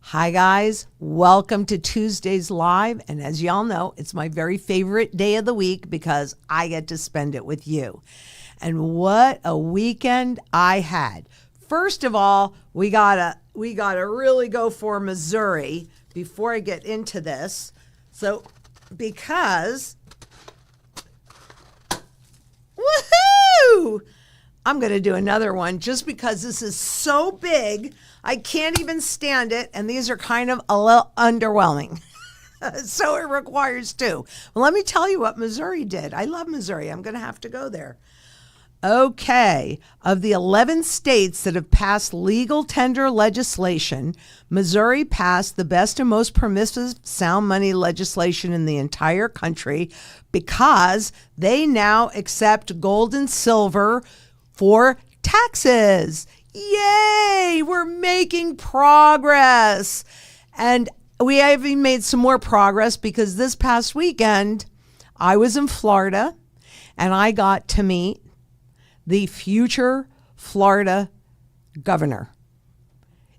Hi guys, welcome to Tuesdays Live, and as y'all know, it's my very favorite day of the week because I get to spend it with you. And what a weekend I had. First of all, we gotta really go for Missouri before I get into this. So, because woohoo! I'm going to do another one just because this is so big. I can't even stand it. And these are kind of a little underwhelming. So it requires two. Well, let me tell you what Missouri did. I love Missouri. I'm going to have to go there. Okay. Of the 11 states that have passed legal tender legislation, Missouri passed the best and most permissive sound money legislation in the entire country because they now accept gold and silver for taxes. Yay! We're making progress. And we have even made some more progress because this past weekend, I was in Florida and I got to meet the future Florida governor.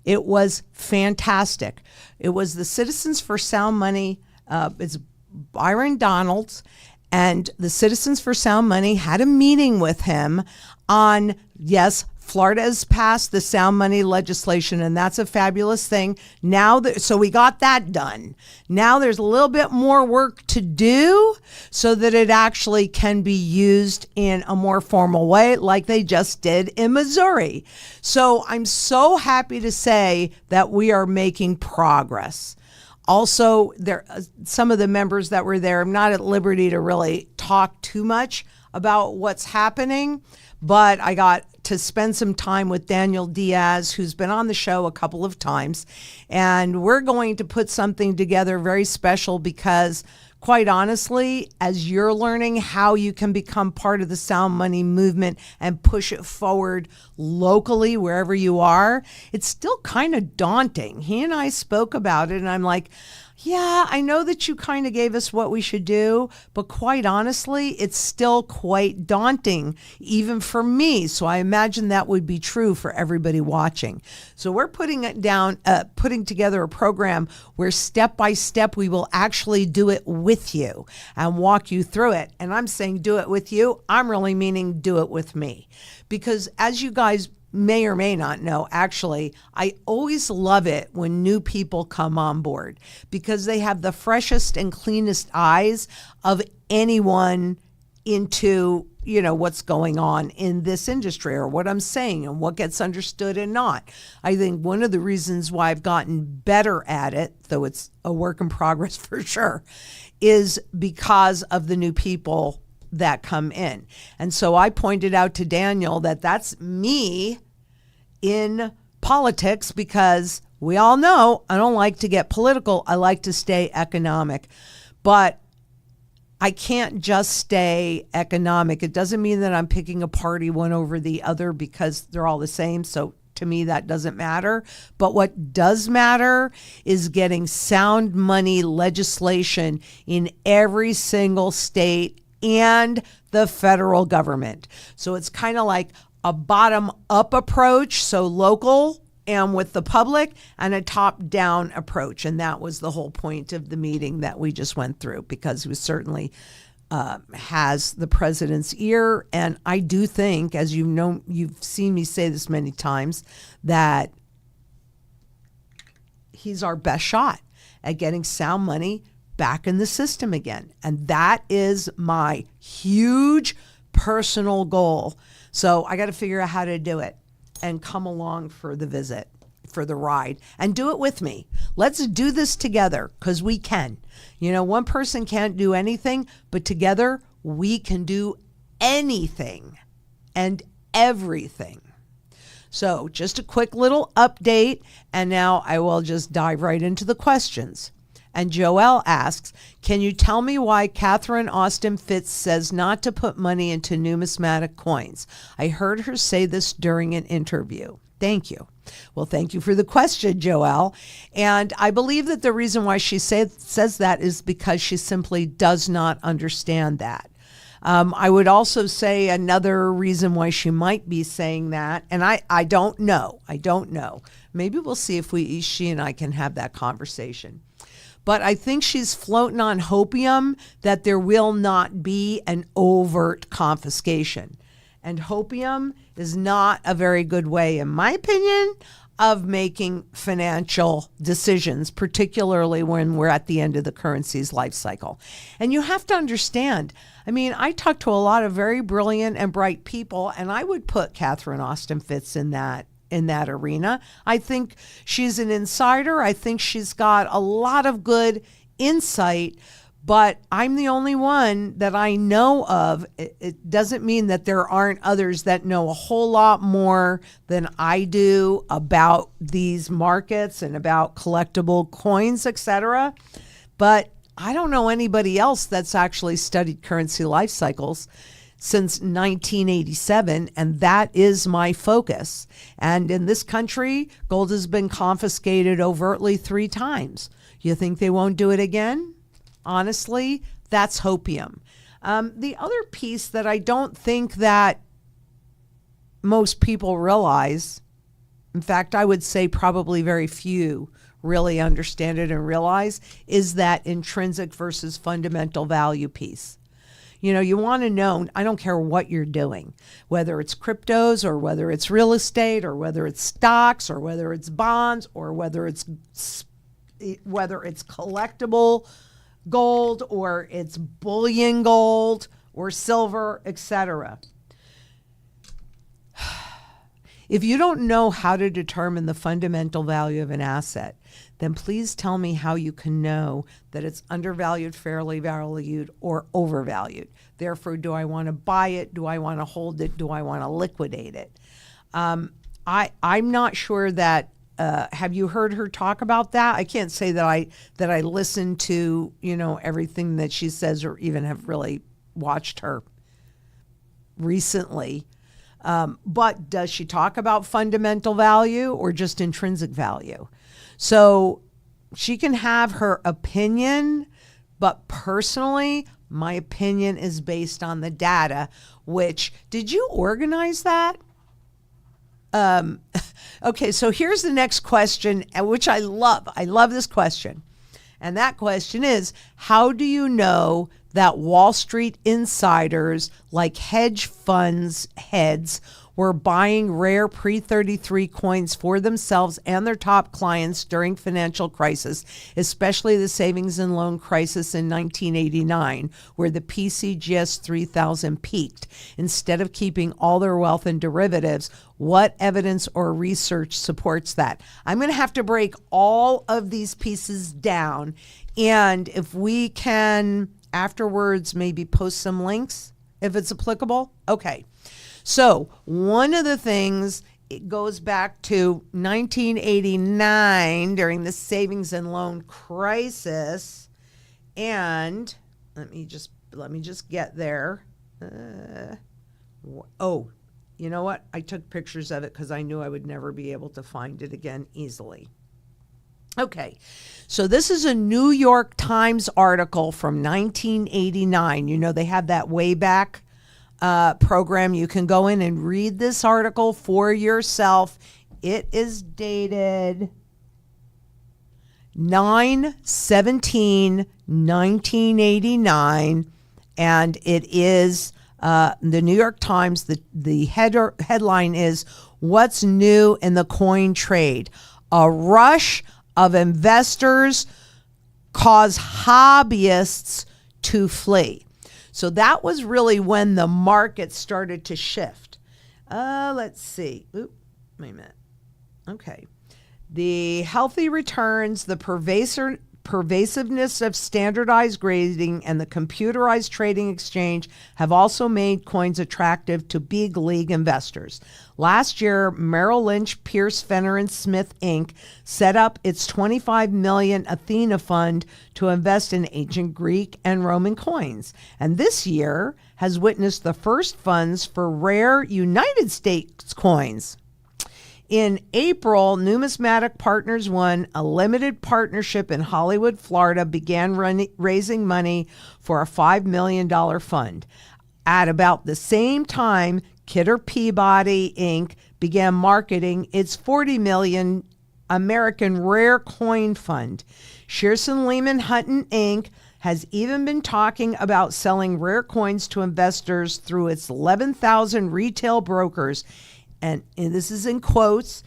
It was fantastic. It was the Citizens for Sound Money. It's Byron Donalds. And the Citizens for Sound Money had a meeting with him on, yes, Florida has passed the sound money legislation, and that's a fabulous thing. So we got that done. Now there's a little bit more work to do so that it actually can be used in a more formal way like they just did in Missouri. So I'm so happy to say that we are making progress. Also, some of the members that were there, I'm not at liberty to really talk too much about what's happening, but I got to spend some time with Daniel Diaz, who's been on the show a couple of times, and we're going to put something together very special because, quite honestly, as you're learning how you can become part of the sound money movement and push it forward locally wherever you are, it's still kind of daunting. He and I spoke about it, and I'm like, yeah, I know that you kind of gave us what we should do, but quite honestly, it's still quite daunting, even for me. So I imagine that would be true for everybody watching. So we're putting together a program where step by step, we will actually do it with you and walk you through it. And I'm saying do it with you. I'm really meaning do it with me. Because as you guys may or may not know, actually, I always love it when new people come on board because they have the freshest and cleanest eyes of anyone into, what's going on in this industry or what I'm saying and what gets understood and not. I think one of the reasons why I've gotten better at it, though it's a work in progress for sure, is because of the new people that come in. And so I pointed out to Daniel that that's me in politics because we all know I don't like to get political. I like to stay economic, but I can't just stay economic. It doesn't mean that I'm picking a party one over the other because they're all the same. So to me, that doesn't matter. But what does matter is getting sound money legislation in every single state and the federal government. So it's kind of like a bottom-up approach, so local and with the public, and a top-down approach. And that was the whole point of the meeting that we just went through, because he certainly has the president's ear. And I do think, as you know, you've seen me say this many times, that he's our best shot at getting sound money back in the system again. And that is my huge personal goal. So I got to figure out how to do it and come along for the visit, for the ride, and do it with me. Let's do this together because we can. One person can't do anything, but together we can do anything and everything. So just a quick little update, and now I will just dive right into the questions. And Joelle asks, can you tell me why Catherine Austin Fitts says not to put money into numismatic coins? I heard her say this during an interview. Thank you. Well, thank you for the question, Joelle. And I believe that the reason why she says that is because she simply does not understand that. I would also say another reason why she might be saying that, and I don't know. Maybe we'll see if she and I can have that conversation. But I think she's floating on hopium that there will not be an overt confiscation. And hopium is not a very good way, in my opinion, of making financial decisions, particularly when we're at the end of the currency's life cycle. And you have to understand, I mean, I talk to a lot of very brilliant and bright people, and I would put Catherine Austin Fitts in that arena. I think she's an insider. I think she's got a lot of good insight, but I'm the only one that I know of. It doesn't mean that there aren't others that know a whole lot more than I do about these markets and about collectible coins, etc. But I don't know anybody else that's actually studied currency life cycles since 1987, and that is my focus. And in this country, gold has been confiscated overtly 3 times. You think they won't do it again? Honestly, that's hopium. The other piece that I don't think that most people realize, in fact, I would say probably very few really understand it and realize, is that intrinsic versus fundamental value piece. You know, you want to know, I don't care what you're doing, whether it's cryptos or whether it's real estate or whether it's stocks or whether it's bonds or whether it's collectible gold or it's bullion gold or silver, etc. If you don't know how to determine the fundamental value of an asset, then please tell me how you can know that it's undervalued, fairly valued, or overvalued. Therefore, do I want to buy it? Do I want to hold it? Do I want to liquidate it? I'm not sure that. Have you heard her talk about that? I can't say that I listen to everything that she says or even have really watched her recently. But does she talk about fundamental value or just intrinsic value? So she can have her opinion, but personally, my opinion is based on the data, which, did you organize that? Okay, so here's the next question, which I love. I love this question. And that question is, how do you know that Wall Street insiders like hedge funds heads were buying rare pre-33 coins for themselves and their top clients during financial crisis, especially the savings and loan crisis in 1989, where the PCGS 3000 peaked, instead of keeping all their wealth in derivatives? What evidence or research supports that? I'm going to have to break all of these pieces down, and if we can afterwards maybe post some links if it's applicable. Okay. So one of the things, it goes back to 1989 during the savings and loan crisis. And let me just get there. Oh, you know what? I took pictures of it because I knew I would never be able to find it again easily. Okay, so this is a New York Times article from 1989. You know, they have that Wayback program. You can go in and read this article for yourself. It is dated 9/17/1989, and it is the New York Times. The headline is, "What's New in the Coin Trade? A Rush of Investors Cause Hobbyists to Flee." So that was really when the market started to shift. Let's see. Oop, wait a minute. Okay. The healthy returns, the pervasiveness of standardized grading, and the computerized trading exchange have also made coins attractive to big league investors. Last year, Merrill Lynch, Pierce, Fenner & Smith, Inc. set up its $25 million Athena fund to invest in ancient Greek and Roman coins. And this year has witnessed the first funds for rare United States coins. In April, Numismatic Partners I, a limited partnership in Hollywood, Florida, began raising money for a $5 million fund. At about the same time, Kidder Peabody Inc. began marketing its 40 million American Rare Coin Fund. Shearson Lehman Hutton Inc. has even been talking about selling rare coins to investors through its 11,000 retail brokers. And this is in quotes.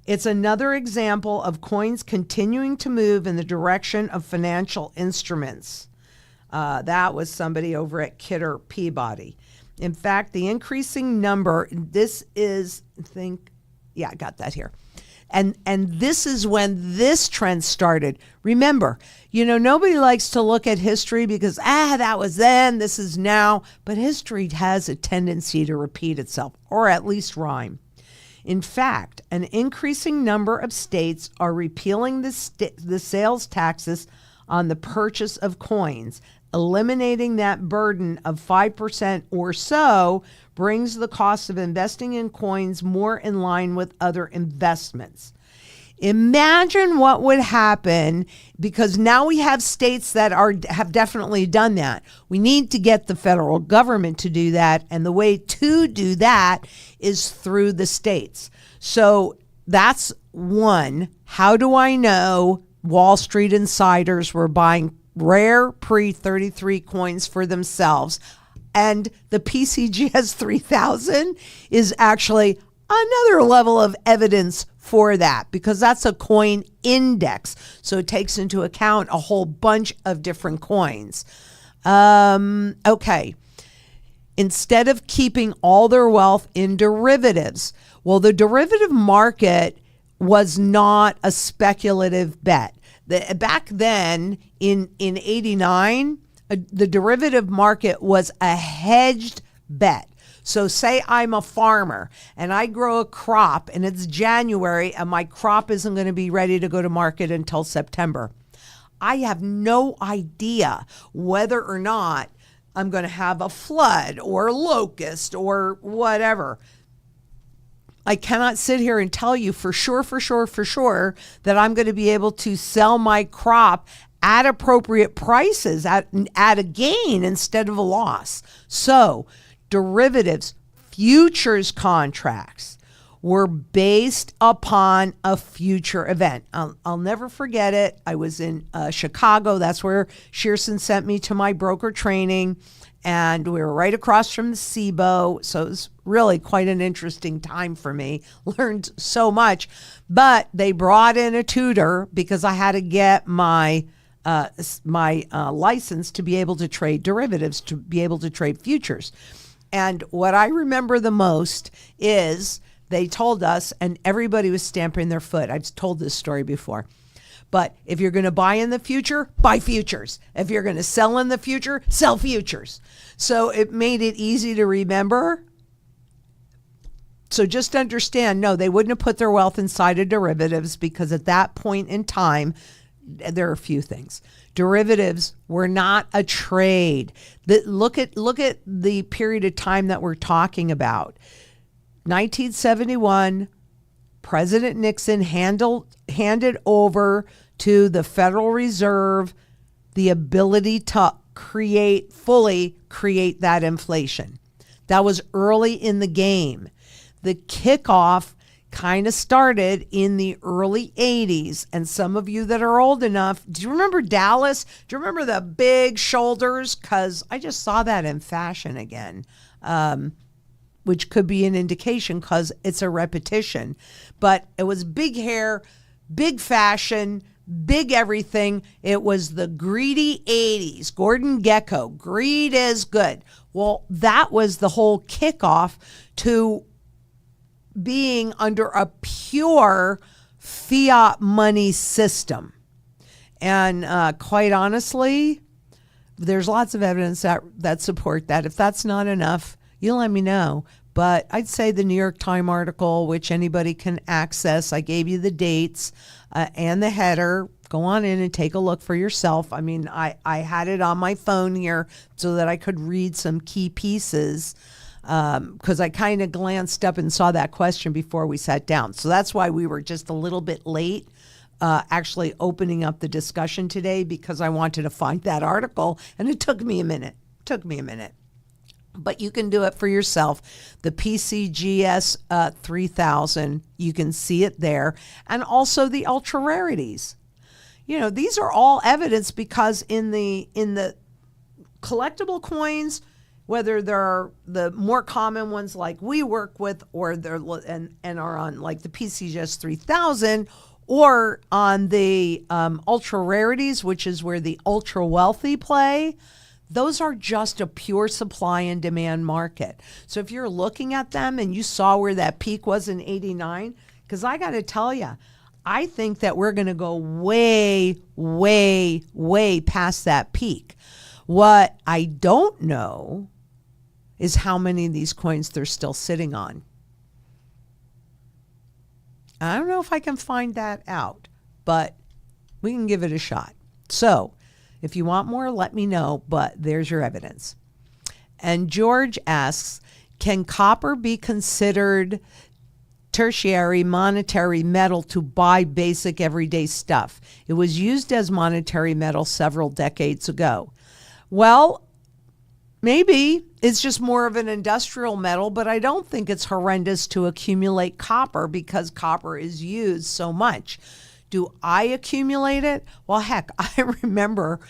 It's another example of coins continuing to move in the direction of financial instruments. That was somebody over at Kidder Peabody. In fact, the increasing number, this is, I got that here. And this is when this trend started. Remember, nobody likes to look at history because, that was then, this is now. But history has a tendency to repeat itself, or at least rhyme. In fact, an increasing number of states are repealing the sales taxes on the purchase of coins. Eliminating that burden of 5% or so brings the cost of investing in coins more in line with other investments. Imagine what would happen, because now we have states that have definitely done that. We need to get the federal government to do that, and the way to do that is through the states. So that's one. How do I know Wall Street insiders were buying rare pre-33 coins for themselves? And the PCGS 3000 is actually another level of evidence for that, because that's a coin index. So it takes into account a whole bunch of different coins. Okay. Instead of keeping all their wealth in derivatives, well, the derivative market was not a speculative bet. Back then in 89, the derivative market was a hedged bet. So say I'm a farmer and I grow a crop and it's January and my crop isn't going to be ready to go to market until September. I have no idea whether or not I'm going to have a flood or locust or whatever. I cannot sit here and tell you for sure that I'm going to be able to sell my crop at appropriate prices, at a gain instead of a loss. So derivatives, futures contracts were based upon a future event. I'll never forget it. I was in Chicago. That's where Shearson sent me to my broker training. And we were right across from the SIBO. So it was really quite an interesting time for me. Learned so much. But they brought in a tutor because I had to get my license to be able to trade derivatives, to be able to trade futures. And what I remember the most is they told us, and everybody was stamping their foot. I've told this story before. But if you're going to buy in the future, buy futures. If you're going to sell in the future, sell futures. So it made it easy to remember. So just understand, no, they wouldn't have put their wealth inside of derivatives, because at that point in time, there are a few things. Derivatives were not a trade. Look at the period of time that we're talking about. 1971, President Nixon handed over to the Federal Reserve the ability to fully create that inflation. That was early in the game. The kickoff kind of started in the early 80s. And some of you that are old enough, do you remember Dallas? Do you remember the big shoulders? Because I just saw that in fashion again, which could be an indication because it's a repetition. But it was big hair, big fashion, big everything. It was the greedy 80s. Gordon Gekko, greed is good. Well, that was the whole kickoff to being under a pure fiat money system. And quite honestly, there's lots of evidence that support that. If that's not enough, you let me know. But I'd say the New York Times article, which anybody can access, I gave you the dates and the header. Go on in and take a look for yourself. I mean, I had it on my phone here so that I could read some key pieces, because I kind of glanced up and saw that question before we sat down. So that's why we were just a little bit late actually opening up the discussion today, because I wanted to find that article, and it took me a minute. but you can do it for yourself. The PCGS 3000, you can see it there, and also the ultra rarities. You know, these are all evidence because in the collectible coins, whether they're the more common ones like we work with, or they're and are on like the PCGS 3000, or on the ultra rarities, which is where the ultra wealthy play. Those are just a pure supply and demand market. So if you're looking at them and you saw where that peak was in 89, because I got to tell you, I think that we're going to go way, way, way past that peak. What I don't know is how many of these coins they're still sitting on. I don't know if I can find that out, but we can give it a shot. So if you want more, let me know, but there's your evidence. And George asks, can copper be considered tertiary monetary metal to buy basic everyday stuff? It was used as monetary metal several decades ago. Well, maybe it's just more of an industrial metal, but I don't think it's horrendous to accumulate copper because copper is used so much. Do I accumulate it? Well, heck, I remember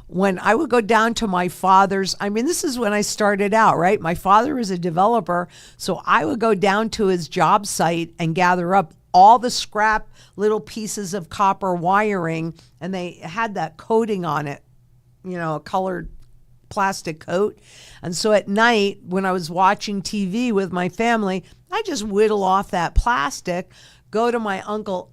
when I would go down to my father's, I mean, this is when I started out, right? My father was a developer, so I would go down to his job site and gather up all the scrap little pieces of copper wiring, and they had that coating on it, you know, a colored plastic coat. And so at night, when I was watching TV with my family, I just whittle off that plastic, go to my uncle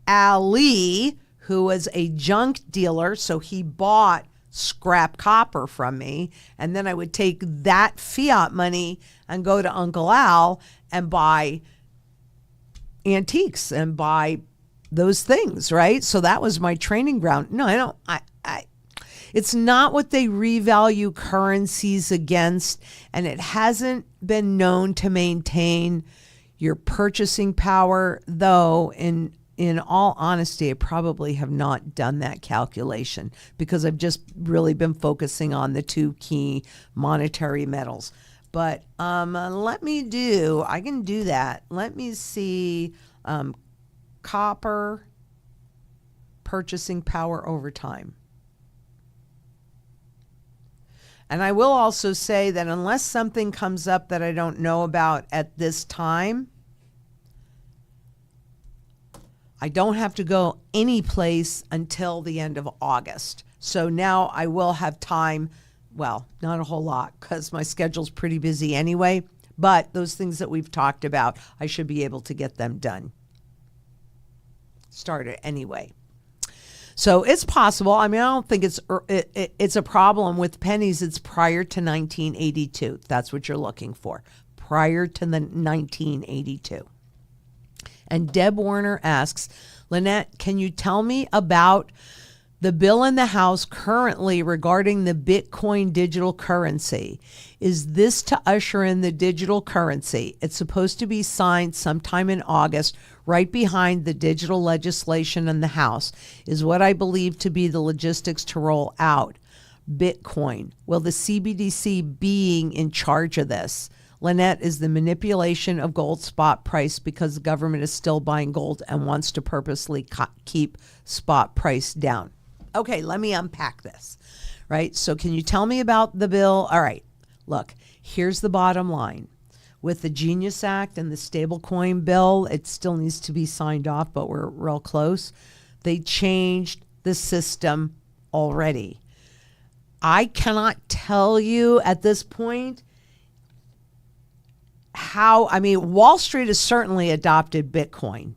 Ali, who was a junk dealer, so he bought scrap copper from me, and then I would take that fiat money and go to Uncle Al and buy antiques and buy those things, right? So that was my training ground. No, I don't. It's not what they revalue currencies against, and it hasn't been known to maintain your purchasing power, though in all honesty, I probably have not done that calculation because I've just really been focusing on the two key monetary metals. But I can do that. Let me see copper purchasing power over time. And I will also say that unless something comes up that I don't know about at this time, I don't have to go any place until the end of August. So now I will have time. Well, not a whole lot because my schedule's pretty busy anyway. But those things that we've talked about, I should be able to get them done. Started anyway. So it's possible. I mean, I don't think it's a problem with pennies. It's prior to 1982. That's what you're looking for. Prior to the 1982. And Deb Warner asks, Lynette, can you tell me about the bill in the House currently regarding the Bitcoin digital currency? Is this to usher in the digital currency? It's supposed to be signed sometime in August, right behind the digital legislation in the House, is what I believe to be the logistics to roll out Bitcoin. Will the CBDC being in charge of this? Lynette, is the manipulation of gold spot price because the government is still buying gold and wants to purposely keep spot price down? Okay, let me unpack this, right? So can you tell me about the bill? All right, look, here's the bottom line. With the Genius Act and the stablecoin bill, it still needs to be signed off, but we're real close. They changed the system already. I cannot tell you at this point Wall Street has certainly adopted Bitcoin,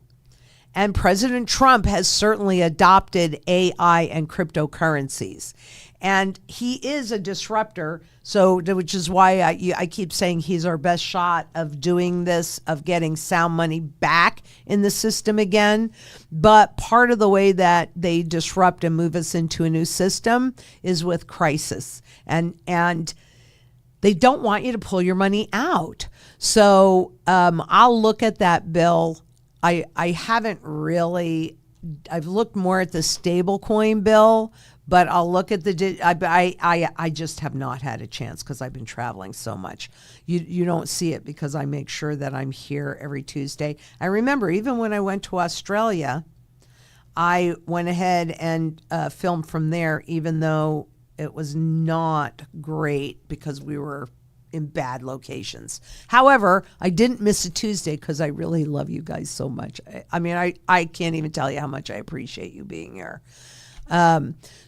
and President Trump has certainly adopted AI and cryptocurrencies, and he is a disruptor. So, which is why I keep saying he's our best shot of doing this, of getting sound money back in the system again. But part of the way that they disrupt and move us into a new system is with crisis, and they don't want you to pull your money out. So I'll look at that bill. I haven't really, I've looked more at the stablecoin bill, But I'll look at I just have not had a chance because I've been traveling so much. You don't see it because I make sure that I'm here every Tuesday. I remember even when I went to Australia, I went ahead and filmed from there, even though it was not great because we were in bad locations. However, I didn't miss a Tuesday because I really love you guys so much. I mean, I can't even tell you how much I appreciate you being here.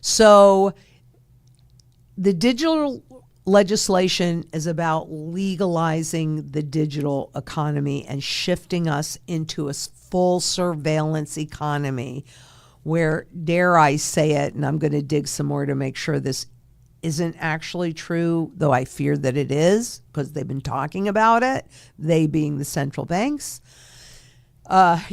So the digital legislation is about legalizing the digital economy and shifting us into a full surveillance economy where, dare I say it, and I'm going to dig some more to make sure this isn't actually true, though I fear that it is because they've been talking about it, they being the central banks. I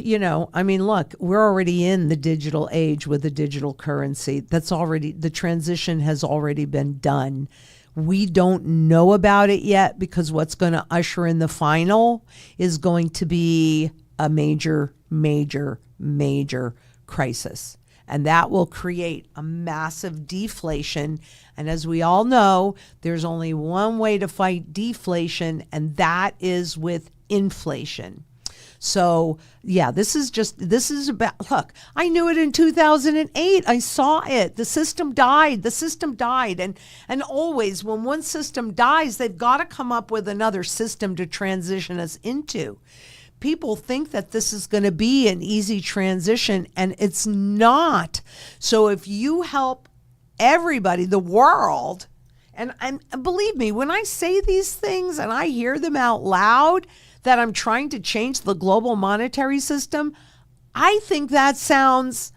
mean, look, we're already in the digital age with the digital currency. The transition has already been done. We don't know about it yet because what's going to usher in the final is going to be a major, major, major crisis. And that will create a massive deflation. And as we all know, there's only one way to fight deflation, and that is with inflation. So, yeah, this is about, look, I knew it in 2008. I saw it. The system died. And always when one system dies, they've got to come up with another system to transition us into. People think that this is going to be an easy transition, and it's not. So if you help everybody, the world, and believe me, when I say these things and I hear them out loud, that I'm trying to change the global monetary system, I think that sounds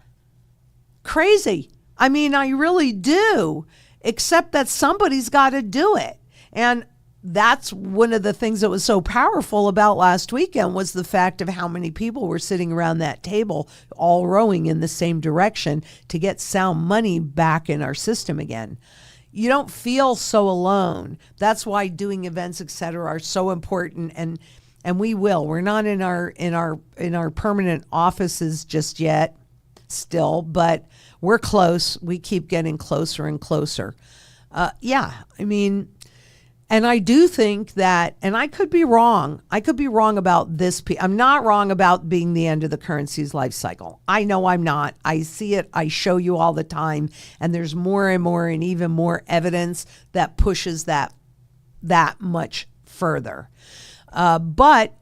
crazy. I mean, I really do, except that somebody's got to do it. And that's one of the things that was so powerful about last weekend was the fact of how many people were sitting around that table all rowing in the same direction to get sound money back in our system again. You don't feel so alone. That's why doing events, et cetera, are so important. And we will. We're not in our permanent offices just yet still, but we're close. We keep getting closer and closer. I mean, and I do think that, and I could be wrong. I could be wrong about this. I'm not wrong about being the end of the currency's life cycle. I know I'm not. I see it. I show you all the time. And there's more and more and even more evidence that pushes that much further. But,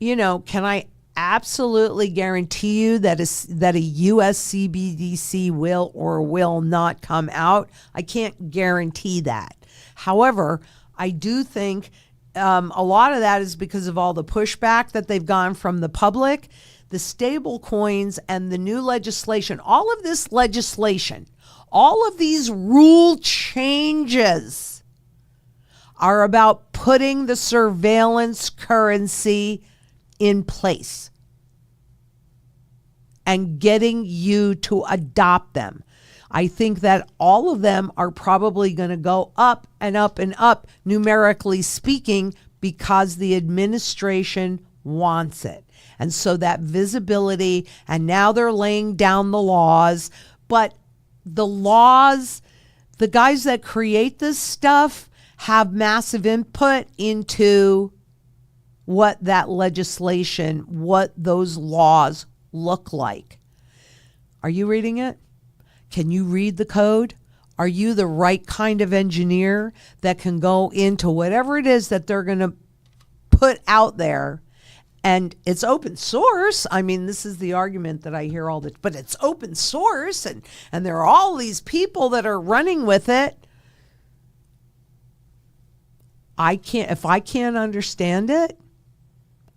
can I absolutely guarantee you that a U.S. CBDC will or will not come out? I can't guarantee that. However, I do think a lot of that is because of all the pushback that they've gone from the public, the stable coins, and the new legislation. All of this legislation, all of these rule changes are about putting the surveillance currency in place and getting you to adopt them. I think that all of them are probably going to go up and up and up, numerically speaking, because the administration wants it. And so that visibility, and now they're laying down the laws, but the laws, the guys that create this stuff have massive input into what that legislation, what those laws look like. Are you reading it? Can you read the code? Are you the right kind of engineer that can go into whatever it is that they're going to put out there? And it's open source. I mean, this is the argument that I hear all the, but it's open source, and there are all these people that are running with it. If I can't understand it,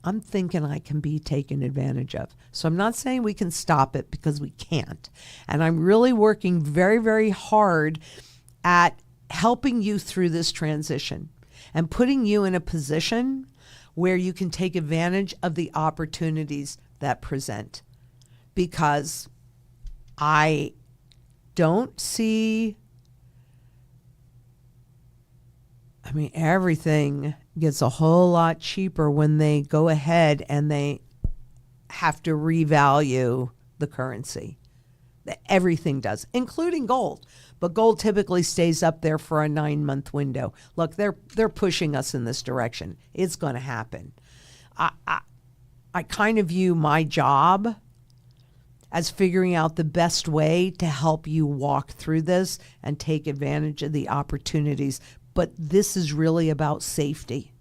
I'm thinking I can be taken advantage of. So I'm not saying we can stop it, because we can't. And I'm really working very, very hard at helping you through this transition and putting you in a position where you can take advantage of the opportunities that present. Because I don't see, everything gets a whole lot cheaper when they go ahead and they have to revalue the currency. Everything does, including gold. But gold typically stays up there for a 9-month window. Look, they're pushing us in this direction. It's going to happen. I kind of view my job as figuring out the best way to help you walk through this and take advantage of the opportunities. But this is really about safety.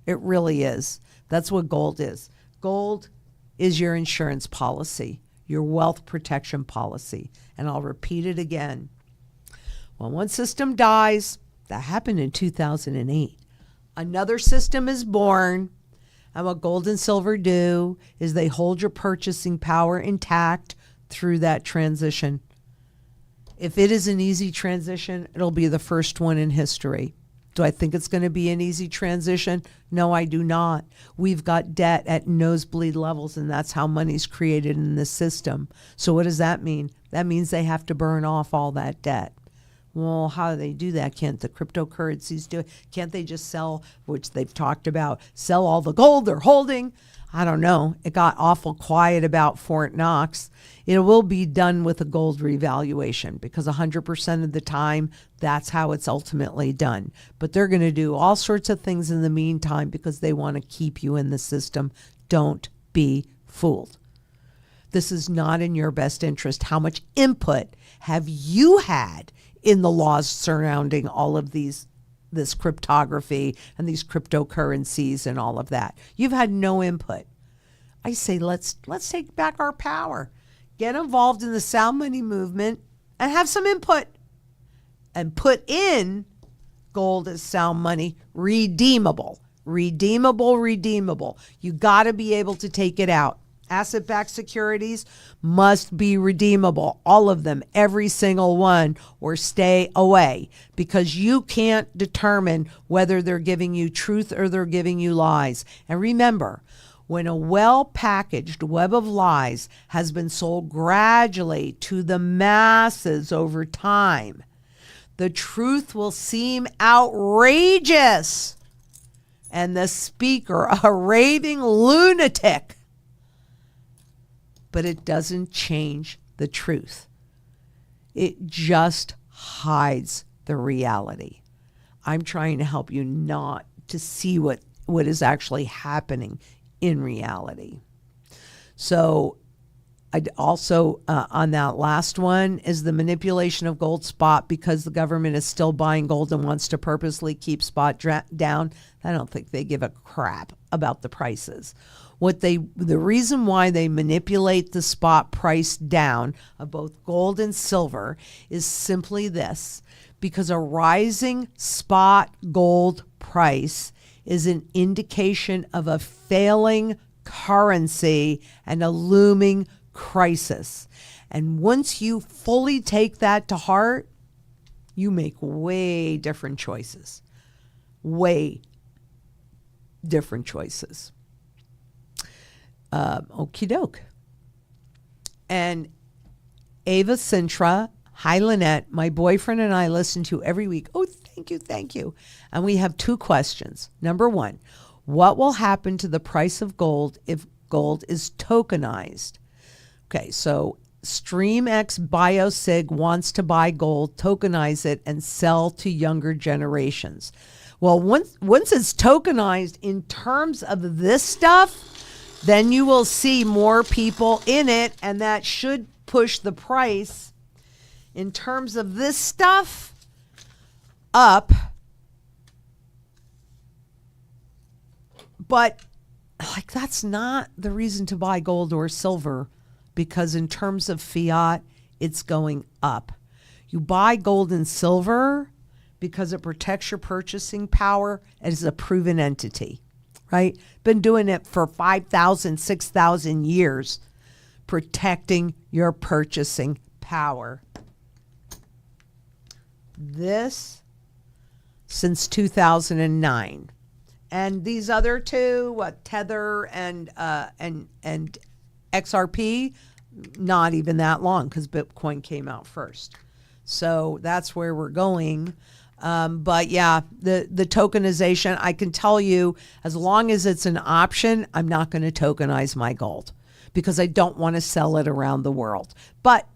It really is. That's what gold is. Gold is your insurance policy, your wealth protection policy. And I'll repeat it again. When one system dies, that happened in 2008, another system is born. And what gold and silver do is they hold your purchasing power intact through that transition. If it is an easy transition, it'll be the first one in history. Do I think it's going to be an easy transition? No, I do not. We've got debt at nosebleed levels, and that's how money's created in this system. So what does that mean? That means they have to burn off all that debt. Well, how do they do that? Can't the cryptocurrencies do it? Can't they just sell, which they've talked about, sell all the gold they're holding? I don't know. It got awful quiet about Fort Knox. It will be done with a gold revaluation because 100% of the time, that's how it's ultimately done. But they're going to do all sorts of things in the meantime because they want to keep you in the system. Don't be fooled. This is not in your best interest. How much input have you had in the laws surrounding all of this cryptography and these cryptocurrencies and all of that? You've had no input. I say let's take back our power. Get involved in the sound money movement and have some input. And put in gold as sound money, redeemable. Redeemable. You got to be able to take it out. Asset-backed securities must be redeemable, all of them, every single one, or stay away, because you can't determine whether they're giving you truth or they're giving you lies. And remember, when a well-packaged web of lies has been sold gradually to the masses over time, the truth will seem outrageous, and the speaker a raving lunatic. But it doesn't change the truth. It just hides the reality. I'm trying to help you not to see what is actually happening in reality. So I'd also, on that last one, is the manipulation of gold spot because the government is still buying gold and wants to purposely keep spot down. I don't think they give a crap about the prices. The reason why they manipulate the spot price down of both gold and silver is simply this, because a rising spot gold price is an indication of a failing currency and a looming crisis. And once you fully take that to heart, you make way different choices. Way different choices. Okie doke. And Ava Sintra, hi Lynette, my boyfriend and I listen to every week. Oh, thank you. And we have 2 questions. Number 1, what will happen to the price of gold if gold is tokenized? Okay, so StreamX BioSig wants to buy gold, tokenize it, and sell to younger generations. Well, once it's tokenized in terms of this stuff, then you will see more people in it, and that should push the price in terms of this stuff up. But that's not the reason to buy gold or silver, because in terms of fiat, it's going up. You buy gold and silver because it protects your purchasing power as a proven entity. Right? Been doing it for 5,000, 6,000 years, protecting your purchasing power. This since 2009. And these other 2, Tether and XRP, not even that long because Bitcoin came out first. So that's where we're going. But yeah, the tokenization, I can tell you, as long as it's an option, I'm not going to tokenize my gold because I don't want to sell it around the world. But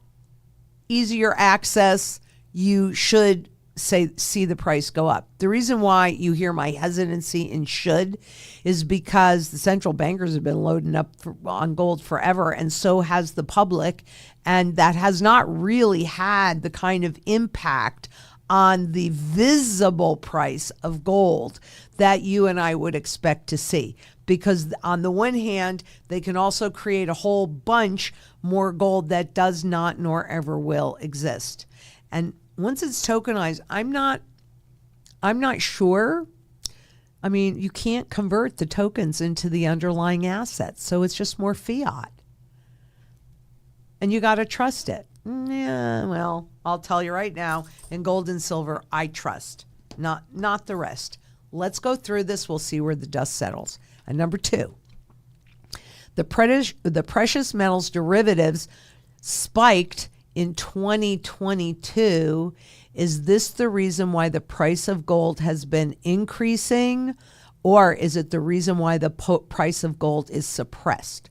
easier access, you should see the price go up. The reason why you hear my hesitancy in should is because the central bankers have been loading up on gold forever, and so has the public, and that has not really had the kind of impact on the visible price of gold that you and I would expect to see. Because on the one hand, they can also create a whole bunch more gold that does not nor ever will exist. And once it's tokenized, I'm not sure. I mean, you can't convert the tokens into the underlying assets, so it's just more fiat. And you got to trust it. Yeah, well, I'll tell you right now, in gold and silver, I trust, not the rest. Let's go through this. We'll see where the dust settles. And number 2, the precious metals derivatives spiked in 2022. Is this the reason why the price of gold has been increasing, or is it the reason why the price of gold is suppressed?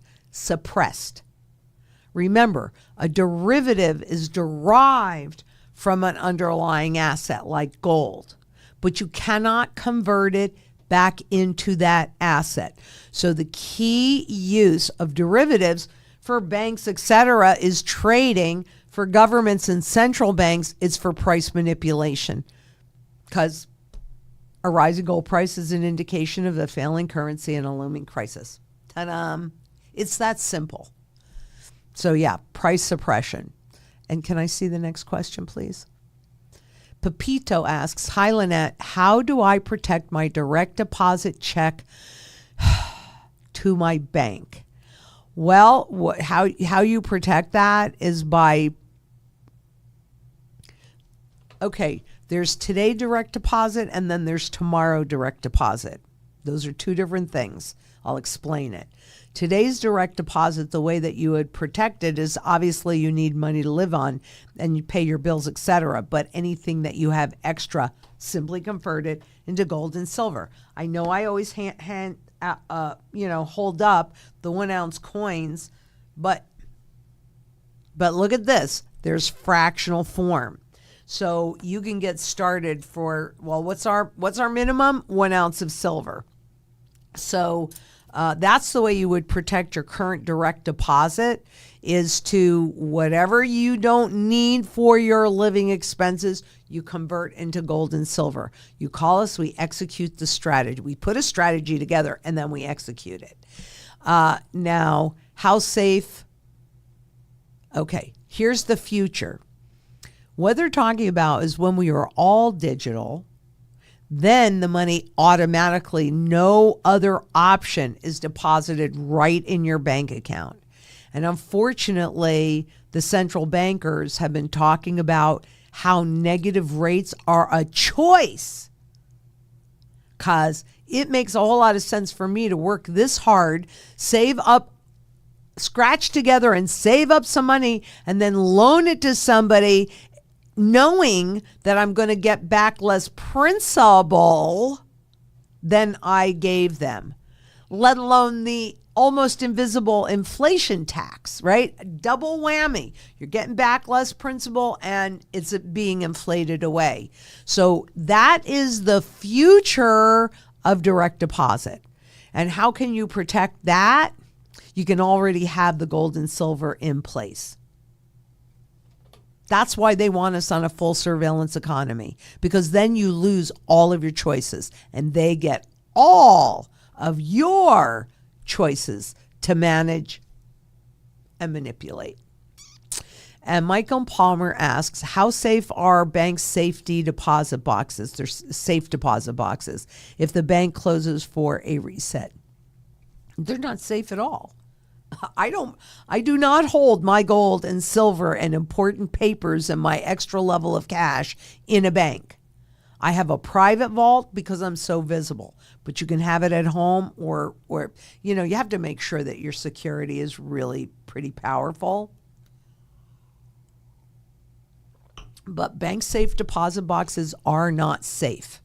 Remember, a derivative is derived from an underlying asset like gold, but you cannot convert it back into that asset. So the key use of derivatives for banks, etc., is trading. For governments and central banks, it's for price manipulation, because a rising gold price is an indication of a failing currency and a looming crisis. Ta-da! It's that simple. So yeah, price suppression. And can I see the next question, please? Pepito asks, hi, Lynette, how do I protect my direct deposit check to my bank? Well, how you protect that is by, okay, there's today direct deposit and then there's tomorrow direct deposit. Those are two different things. I'll explain it. Today's direct deposit, the way that you would protect it is obviously you need money to live on and you pay your bills, etc. But anything that you have extra, simply convert it into gold and silver. I know I always hold up the 1 ounce coins, but look at this. There's fractional form. So you can get started for, well, what's our minimum? 1 ounce of silver. So that's the way you would protect your current direct deposit, is to whatever you don't need for your living expenses, you convert into gold and silver. You call us, we execute the strategy. We put a strategy together and then we execute it. Now, how safe? Okay, here's the future. What they're talking about is when we are all digital, then the money automatically, no other option, is deposited right in your bank account. And unfortunately, the central bankers have been talking about how negative rates are a choice, because it makes a whole lot of sense for me to work this hard, save up, scratch together and save up some money and then loan it to somebody, knowing that I'm going to get back less principal than I gave them, let alone the almost invisible inflation tax, right? Double whammy. You're getting back less principal and it's being inflated away. So that is the future of direct deposit. And how can you protect that? You can already have the gold and silver in place. That's why they want us on a full surveillance economy, because then you lose all of your choices and they get all of your choices to manage and manipulate. And Michael Palmer asks, how safe are bank safety deposit boxes? They're safe deposit boxes if the bank closes for a reset. They're not safe at all. I do not hold my gold and silver and important papers and my extra level of cash in a bank. I have a private vault because I'm so visible, but you can have it at home or you have to make sure that your security is really pretty powerful. But bank safe deposit boxes are not safe,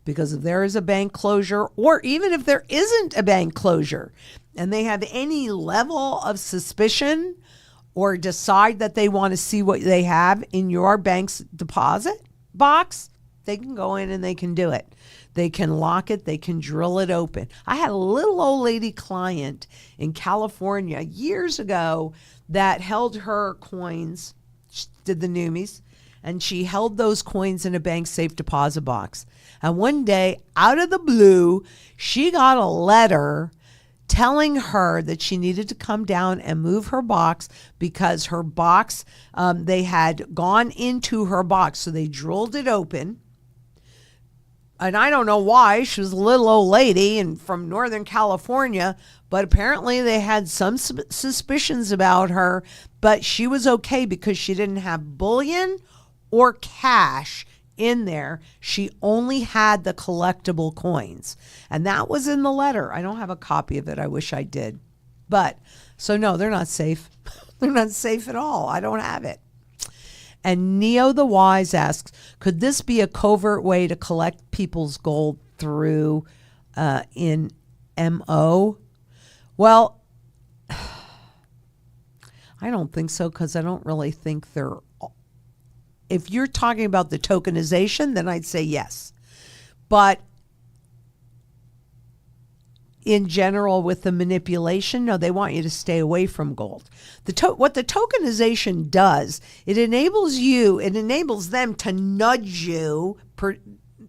because if there is a bank closure, or even if there isn't a bank closure, and they have any level of suspicion or decide that they want to see what they have in your bank's deposit box, they can go in and they can do it. They can lock it. They can drill it open. I had a little old lady client in California years ago that held her coins, did the Numis, and she held those coins in a bank safe deposit box. And one day, out of the blue, she got a letter telling her that she needed to come down and move her box because her box, they had gone into her box. So they drilled it open. And I don't know why. She was a little old lady and from Northern California, but apparently they had some suspicions about her, but she was okay because she didn't have bullion or cash in there. She only had the collectible coins. And that was in the letter. I don't have a copy of it. I wish I did. But so no, they're not safe. They're not safe at all. I don't have it. And Neo the Wise asks, could this be a covert way to collect people's gold through in MO? Well, I don't think so, because I don't really think they're... If you're talking about the tokenization, then I'd say yes. But in general, with the manipulation, no, they want you to stay away from gold. What the tokenization does, it enables them to nudge you,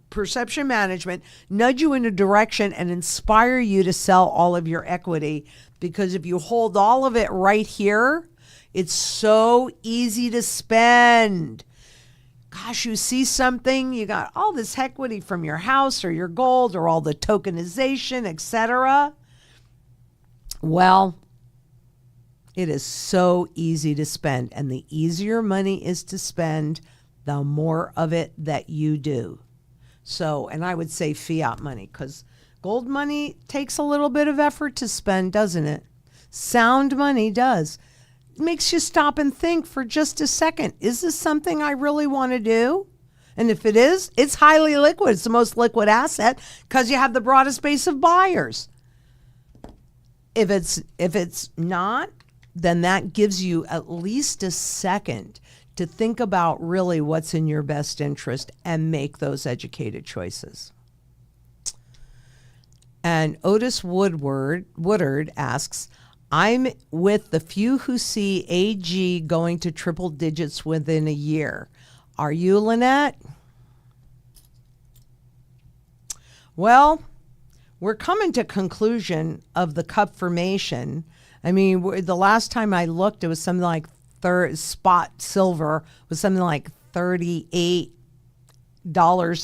perception management, nudge you in a direction and inspire you to sell all of your equity. Because if you hold all of it right here, it's so easy to spend. Gosh, you see something, you got all this equity from your house or your gold or all the tokenization, etc. Well, it is so easy to spend. And the easier money is to spend, the more of it that you do. So, and I would say fiat money, because gold money takes a little bit of effort to spend, doesn't it? Sound money does. Makes you stop and think for just a second. Is this something I really want to do? And if it is, it's highly liquid. It's the most liquid asset because you have the broadest base of buyers. If it's not, then that gives you at least a second to think about really what's in your best interest and make those educated choices. And Otis Woodard asks, I'm with the few who see AG going to triple digits within a year. Are you, Lynette? Well, we're coming to conclusion of the cup formation. I mean, the last time I looked, it was something like spot silver was something like $38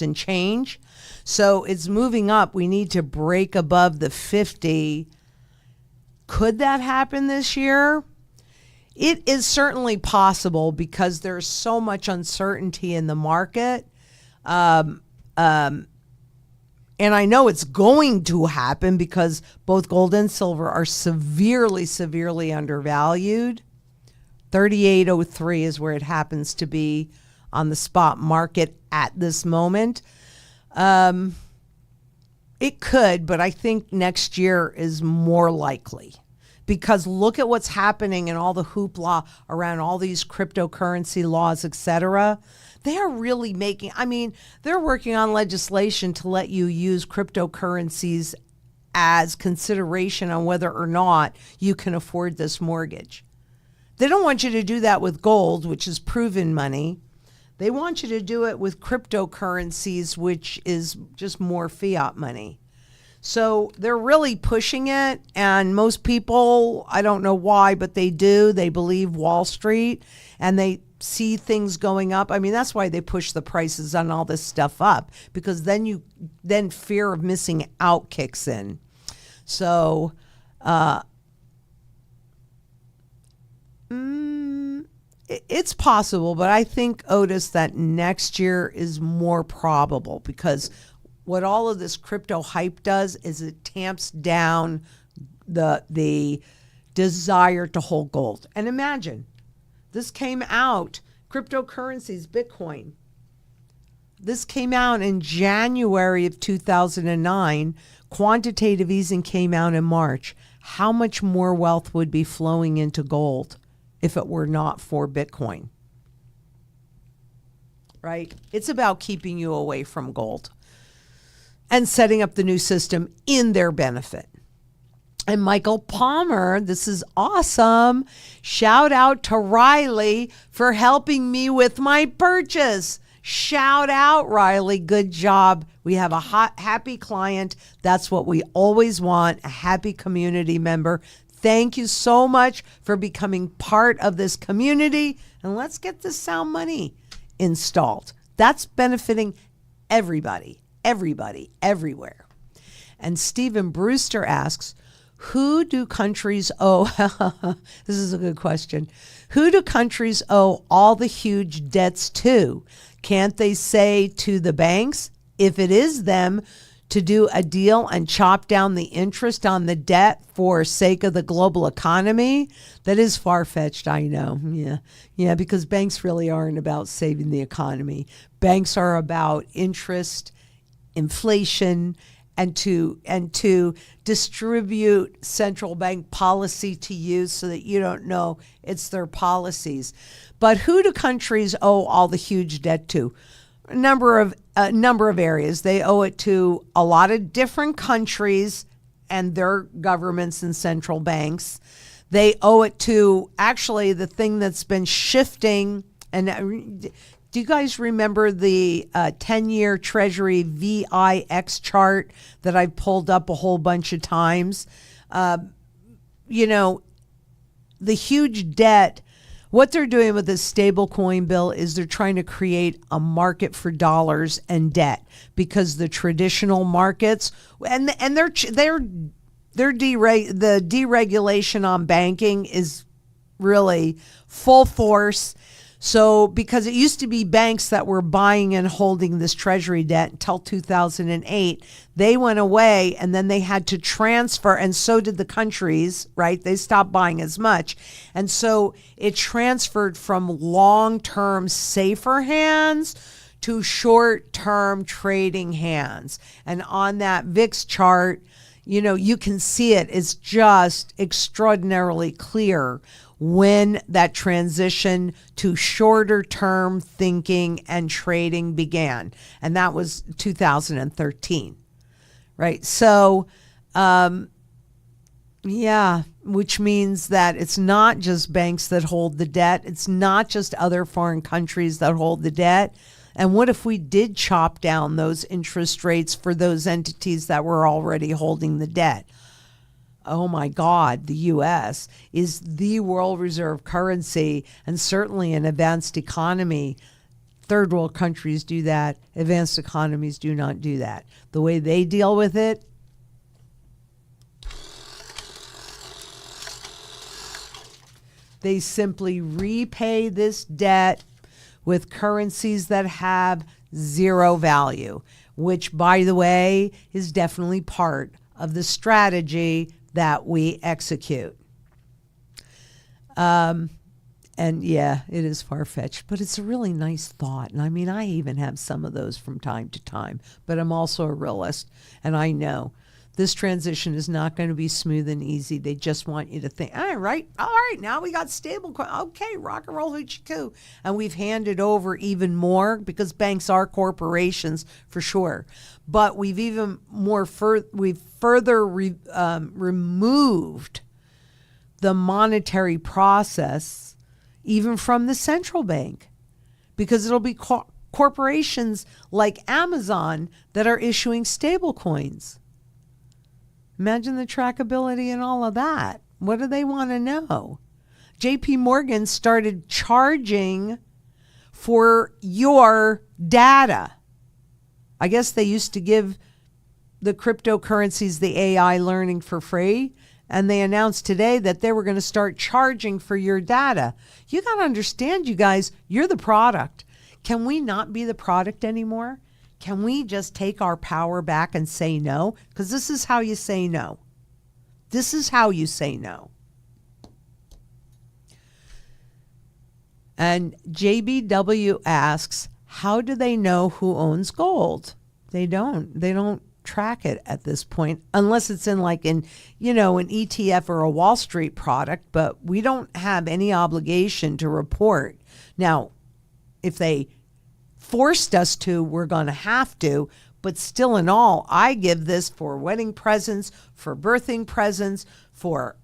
and change. So it's moving up. We need to break above the 50. Could that happen this year? It is certainly possible because there's so much uncertainty in the market. And I know it's going to happen because both gold and silver are severely, severely undervalued. 38.03 is where it happens to be on the spot market at this moment. It could, but I think next year is more likely because look at what's happening and all the hoopla around all these cryptocurrency laws, etc. They are really making, I mean, they're working on legislation to let you use cryptocurrencies as consideration on whether or not you can afford this mortgage. They don't want you to do that with gold, which is proven money. They want you to do it with cryptocurrencies, which is just more fiat money. So they're really pushing it. And most people, I don't know why, but they do. They believe Wall Street and they see things going up. I mean, that's why they push the prices on all this stuff up, because then fear of missing out kicks in. So, it's possible, but I think, Otis, that next year is more probable because what all of this crypto hype does is it tamps down the desire to hold gold. And imagine, this came out, cryptocurrencies, Bitcoin. This came out in January of 2009. Quantitative easing came out in March. How much more wealth would be flowing into gold if it were not for Bitcoin. Right? It's about keeping you away from gold and setting up the new system in their benefit. And Michael Palmer, this is awesome. Shout out to Riley for helping me with my purchase. Shout out, Riley. Good job. We have a happy client. That's what we always want, a happy community member. Thank you so much for becoming part of this community. And let's get this sound money installed. That's benefiting everybody, everywhere. And Stephen Brewster asks, who do countries owe? This is a good question. Who do countries owe all the huge debts to? Can't they say to the banks, if it is them, to do a deal and chop down the interest on the debt for sake of the global economy? That is far-fetched, I know. Yeah, because banks really aren't about saving the economy. Banks are about interest, inflation, and to distribute central bank policy to you so that you don't know it's their policies. But who do countries owe all the huge debt to? A number of areas. They owe it to a lot of different countries and their governments and central banks. They owe it to actually the thing that's been shifting. And do you guys remember the 10-year Treasury VIX chart that I've pulled up a whole bunch of times? The huge debt, what they're doing with this stablecoin bill is they're trying to create a market for dollars and debt, because the traditional markets and the deregulation on banking is really full force. So because it used to be banks that were buying and holding this treasury debt until 2008, they went away and then they had to transfer, and so did the countries, right? They stopped buying as much. And so it transferred from long-term safer hands to short-term trading hands. And on that VIX chart, you can see it. It's just extraordinarily clear when that transition to shorter term thinking and trading began. And that was 2013, right? So, which means that it's not just banks that hold the debt. It's not just other foreign countries that hold the debt. And what if we did chop down those interest rates for those entities that were already holding the debt? Oh my God, the U.S. is the world reserve currency, and certainly an advanced economy. Third world countries do that. Advanced economies do not do that. The way they deal with it, they simply repay this debt with currencies that have zero value, which, by the way, is definitely part of the strategy that we execute. And yeah, it is far-fetched, but it's a really nice thought. And I mean, I even have some of those from time to time, but I'm also a realist, and I know this transition is not going to be smooth and easy. They just want you to think, all right, now we got stable coin. Okay, rock and roll, hoochie coo. And we've handed over even more, because banks are corporations for sure. But we've even further removed the monetary process even from the central bank, because it'll be corporations like Amazon that are issuing stable coins. Imagine the trackability and all of that. What do they want to know? JP Morgan started charging for your data. I guess they used to give the cryptocurrencies, the AI learning, for free. And they announced today that they were going to start charging for your data. You got to understand, you guys, you're the product. Can we not be the product anymore? Can we just take our power back and say no? Because this is how you say no. This is how you say no. And JBW asks, how do they know who owns gold? They don't track it at this point, unless it's in like an ETF or a Wall Street product, but we don't have any obligation to report. Now, if they forced us to, we're going to have to, but still in all, I give this for wedding presents, for birthing presents, for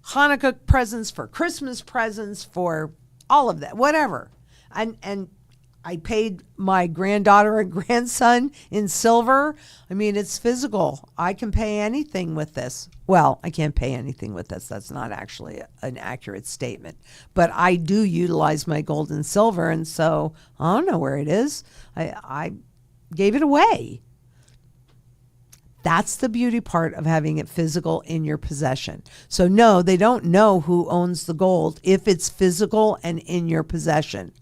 Hanukkah presents, for Christmas presents, for all of that, whatever. And I paid my granddaughter and grandson in silver. I mean, it's physical. I can pay anything with this. Well, I can't pay anything with this. That's not actually an accurate statement. But I do utilize my gold and silver, and so I don't know where it is. I gave it away. That's the beauty part of having it physical in your possession. So no, they don't know who owns the gold if it's physical and in your possession.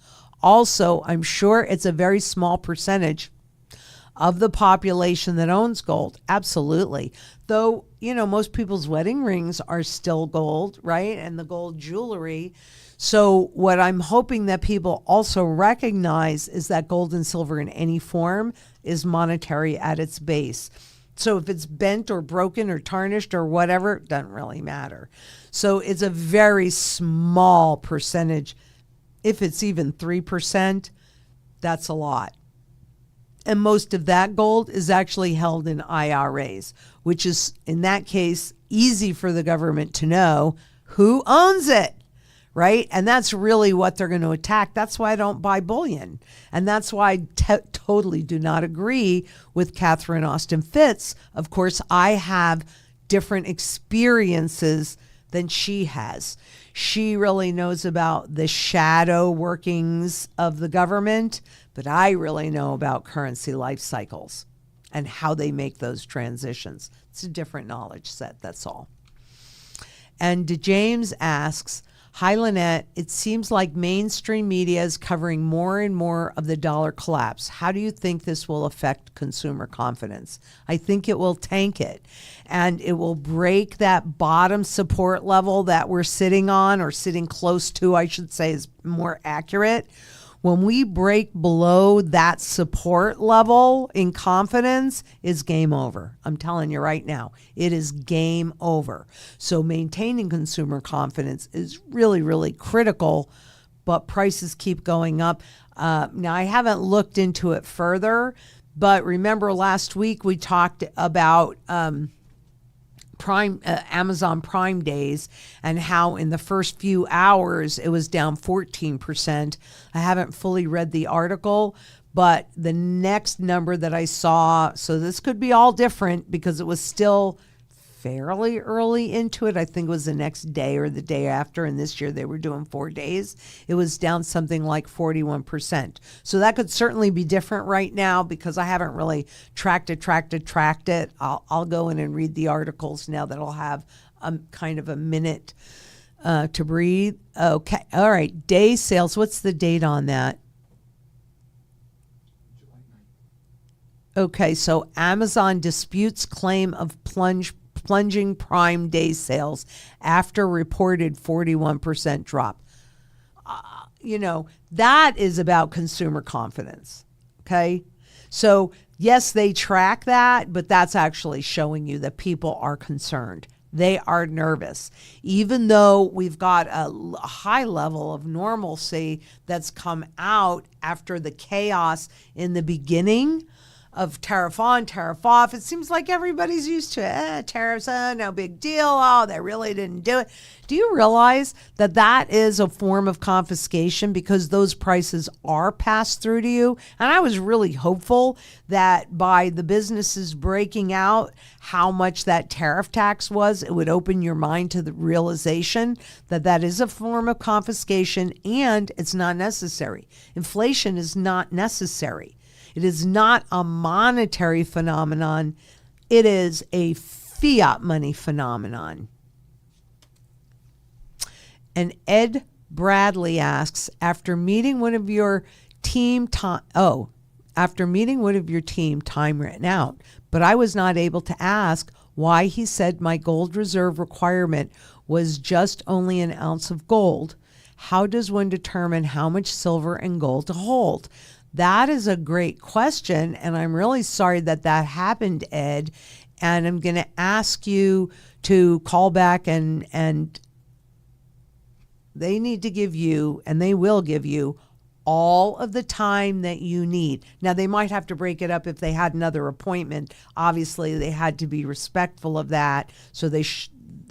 Also, I'm sure it's a very small percentage of the population that owns gold. Absolutely. Though, most people's wedding rings are still gold, right? And the gold jewelry. So what I'm hoping that people also recognize is that gold and silver in any form is monetary at its base. So if it's bent or broken or tarnished or whatever, it doesn't really matter. So it's a very small percentage. If it's even 3%, that's a lot. And most of that gold is actually held in IRAs, which is, in that case, easy for the government to know who owns it, right? And that's really what they're going to attack. That's why I don't buy bullion. And that's why I totally do not agree with Catherine Austin Fitts. Of course, I have different experiences than she has. She really knows about the shadow workings of the government, but I really know about currency life cycles and how they make those transitions. It's a different knowledge set, that's all. And James asks, hi, Lynette. It seems like mainstream media is covering more and more of the dollar collapse. How do you think this will affect consumer confidence? I think it will tank it, and it will break that bottom support level that we're sitting on, or sitting close to, I should say, is more accurate. When we break below that support level in confidence, it's game over. I'm telling you right now, it is game over. So maintaining consumer confidence is really, really critical, but prices keep going up. Now, I haven't looked into it further, but remember last week we talked about Amazon Prime days and how in the first few hours it was down 14%. I haven't fully read the article, but the next number that I saw, so this could be all different because it was still fairly early into it. I think it was the next day or the day after, and this year they were doing 4 days. It was down something like 41%. So that could certainly be different right now because I haven't really tracked it. I'll go in and read the articles now that I'll have kind of a minute to breathe. Okay. All right. Day sales. What's the date on that? Okay. So Amazon disputes claim of plunging Prime day sales after reported 41% drop. That is about consumer confidence. Okay. So yes, they track that, but that's actually showing you that people are concerned. They are nervous. Even though we've got a high level of normalcy that's come out after the chaos in the beginning of tariff on, tariff off. It seems like everybody's used to it. Tariffs, no big deal. Oh, they really didn't do it. Do you realize that that is a form of confiscation because those prices are passed through to you? And I was really hopeful that by the businesses breaking out how much that tariff tax was, it would open your mind to the realization that that is a form of confiscation and it's not necessary. Inflation is not necessary. It is not a monetary phenomenon. It is a fiat money phenomenon. And Ed Bradley asks, after meeting one of your team, time ran out, but I was not able to ask why he said my gold reserve requirement was just only an ounce of gold. How does one determine how much silver and gold to hold? that is a great question, and I'm really sorry that happened, Ed. And I'm going to ask you to call back, and they need to give you, and they will give you, all of the time that you need. Now, they might have to break it up if they had another appointment. Obviously, they had to be respectful of that. So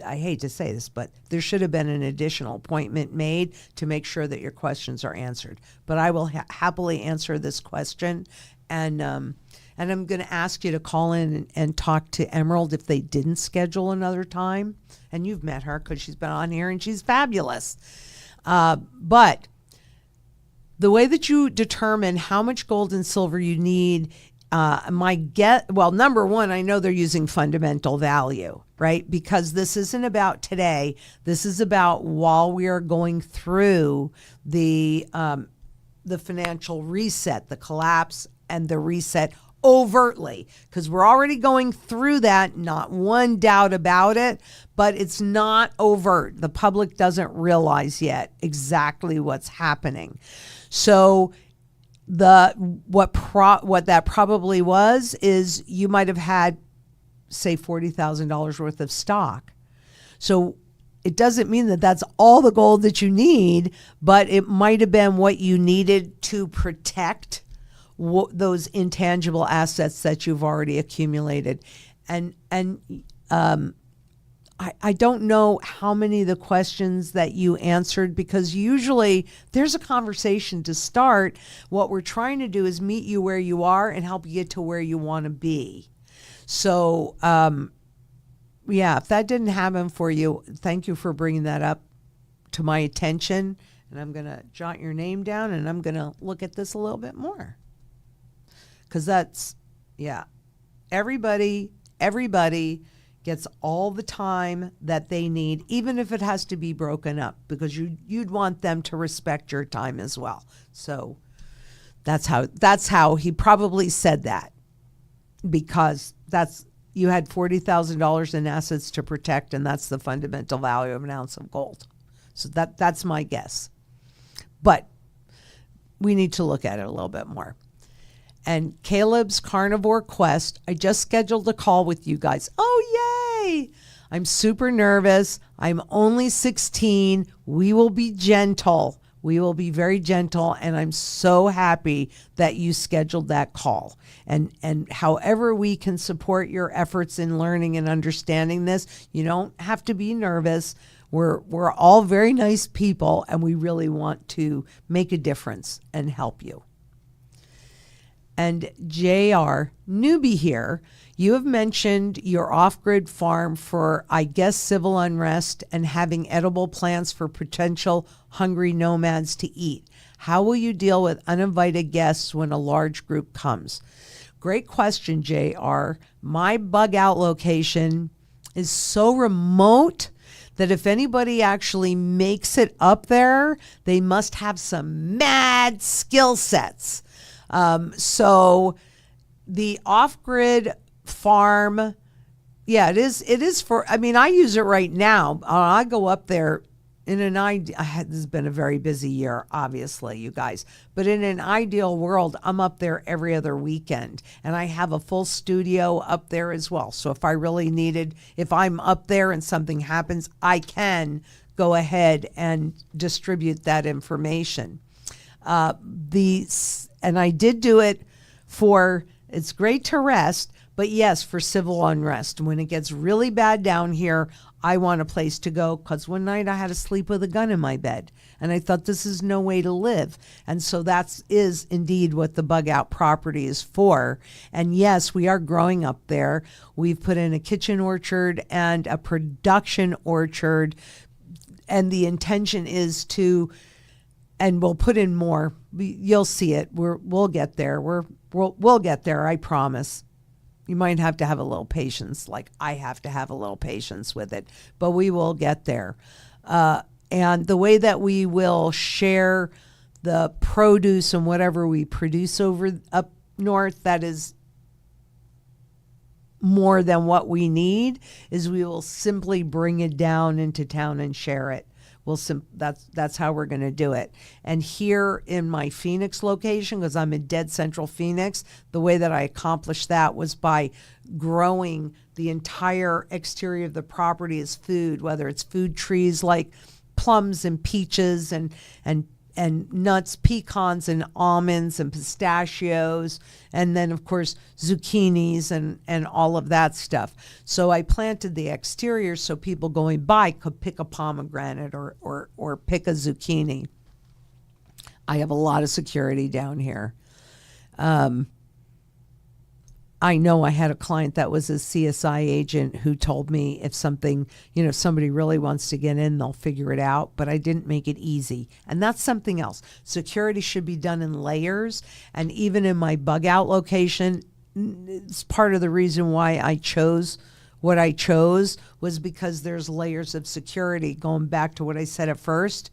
I hate to say this, but there should have been an additional appointment made to make sure that your questions are answered. But I will happily answer this question. And I'm going to ask you to call in and talk to Emerald if they didn't schedule another time. And you've met her because she's been on here and she's fabulous. But the way that you determine how much gold and silver you need, number one, I know they're using fundamental value, right? Because this isn't about today. This is about while we are going through the financial reset, the collapse and the reset overtly, because we're already going through that, not one doubt about it, but it's not overt. The public doesn't realize yet exactly what's happening. So what that probably was is you might have had, say, $40,000 worth of stock. So it doesn't mean that that's all the gold that you need, but it might have been what you needed to protect those intangible assets that you've already accumulated. And I don't know how many of the questions that you answered, because usually there's a conversation to start. What we're trying to do is meet you where you are and help you get to where you want to be. So, if that didn't happen for you, thank you for bringing that up to my attention. And I'm going to jot your name down, and I'm going to look at this a little bit more. Because everybody gets all the time that they need, even if it has to be broken up, because you'd want them to respect your time as well. So that's how he probably said that, because you had $40,000 in assets to protect, and that's the fundamental value of an ounce of gold. So that's my guess. But we need to look at it a little bit more. And Caleb's Carnivore Quest, I just scheduled a call with you guys. Oh, yay! I'm super nervous. I'm only 16. We will be gentle. We will be very gentle, and I'm so happy that you scheduled that call. And however we can support your efforts in learning and understanding this, you don't have to be nervous. We're all very nice people, and we really want to make a difference and help you. And JR, newbie here, you have mentioned your off-grid farm for, I guess, civil unrest and having edible plants for potential hungry nomads to eat. How will you deal with uninvited guests when a large group comes? Great question, JR. My bug out location is so remote that if anybody actually makes it up there, they must have some mad skill sets. So the off-grid farm, it is for, I use it right now. I go up there this has been a very busy year, obviously, you guys, but in an ideal world, I'm up there every other weekend, and I have a full studio up there as well. So if I'm up there and something happens, I can go ahead and distribute that information. And I did do it it's great to rest, but yes, for civil unrest. When it gets really bad down here, I want a place to go, because one night I had to sleep with a gun in my bed, and I thought this is no way to live. And so that is indeed what the bug out property is for. And yes, we are growing up there. We've put in a kitchen orchard and a production orchard, and the intention is and we'll put in more. You'll see it. We'll get there. We'll get there. I promise. You might have to have a little patience, like I have to have a little patience with it, but we will get there. And the way that we will share the produce and whatever we produce up north that is more than what we need is we will simply bring it down into town and share it That's how we're going to do it. And here in my Phoenix location, because I'm in dead central Phoenix, the way that I accomplished that was by growing the entire exterior of the property as food, whether it's food trees like plums and peaches and nuts, pecans and almonds and pistachios, and then of course zucchinis and all of that stuff. So I planted the exterior so people going by could pick a pomegranate or pick a zucchini. I have a lot of security down here. I know I had a client that was a CSI agent who told me if something, somebody really wants to get in, they'll figure it out, but I didn't make it easy. And that's something else. Security should be done in layers. And even in my bug out location, it's part of the reason why I chose what I chose was because there's layers of security. Going back to what I said at first,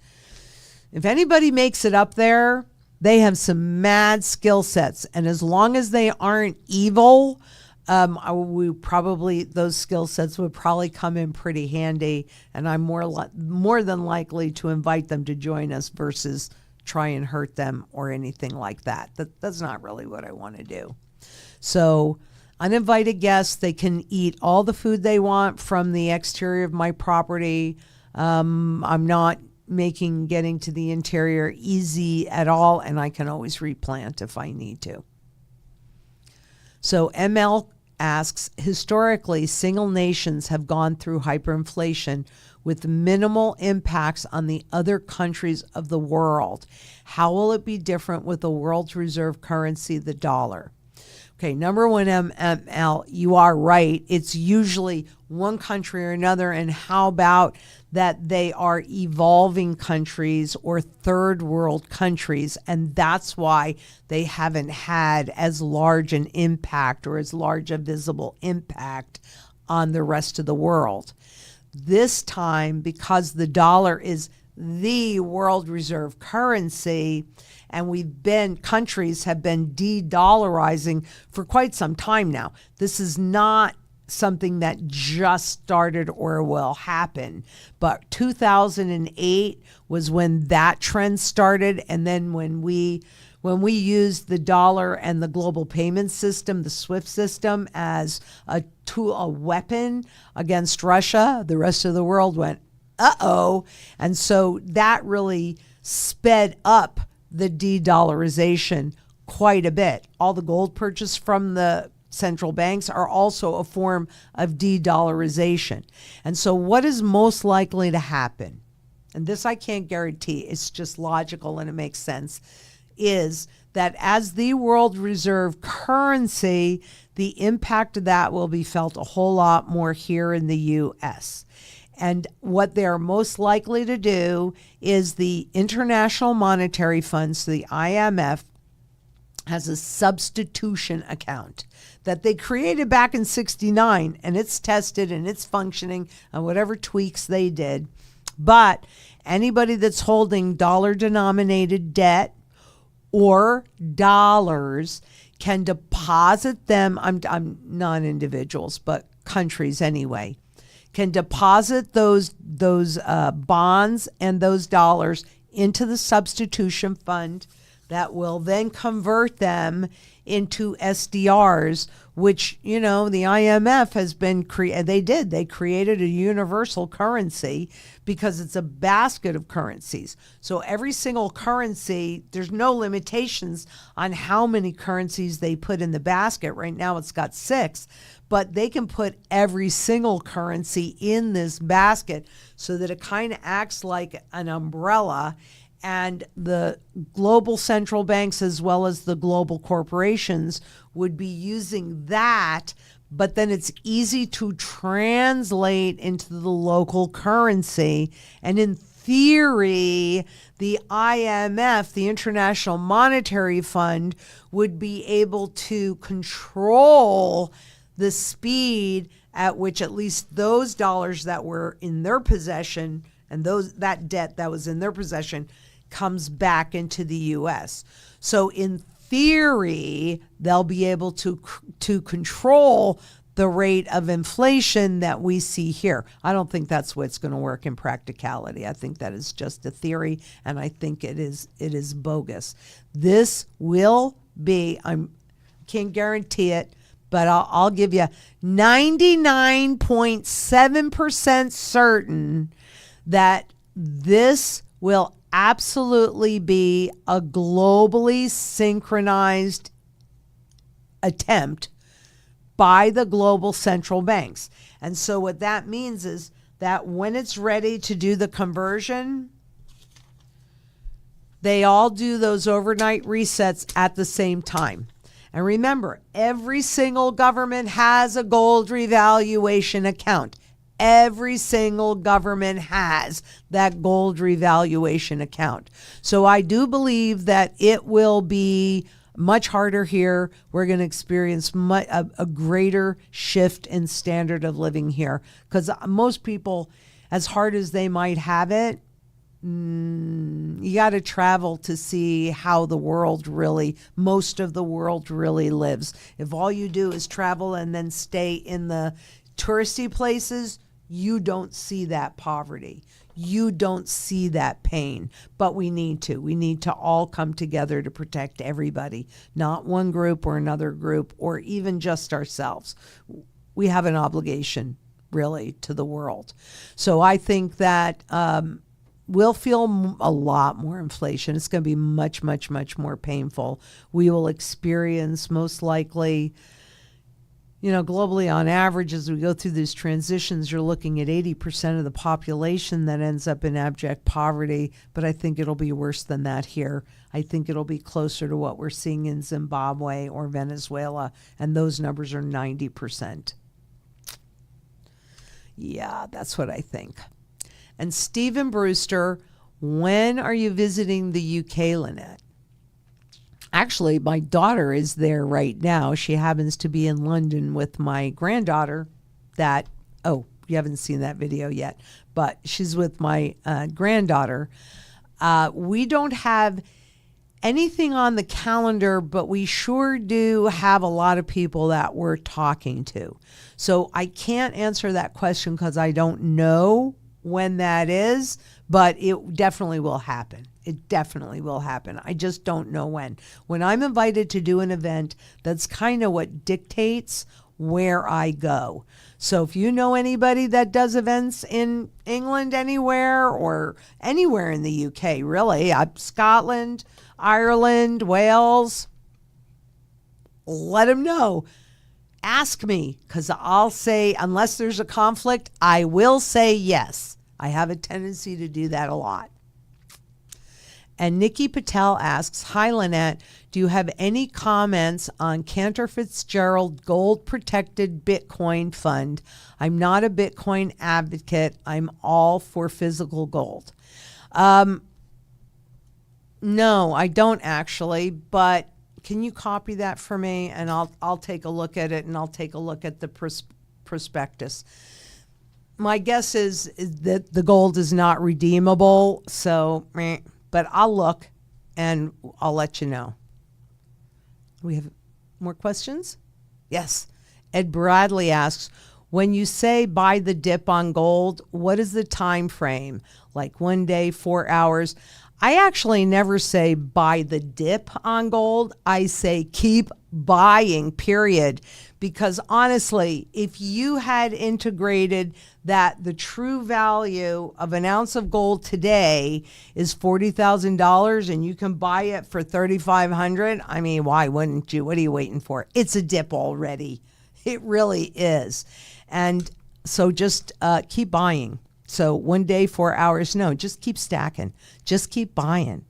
if anybody makes it up there, they have some mad skill sets, and as long as they aren't evil, those skill sets would probably come in pretty handy, and I'm more than likely to invite them to join us versus try and hurt them or anything like that. That's not really what I want to do. So uninvited guests, they can eat all the food they want from the exterior of my property. I'm not making getting to the interior easy at all, and I can always replant if I need to. So ML asks, historically, single nations have gone through hyperinflation with minimal impacts on the other countries of the world. How will it be different with the world's reserve currency, the dollar? Okay, number one, ML, you are right. It's usually one country or another, and how about that they are evolving countries or third world countries, and that's why they haven't had as large an impact or as large a visible impact on the rest of the world. This time, because the dollar is the world reserve currency, and countries have been de-dollarizing for quite some time now. This is not something that just started or will happen, but 2008 was when that trend started, and then when we used the dollar and the global payment system, the SWIFT system, as a tool, a weapon against Russia, the rest of the world went, uh-oh. And so that really sped up the de-dollarization quite a bit. All the gold purchased from the central banks are also a form of de-dollarization. And so what is most likely to happen, and this I can't guarantee, it's just logical and it makes sense, is that as the world reserve currency, the impact of that will be felt a whole lot more here in the U.S. And what they're most likely to do is the International Monetary Fund, so the IMF, has a substitution account that they created back in '69, and it's tested and it's functioning and whatever tweaks they did. But anybody that's holding dollar-denominated debt or dollars can deposit them. I'm not individuals, but countries anyway, can deposit those bonds and those dollars into the substitution fund that will then convert them into SDRs, which, the IMF has been they created a universal currency because it's a basket of currencies. So every single currency, there's no limitations on how many currencies they put in the basket. Right now it's got 6, but they can put every single currency in this basket so that it kind of acts like an umbrella. And the global central banks as well as the global corporations would be using that, but then it's easy to translate into the local currency. And in theory, the IMF, the International Monetary Fund, would be able to control the speed at which at least those dollars that were in their possession and that debt that was in their possession comes back into the U.S. So in theory, they'll be able to control the rate of inflation that we see here. I don't think that's what's going to work in practicality. I think that is just a theory, and I think it is bogus. This will be, can't guarantee it, but I'll give you 99.7% certain that this will absolutely be a globally synchronized attempt by the global central banks. And so what that means is that when it's ready to do the conversion, they all do those overnight resets at the same time. And remember, every single government has a gold revaluation account. Every single government has that gold revaluation account. So I do believe that it will be much harder here. We're going to experience a greater shift in standard of living here, because most people, as hard as they might have it, you got to travel to see how the world really, most of the world really lives. If all you do is travel and then stay in the touristy places, you don't see that poverty. You don't see that pain, but we need to. We need to all come together to protect everybody, not one group or another group, or even just ourselves. We have an obligation, really, to the world. So I think that we'll feel a lot more inflation. It's going to be much, much, much more painful. We will experience, most likely, globally on average, as we go through these transitions, you're looking at 80% of the population that ends up in abject poverty. But I think it'll be worse than that here. I think it'll be closer to what we're seeing in Zimbabwe or Venezuela, and those numbers are 90%. Yeah, that's what I think. And Stephen Brewster, when are you visiting the UK, Lynette? Actually, my daughter is there right now. She happens to be in London with my granddaughter you haven't seen that video yet, but she's with my granddaughter. We don't have anything on the calendar, but we sure do have a lot of people that we're talking to. So I can't answer that question because I don't know when that is, but it definitely will happen. It definitely will happen. I just don't know when. When I'm invited to do an event, that's kind of what dictates where I go. So if you know anybody that does events in England anywhere, or anywhere in the UK, really, Scotland, Ireland, Wales, let them know. Ask me, because I'll say, unless there's a conflict, I will say yes. I have a tendency to do that a lot. And Nikki Patel asks, hi, Lynette, do you have any comments on Cantor Fitzgerald Gold Protected Bitcoin Fund? I'm not a Bitcoin advocate. I'm all for physical gold. No, I don't actually, but can you copy that for me? And I'll take a look at it, and I'll take a look at the prospectus. My guess is that the gold is not redeemable, so but I'll look and I'll let you know. We have more questions? Yes. Ed Bradley asks, when you say buy the dip on gold, what is the time frame? Like 1 day, 4 hours? I actually never say buy the dip on gold. I say keep buying, period. Because honestly, if you had integrated that the true value of an ounce of gold today is $40,000 and you can buy it for $3,500, I mean, why wouldn't you? What are you waiting for? It's a dip already. It really is. And so just keep buying. So 1 day, 4 hours, no, just keep stacking. Just keep buying.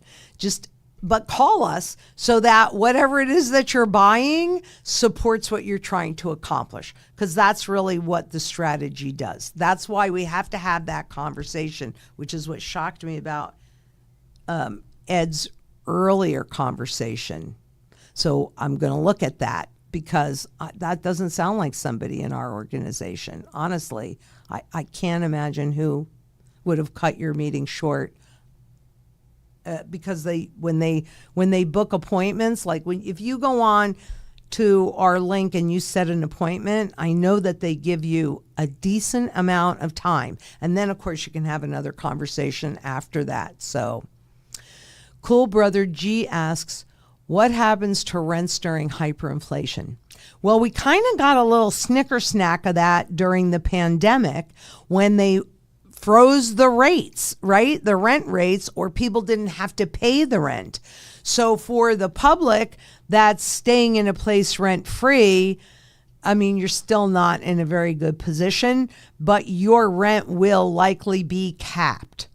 But call us so that whatever it is that you're buying supports what you're trying to accomplish, because that's really what the strategy does. That's why we have to have that conversation, which is what shocked me about Ed's earlier conversation. So I'm going to look at that, because that doesn't sound like somebody in our organization. Honestly, I can't imagine who would have cut your meeting short. Because when they book appointments, like if you go on to our link and you set an appointment, I know that they give you a decent amount of time. And then, of course, you can have another conversation after that. So, Cool Brother G asks, what happens to rents during hyperinflation? Well, we kind of got a little snicker snack of that during the pandemic when they froze the rates, right? The rent rates, or people didn't have to pay the rent. So for the public that's staying in a place rent free, I mean, you're still not in a very good position, but your rent will likely be capped.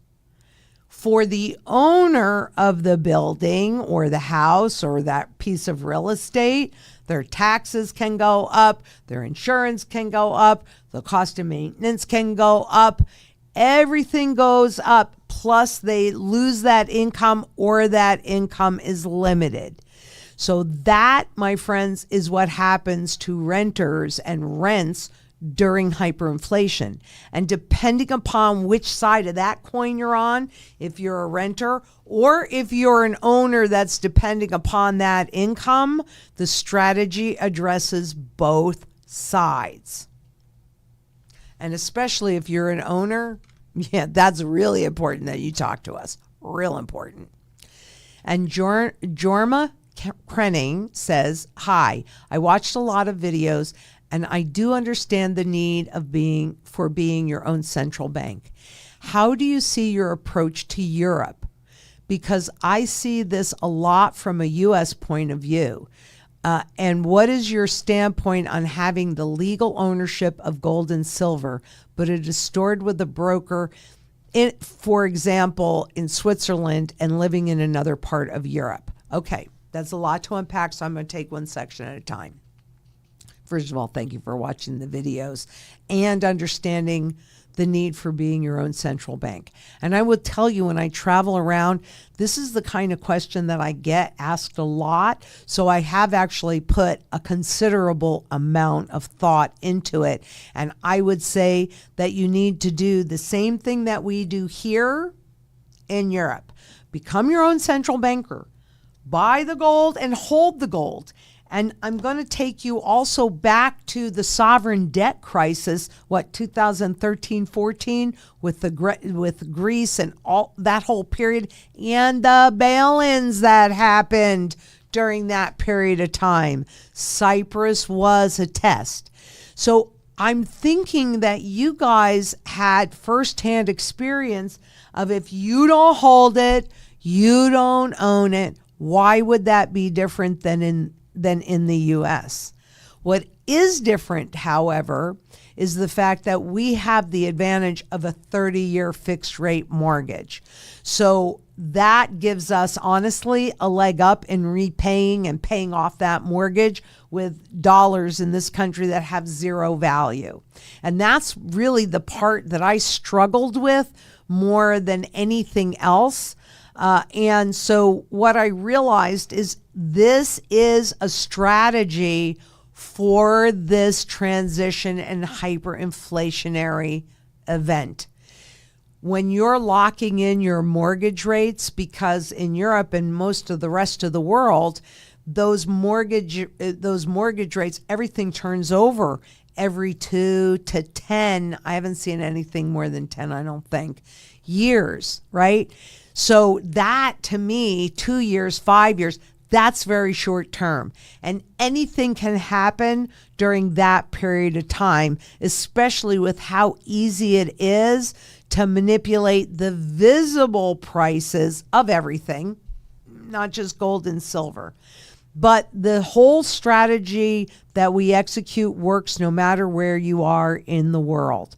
For the owner of the building or the house or that piece of real estate, their taxes can go up, their insurance can go up, the cost of maintenance can go up. Everything goes up, plus they lose that income or that income is limited. So that, my friends, is what happens to renters and rents during hyperinflation. And depending upon which side of that coin you're on, if you're a renter or if you're an owner that's depending upon that income, the strategy addresses both sides. And especially if you're an owner, yeah, that's really important that you talk to us. Real important. And Jorma Krenning says, hi, I watched a lot of videos and I do understand the need of being your own central bank. How do you see your approach to Europe? Because I see this a lot from a U.S. point of view. And what is your standpoint on having the legal ownership of gold and silver, but it is stored with a broker, for example, in Switzerland and living in another part of Europe? Okay, that's a lot to unpack, so I'm going to take one section at a time. First of all, thank you for watching the videos and understanding the need for being your own central bank. And I will tell you, when I travel around, this is the kind of question that I get asked a lot. So I have actually put a considerable amount of thought into it. And I would say that you need to do the same thing that we do here in Europe. Become your own central banker. Buy the gold and hold the gold. And I'm going to take you also back to the sovereign debt crisis, 2013-14, with Greece and all that whole period, and the bail-ins that happened during that period of time. Cyprus was a test. So I'm thinking that you guys had firsthand experience of, if you don't hold it, you don't own it. Why would that be different than in the U.S.? What is different, however, is the fact that we have the advantage of a 30-year fixed rate mortgage. So that gives us, honestly, a leg up in repaying and paying off that mortgage with dollars in this country that have zero value. And that's really the part that I struggled with more than anything else. And so what I realized is this is a strategy for this transition and hyperinflationary event. When you're locking in your mortgage rates, because in Europe and most of the rest of the world, those mortgage rates, everything turns over every 2 to 10. I haven't seen anything more than 10, I don't think, years, right? So that, to me, 2 years, 5 years, that's very short term. And anything can happen during that period of time, especially with how easy it is to manipulate the visible prices of everything, not just gold and silver. But the whole strategy that we execute works no matter where you are in the world.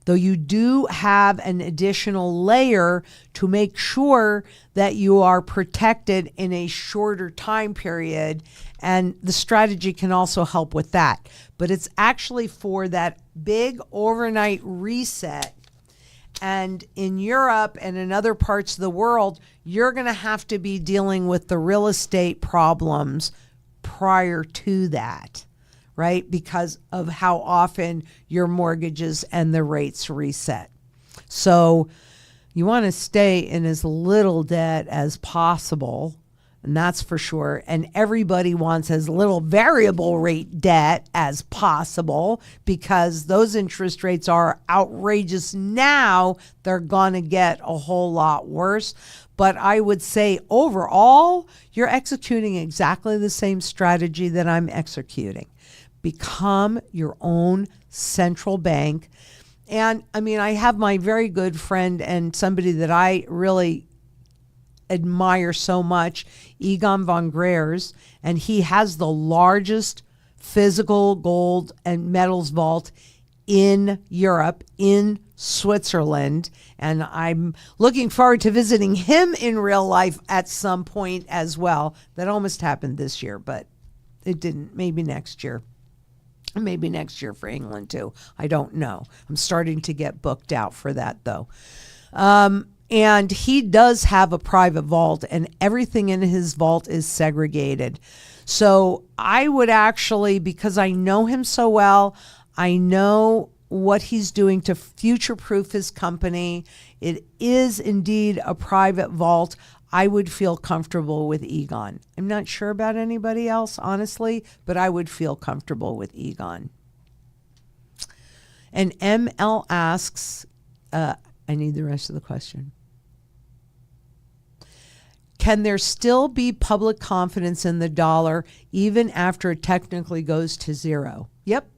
Though you do have an additional layer to make sure that you are protected in a shorter time period, and the strategy can also help with that. But it's actually for that big overnight reset. And in Europe and in other parts of the world, you're going to have to be dealing with the real estate problems prior to that, right? Because of how often your mortgages and the rates reset. So you want to stay in as little debt as possible And that's for sure. And everybody wants as little variable rate debt as possible because those interest rates are outrageous now. They're going to get a whole lot worse. But I would say overall, you're executing exactly the same strategy that I'm executing. Become your own central bank. And I mean, I have my very good friend and somebody that I really admire so much, Egon von Greyers, and he has the largest physical gold and metals vault in Europe, in Switzerland. And I'm looking forward to visiting him in real life at some point as well. That almost happened this year, but it didn't. Maybe next year. Maybe next year for England too. I don't know. I'm starting to get booked out for that though. And he does have a private vault, and everything in his vault is segregated. So I would actually, because I know him so well, I know what he's doing to future-proof his company. It is indeed a private vault. I would feel comfortable with Egon. I'm not sure about anybody else, honestly, but I would feel comfortable with Egon. And ML asks, I need the rest of the question. Can there still be public confidence in the dollar even after it technically goes to zero? Yep.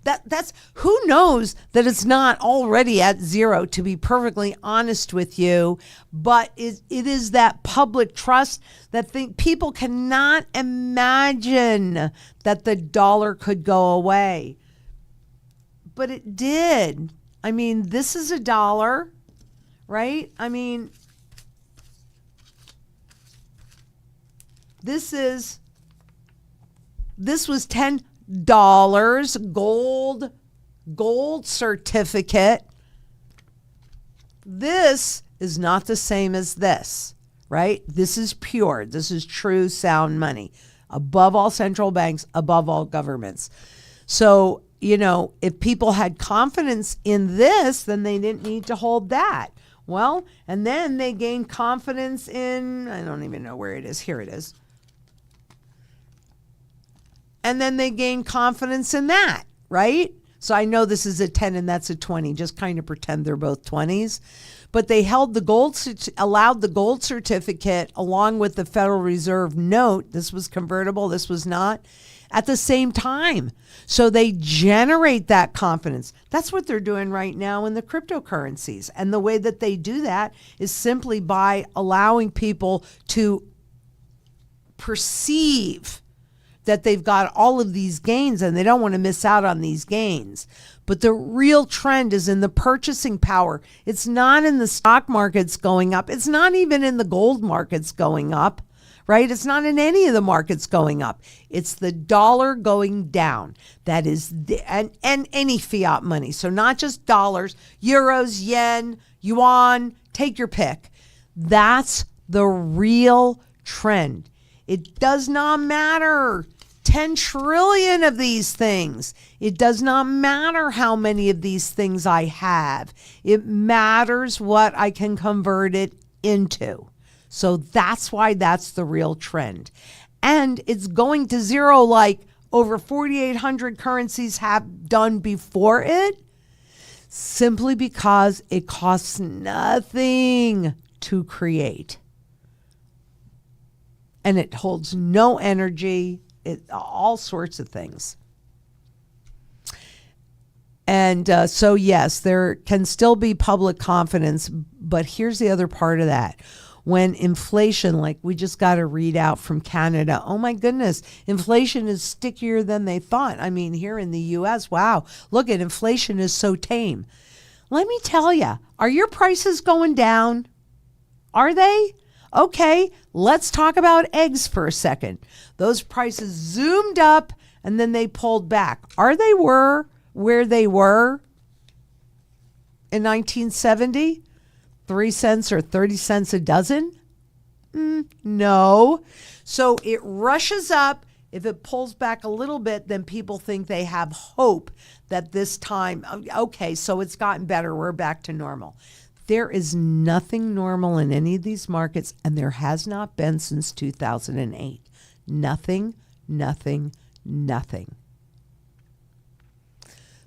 That's who knows that it's not already at zero, to be perfectly honest with you. But it is that public trust that people cannot imagine that the dollar could go away. But it did. I mean, this is a dollar, right? I mean, this was $10 gold certificate. This is not the same as this, right? This is pure. This is true sound money. Above all central banks, above all governments. So, you know, if people had confidence in this, then they didn't need to hold that. Well, and then they gained confidence in, I don't even know where it is. Here it is. And then they gain confidence in that, right? So I know this is a 10 and that's a 20. Just kind of pretend they're both 20s. But they held allowed the gold certificate along with the Federal Reserve note. This was convertible. This was not. At the same time. So they generate that confidence. That's what they're doing right now in the cryptocurrencies. And the way that they do that is simply by allowing people to perceive that they've got all of these gains and they don't want to miss out on these gains. But the real trend is in the purchasing power. It's not in the stock markets going up. It's not even in the gold markets going up, right? It's not in any of the markets going up. It's the dollar going down. That is, and any fiat money. So not just dollars, euros, yen, yuan, take your pick. That's the real trend. It does not matter 10 trillion of these things. It does not matter how many of these things I have. It matters what I can convert it into. So that's why that's the real trend. And it's going to zero like over 4,800 currencies have done before it, simply because it costs nothing to create. And it holds no energy, all sorts of things. And so, yes, there can still be public confidence, but here's the other part of that. When inflation, like we just got a readout from Canada, oh my goodness, inflation is stickier than they thought. I mean, here in the US, wow, look at inflation is so tame. Let me tell you, are your prices going down? Are they? Okay, let's talk about eggs for a second. Those prices zoomed up and then they pulled back. Are they where they were in 1970? 3 cents or 30 cents a dozen? No. So it rushes up. If it pulls back a little bit, then people think they have hope that this time, okay, so it's gotten better. We're back to normal. There is nothing normal in any of these markets, and there has not been since 2008. Nothing, nothing, nothing.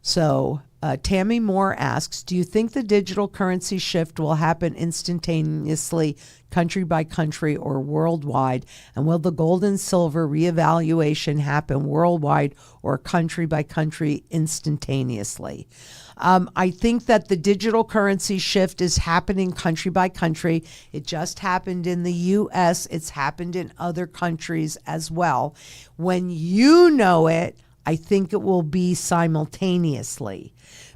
So Tammy Moore asks, do you think the digital currency shift will happen instantaneously, country by country or worldwide? And will the gold and silver reevaluation happen worldwide or country by country instantaneously? I think that the digital currency shift is happening country by country. It just happened in the U.S. It's happened in other countries as well. When you know it, I think it will be simultaneously.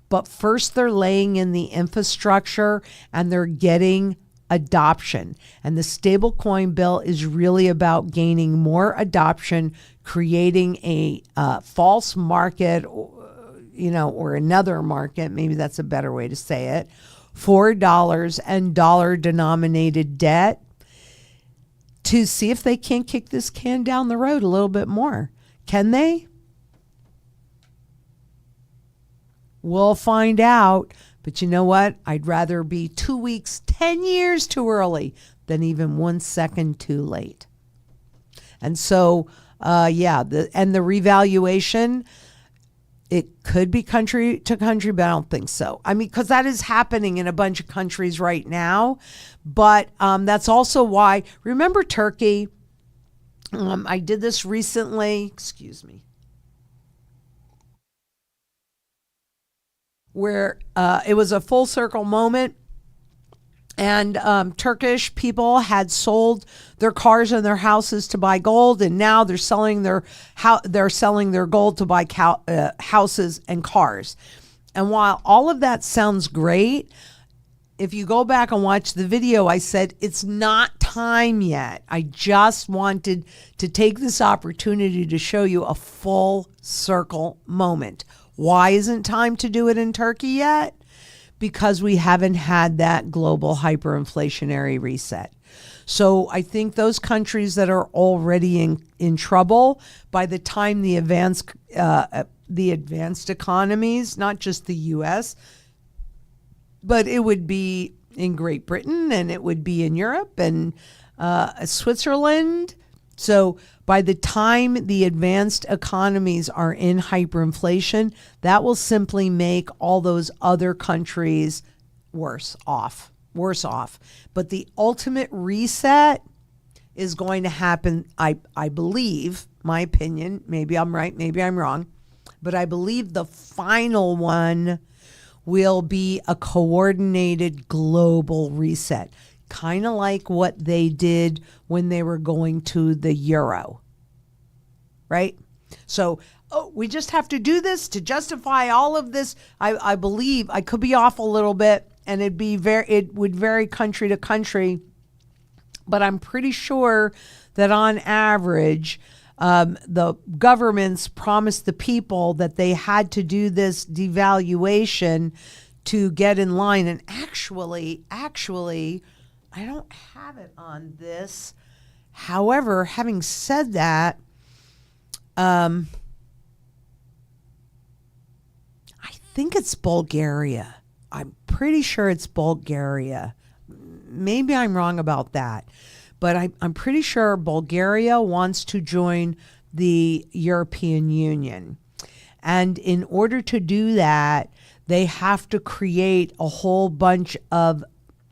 But first they're laying in the infrastructure and they're getting adoption. And the stablecoin bill is really about gaining more adoption, creating a false market, or another market, maybe that's a better way to say it, for dollars and dollar-denominated debt to see if they can't kick this can down the road a little bit more. Can they? We'll find out. But you know what? I'd rather be 2 weeks, 10 years too early than even 1 second too late. And so, the revaluation, it could be country to country, but I don't think so. I mean, because that is happening in a bunch of countries right now. But that's also why, remember Turkey? I did this recently, where it was a full circle moment. And Turkish people had sold their cars and their houses to buy gold, and now they're selling their gold to buy houses and cars. And while all of that sounds great, if you go back and watch the video, I said it's not time yet. I just wanted to take this opportunity to show you a full circle moment. Why isn't time to do it in Turkey yet? Because we haven't had that global hyperinflationary reset. So I think those countries that are already in trouble, by the time the advanced economies, not just the U.S., but it would be in Great Britain and it would be in Europe and Switzerland. So by the time the advanced economies are in hyperinflation, that will simply make all those other countries worse off. But the ultimate reset is going to happen, I believe, my opinion, maybe I'm right, maybe I'm wrong, but I believe the final one will be a coordinated global reset. Kind of like what they did when they were going to the euro, right? So we just have to do this to justify all of this. I believe, I could be off a little bit, and it would vary country to country, but I'm pretty sure that on average, the governments promised the people that they had to do this devaluation to get in line. And actually, I don't have it on this. However, having said that, I think it's Bulgaria. I'm pretty sure it's Bulgaria. Maybe I'm wrong about that. But I'm pretty sure Bulgaria wants to join the European Union. And in order to do that, they have to create a whole bunch of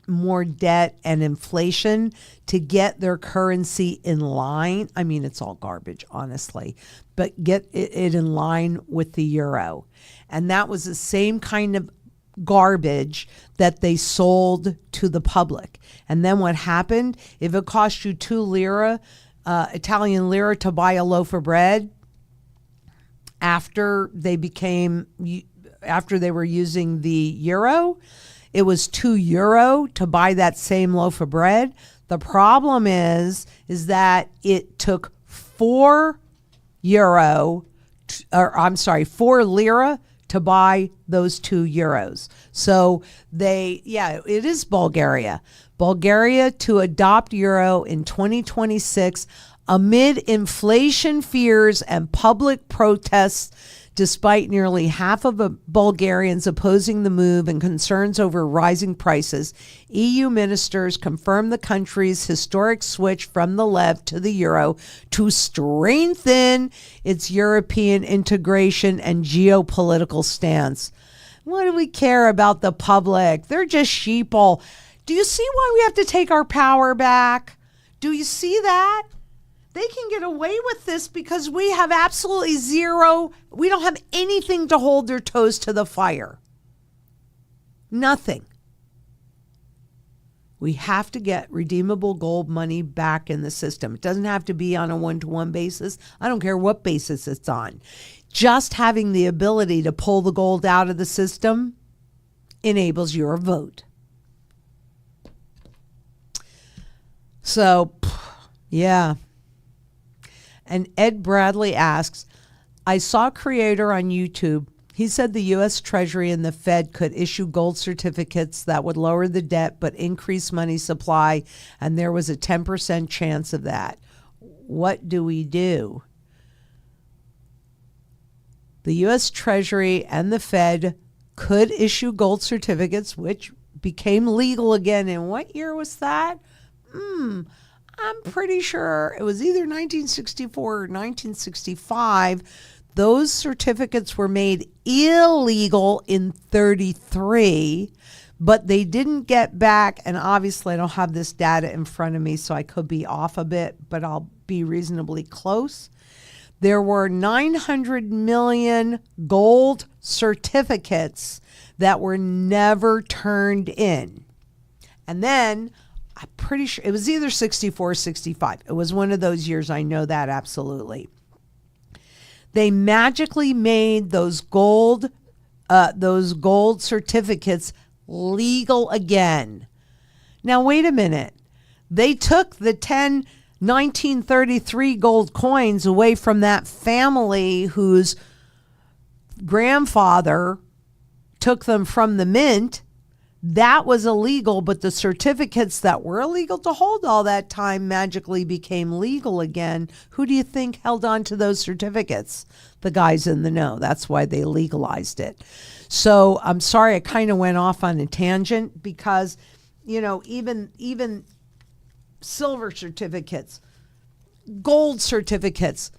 more debt and inflation to get their currency in line. I mean, it's all garbage, honestly, but get it in line with the euro. And that was the same kind of garbage that they sold to the public. And then what happened, if it cost you 2 lira, Italian lira, to buy a loaf of bread, after they were using the euro, it was €2 to buy that same loaf of bread. The problem is that it took 4 lira to buy those €2. So it is Bulgaria. Bulgaria to adopt euro in 2026 amid inflation fears and public protests Despite nearly half of Bulgarians opposing the move and concerns over rising prices, EU ministers confirmed the country's historic switch from the lev to the euro to strengthen its European integration and geopolitical stance. What do we care about the public? They're just sheeple. Do you see why we have to take our power back? Do you see that? They can get away with this because we have absolutely zero. We don't have anything to hold their toes to the fire. Nothing. We have to get redeemable gold money back in the system. It doesn't have to be on a one-to-one basis. I don't care what basis it's on. Just having the ability to pull the gold out of the system enables your vote. So, yeah. And Ed Bradley asks, I saw a creator on YouTube. He said the U.S. Treasury and the Fed could issue gold certificates that would lower the debt but increase money supply, and there was a 10% chance of that. What do we do? The U.S. Treasury and the Fed could issue gold certificates, which became legal again. In what year was that? I'm pretty sure it was either 1964 or 1965. Those certificates were made illegal in 33, but they didn't get back. And obviously I don't have this data in front of me, so I could be off a bit, but I'll be reasonably close. There were 900 million gold certificates that were never turned in. And then I'm pretty sure it was either 64 or 65. It was one of those years. I know that absolutely. They magically made those gold certificates legal again. Now, wait a minute. They took the 1933 gold coins away from that family whose grandfather took them from the mint. That was illegal, but the certificates that were illegal to hold all that time magically became legal again. Who do you think held on to those certificates? The guys in the know. That's why they legalized it. So I'm sorry, I kind of went off on a tangent because, even silver certificates, gold certificates,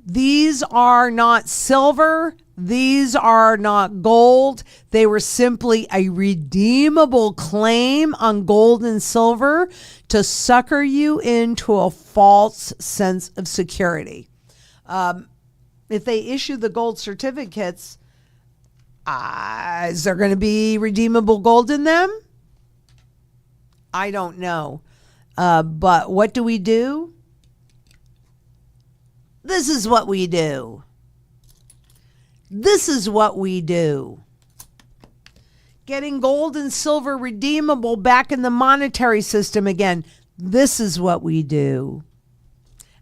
these are not silver. These are not gold. They were simply a redeemable claim on gold and silver to sucker you into a false sense of security. If they issue the gold certificates, is there going to be redeemable gold in them? I don't know. But what do we do? This is what we do. This is what we do. Getting gold and silver redeemable back in the monetary system again. This is what we do.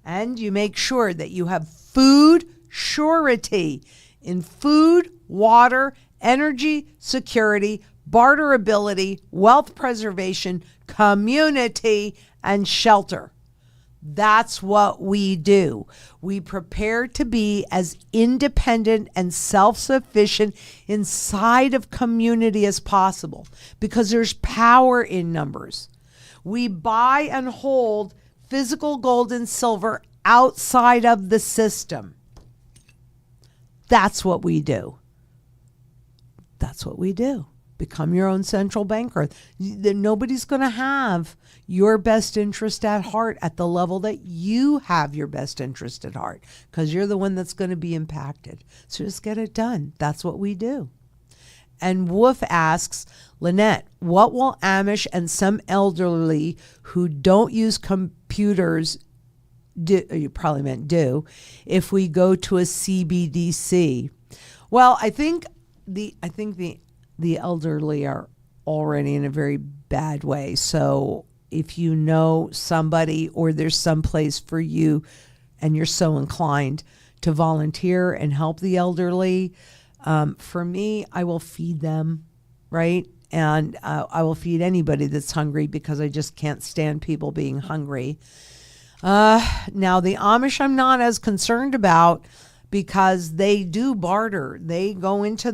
And you make sure that you have food surety in food, water, energy, security, barterability, wealth preservation, community, and shelter. That's what we do. We prepare to be as independent and self-sufficient inside of community as possible because there's power in numbers. We buy and hold physical gold and silver outside of the system. That's what we do. That's what we do. Become your own central banker. Nobody's going to have your best interest at heart at the level that you have your best interest at heart because you're the one that's going to be impacted. So just get it done. That's what we do. And Wolf asks, Lynette, what will Amish and some elderly who don't use computers do? You probably meant do, if we go to a CBDC? Well, I think the elderly are already in a very bad way. So if you know somebody or there's some place for you and you're so inclined to volunteer and help the elderly, for me, I will feed them, right? And I will feed anybody that's hungry because I just can't stand people being hungry. Now, the Amish I'm not as concerned about because they do barter. They go into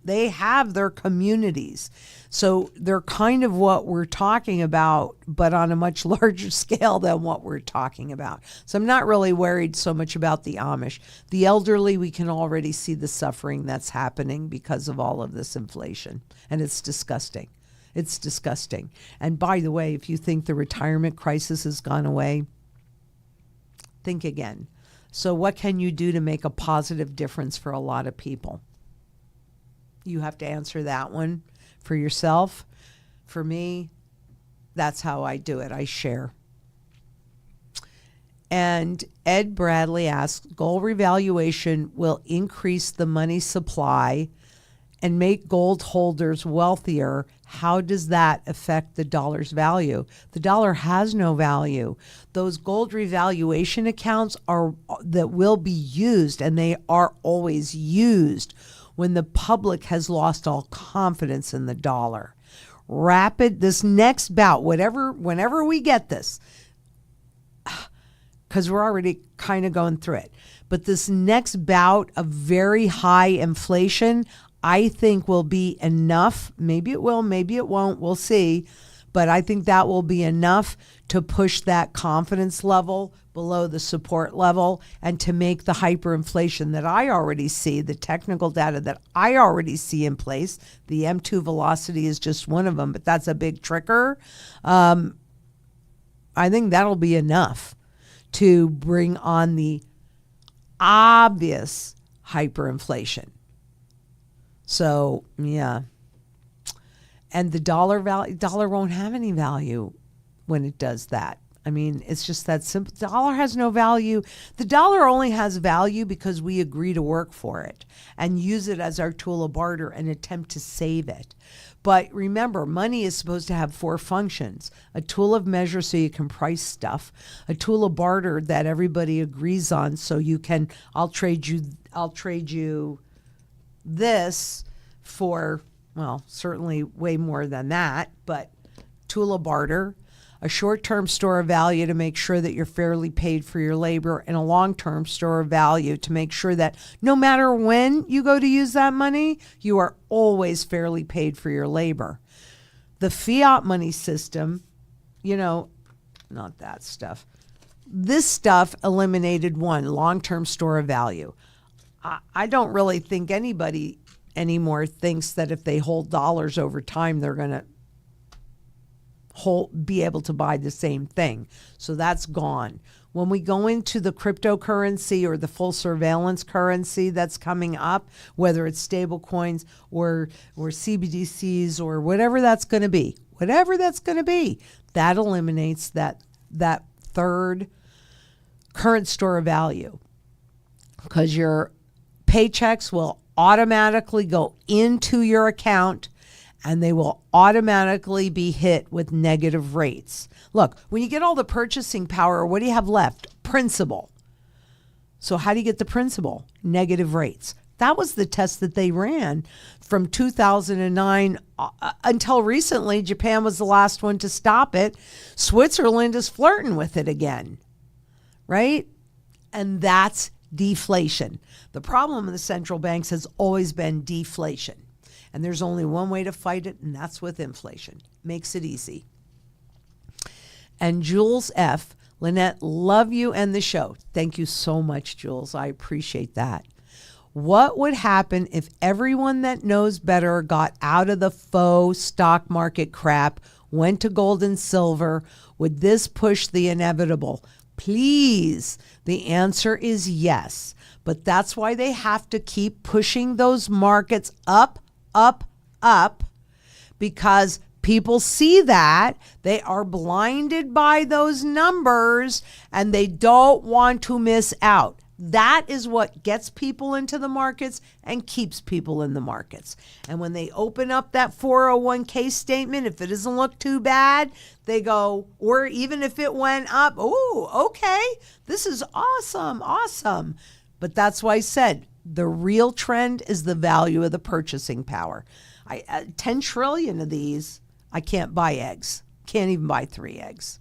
they have their communities. So they're kind of what we're talking about, but on a much larger scale than what we're talking about. So I'm not really worried so much about the Amish. The elderly, we can already see the suffering that's happening because of all of this inflation. And it's disgusting. It's disgusting. And by the way, if you think the retirement crisis has gone away, think again. So what can you do to make a positive difference for a lot of people? You have to answer that one for yourself. For me, that's how I do it. I share. And Ed Bradley asks, gold revaluation will increase the money supply and make gold holders wealthier. How does that affect the dollar's value? The dollar has no value. Those gold revaluation accounts are that will be used, and they are always used when the public has lost all confidence in the dollar. This next bout, whenever we get this, because we're already kind of going through it, but this next bout of very high inflation, I think will be enough. Maybe it will, maybe it won't. We'll see. But I think that will be enough to push that confidence level below the support level and to make the hyperinflation that I already see, the technical data that I already see in place. The M2 velocity is just one of them, but that's a big trigger. I think that'll be enough to bring on the obvious hyperinflation. So, yeah. And the dollar won't have any value when it does that. I mean, it's just that simple. The dollar has no value. The dollar only has value because we agree to work for it and use it as our tool of barter and attempt to save it. But remember, money is supposed to have 4 functions: a tool of measure so you can price stuff, a tool of barter that everybody agrees on so you can, I'll trade you this for, well, certainly way more than that, but tool of barter, a short-term store of value to make sure that you're fairly paid for your labor, and a long-term store of value to make sure that no matter when you go to use that money, you are always fairly paid for your labor. The fiat money system, not that stuff. This stuff eliminated one, long-term store of value. I don't really think anybody anymore thinks that if they hold dollars over time, they're going to be able to buy the same thing. So that's gone. When we go into the cryptocurrency or the full surveillance currency that's coming up, whether it's stable coins or CBDCs or whatever that's going to be, that eliminates that third current store of value, because your paychecks will automatically go into your account and they will automatically be hit with negative rates. Look, when you get all the purchasing power, what do you have left? Principal. So how do you get the principal? Negative rates. That was the test that they ran from 2009 until recently. Japan was the last one to stop it. Switzerland is flirting with it again, right? And that's deflation. The problem in the central banks has always been deflation. And there's only one way to fight it, and that's with inflation. Makes it easy. And Jules F., Lynette, love you and the show. Thank you so much, Jules. I appreciate that. What would happen if everyone that knows better got out of the faux stock market crap, went to gold and silver? Would this push the inevitable? Please. The answer is yes. But that's why they have to keep pushing those markets up, because people see that. They are blinded by those numbers and they don't want to miss out. That is what gets people into the markets and keeps people in the markets. And when they open up that 401k statement, if it doesn't look too bad, they go, or even if it went up, oh, okay, this is awesome. But that's why I said the real trend is the value of the purchasing power. 10 trillion of these, I can't buy eggs. Can't even buy 3 eggs.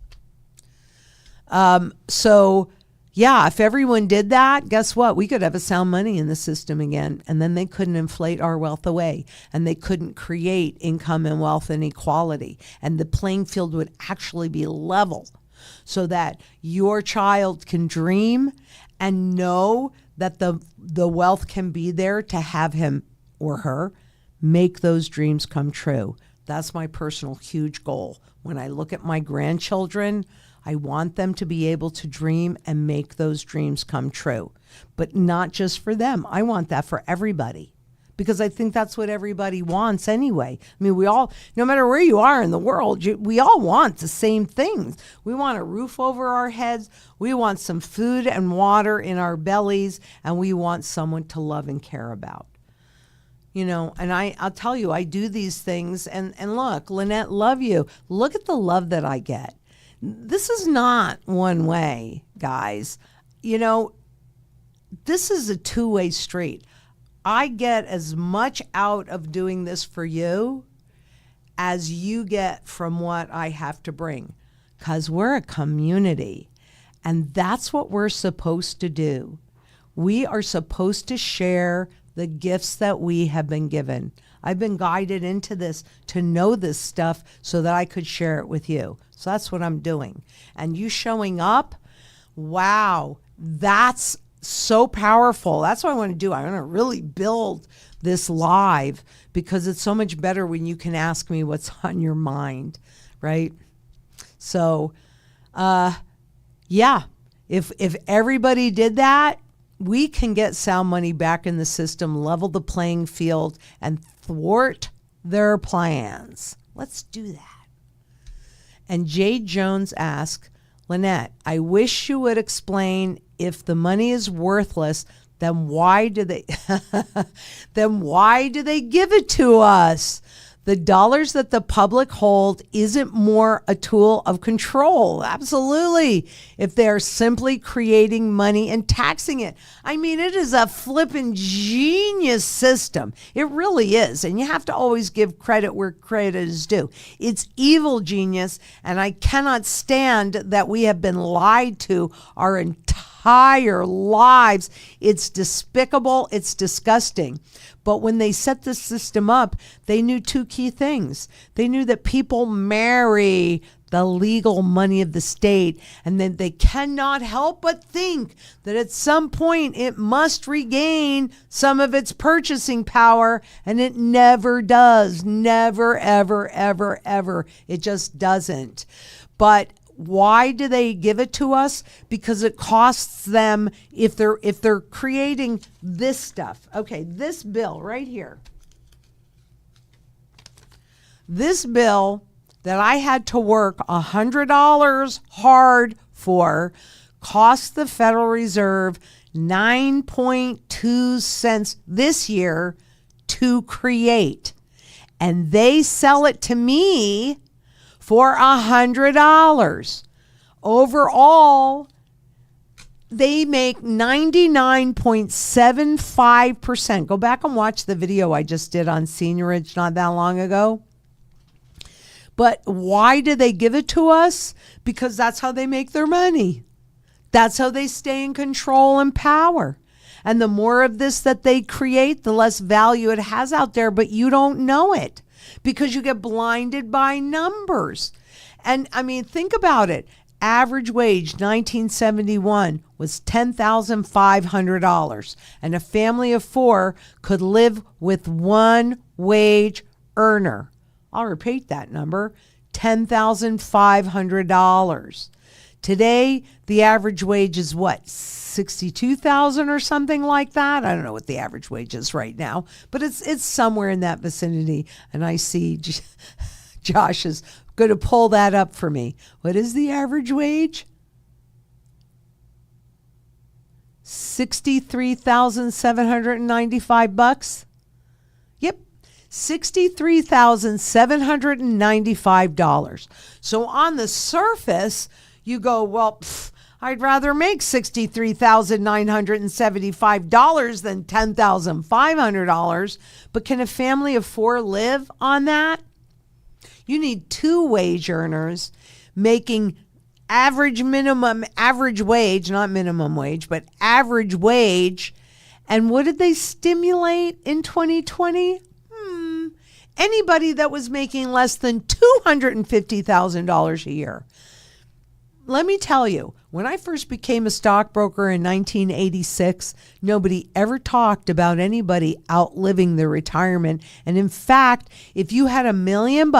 So Yeah, if everyone did that, guess what? We could have a sound money in the system again, and then they couldn't inflate our wealth away, and they couldn't create income and wealth inequality, and the playing field would actually be level so that your child can dream and know that the wealth can be there to have him or her make those dreams come true. That's my personal huge goal. When I look at my grandchildren, I want them to be able to dream and make those dreams come true, but not just for them. I want that for everybody because I think that's what everybody wants anyway. I mean, we all, no matter where you are in the world, we all want the same things. We want a roof over our heads. We want some food and water in our bellies, and we want someone to love and care about. You know, and I'll tell you, I do these things, and look, Lynette, love you. Look at the love that I get. This is not one way, guys. You know, this is a two-way street. I get as much out of doing this for you as you get from what I have to bring, because we're a community, and that's what we're supposed to do. We are supposed to share the gifts that we have been given. I've been guided into this to know this stuff so that I could share it with you. So that's what I'm doing. And you showing up, wow, that's so powerful. That's what I want to do. I want to really build this live because it's so much better when you can ask me what's on your mind, right? So, yeah, if everybody did that, we can get sound money back in the system, level the playing field, and thwart their plans. Let's do that. And Jade Jones asked, Lynette, I wish you would explain if the money is worthless, then why do they then why do they give it to us? The dollars that the public hold isn't more a tool of control. Absolutely. If they're simply creating money and taxing it. I mean, it is a flippin' genius system. It really is. And you have to always give credit where credit is due. It's evil genius. And I cannot stand that we have been lied to our entire lives. It's despicable. It's disgusting. But when they set this system up, they knew two key things. They knew that people marry the legal money of the state, and then they cannot help but think that at some point it must regain some of its purchasing power, and it never does. Never, ever, ever, ever. It just doesn't. But why do they give it to us? Because it costs them if they're creating this stuff. Okay, this bill right here. This bill that I had to work $100 hard for cost the Federal Reserve 9.2 cents this year to create. And they sell it to me for $100. Overall, they make 99.75%. Go back and watch the video I just did on seniorage not that long ago. But why do they give it to us? Because that's how they make their money. That's how they stay in control and power. And the more of this that they create, the less value it has out there, but you don't know it because you get blinded by numbers. And I mean, think about it. Average wage 1971 was $10,500, and a family of four could live with one wage earner. I'll repeat that number, $10,500. Today, the average wage is what, 62,000 or something like that? I don't know what the average wage is right now, but it's somewhere in that vicinity. And I see Josh is going to pull that up for me. What is the average wage? $63,795. Yep. $63,795. So on the surface, you go, well, I'd rather make $63,975 than $10,500. But can a family of four live on that? You need two wage earners making average wage, not minimum wage, but average wage. And what did they stimulate in 2020? Anybody that was making less than $250,000 a year. Let me tell you, when I first became a stockbroker in 1986, nobody ever talked about anybody outliving their retirement. And in fact, if you had $1 million,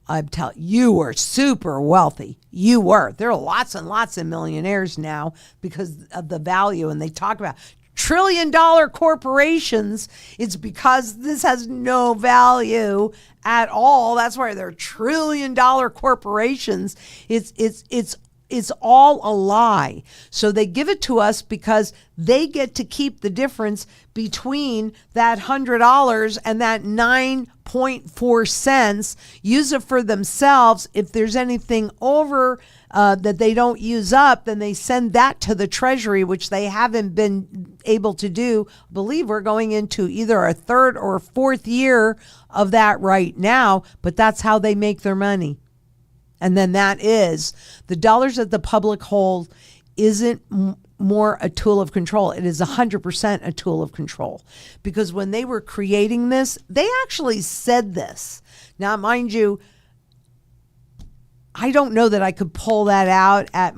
I'm telling you were super wealthy. You were. There are lots and lots of millionaires now because of the value. And they talk about trillion-dollar corporations. It's because this has no value at all. That's why they're trillion-dollar corporations. It's all a lie. So they give it to us because they get to keep the difference between that $100 and that 9.4 cents, use it for themselves. If there's anything over that they don't use up, then they send that to the Treasury, which they haven't been able to do. I believe we're going into either a third or fourth year of that right now, but that's how they make their money. And then that is the dollars that the public hold isn't more a tool of control. It is 100% a tool of control. Because when they were creating this, they actually said this. Now, mind you, I don't know that I could pull that out at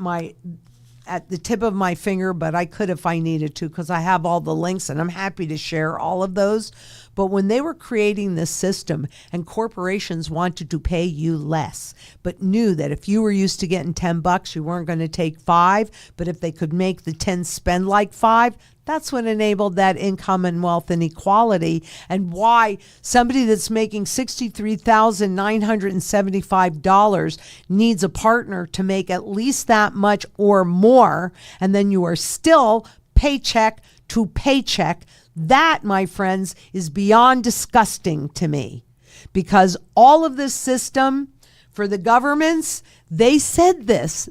the tip of my finger, but I could if I needed to, because I have all the links and I'm happy to share all of those. But when they were creating this system and corporations wanted to pay you less, but knew that if you were used to getting $10, you weren't going to take 5, but if they could make the 10 spend like 5, that's what enabled that income and wealth inequality, and why somebody that's making $63,975 needs a partner to make at least that much or more, and then you are still paycheck to paycheck. That, my friends, is beyond disgusting to me, because all of this system for the governments, they said this.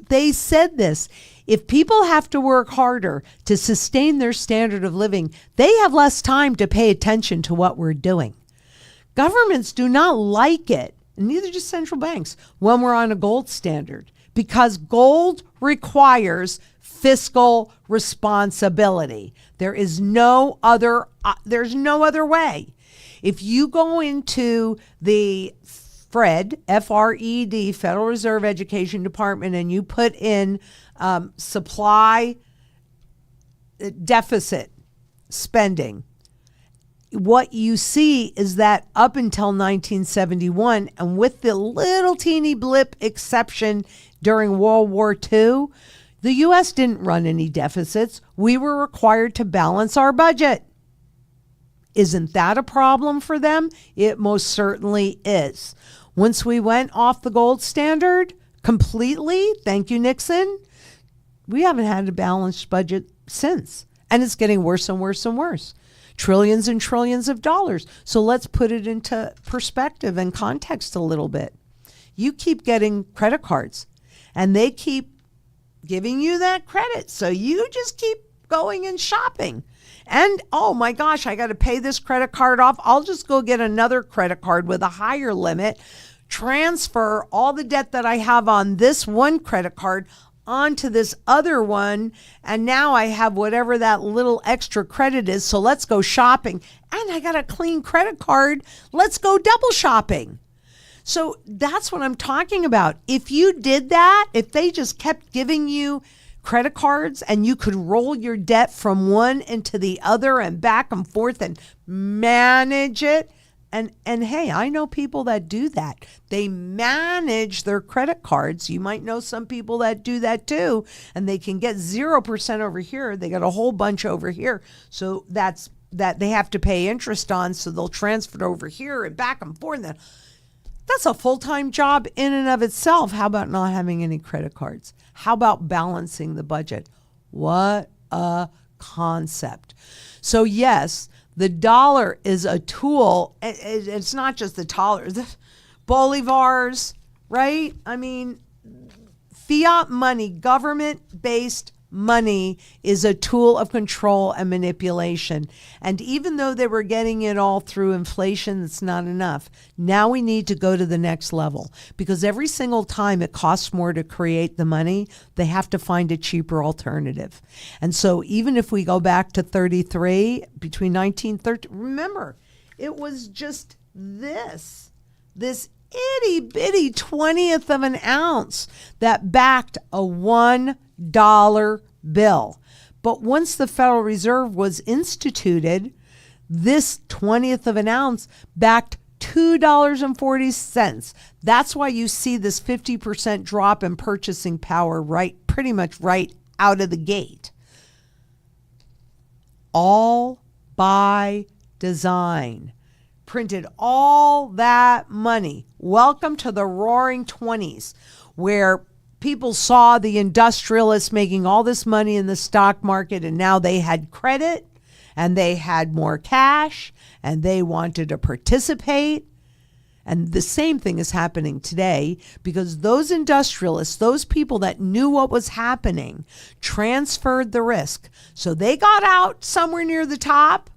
If people have to work harder to sustain their standard of living, they have less time to pay attention to what we're doing. Governments do not like it, and neither do central banks, when we're on a gold standard, because gold requires fiscal responsibility. There's no other way. If you go into the FRED, F-R-E-D, Federal Reserve Education Department, and you put in supply deficit spending, what you see is that up until 1971, and with the little teeny blip exception during World War II, the U.S. didn't run any deficits. We were required to balance our budget. Isn't that a problem for them? It most certainly is. Once we went off the gold standard completely, thank you, Nixon, we haven't had a balanced budget since. And it's getting worse and worse and worse. Trillions and trillions of dollars. So let's put it into perspective and context a little bit. You keep getting credit cards, and they keep giving you that credit. So you just keep going and shopping. And, oh my gosh, I got to pay this credit card off. I'll just go get another credit card with a higher limit, transfer all the debt that I have on this one credit card onto this other one. And now I have whatever that little extra credit is. So let's go shopping. And I got a clean credit card. Let's go double shopping. So that's what I'm talking about. If you did that, if they just kept giving you credit cards and you could roll your debt from one into the other and back and forth and manage it. And hey, I know people that do that. They manage their credit cards. You might know some people that do that too. And they can get 0% over here. They got a whole bunch over here. So that they have to pay interest on. So they'll transfer it over here and back and forth. And that's a full-time job in and of itself. How about not having any credit cards? How about balancing the budget? What a concept. So yes, the dollar is a tool. It's not just the dollar. The bolivars, right? I mean, fiat money, government-based money is a tool of control and manipulation. And even though they were getting it all through inflation, it's not enough. Now we need to go to the next level, because every single time it costs more to create the money, they have to find a cheaper alternative. And so even if we go back to 33, between 1930, remember, it was just this itty bitty 20th of an ounce that backed a $1 bill. But once the Federal Reserve was instituted, this 20th of an ounce backed $2.40. That's why you see this 50% drop in purchasing power pretty much right out of the gate. All by design. Printed all that money. Welcome to the roaring 20s, where people saw the industrialists making all this money in the stock market, and now they had credit and they had more cash and they wanted to participate. And the same thing is happening today, because those industrialists, those people that knew what was happening, transferred the risk. So they got out somewhere near the top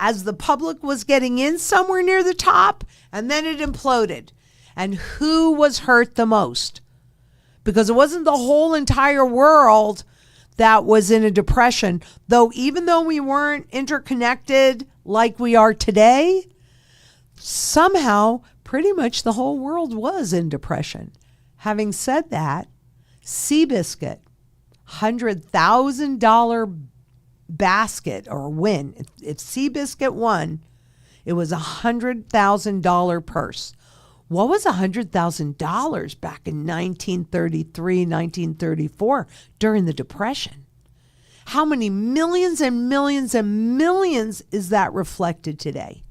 as the public was getting in somewhere near the top, and then it imploded. And who was hurt the most? Because it wasn't the whole entire world that was in a depression, though even though we weren't interconnected like we are today, somehow pretty much the whole world was in depression. Having said that, Seabiscuit, $100,000 basket or win. If Seabiscuit won, it was $100,000 purse. What was $100,000 back in 1933, 1934 during the Depression? How many millions and millions and millions is that reflected today?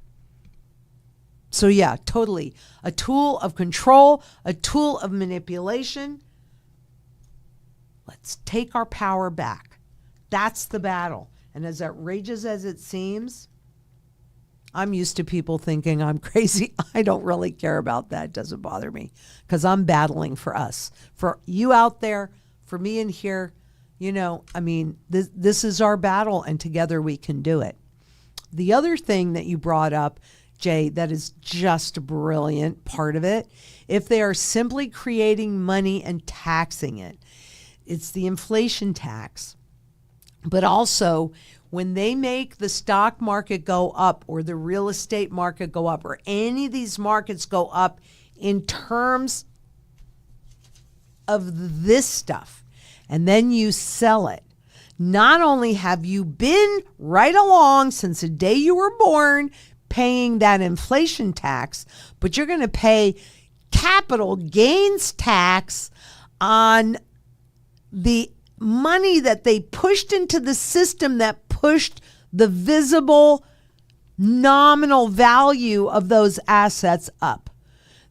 So yeah, totally. A tool of control, a tool of manipulation. Let's take our power back. That's the battle. And as outrageous as it seems, I'm used to people thinking I'm crazy. I don't really care about that. It doesn't bother me, because I'm battling for us, for you out there, for me in here. This is our battle, and together we can do it. The other thing that you brought up, Jay, that is just a brilliant part of it, if they are simply creating money and taxing it, it's the inflation tax. But also, when they make the stock market go up, or the real estate market go up, or any of these markets go up in terms of this stuff, and then you sell it, not only have you been right along since the day you were born paying that inflation tax, but you're going to pay capital gains tax on the money that they pushed into the system that pushed the visible nominal value of those assets up.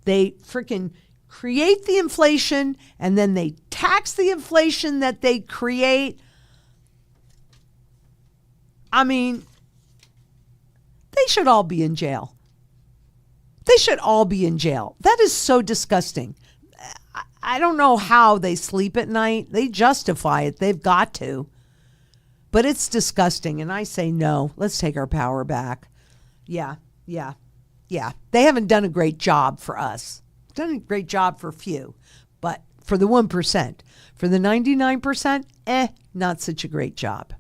They freaking create the inflation, and then they tax the inflation that they create. They should all be in jail. They should all be in jail. That is so disgusting. I don't know how they sleep at night. They justify it. They've got to. But it's disgusting. And I say, no, let's take our power back. Yeah. They haven't done a great job for us. Done a great job for a few. But for the 1%, for the 99%, not such a great job.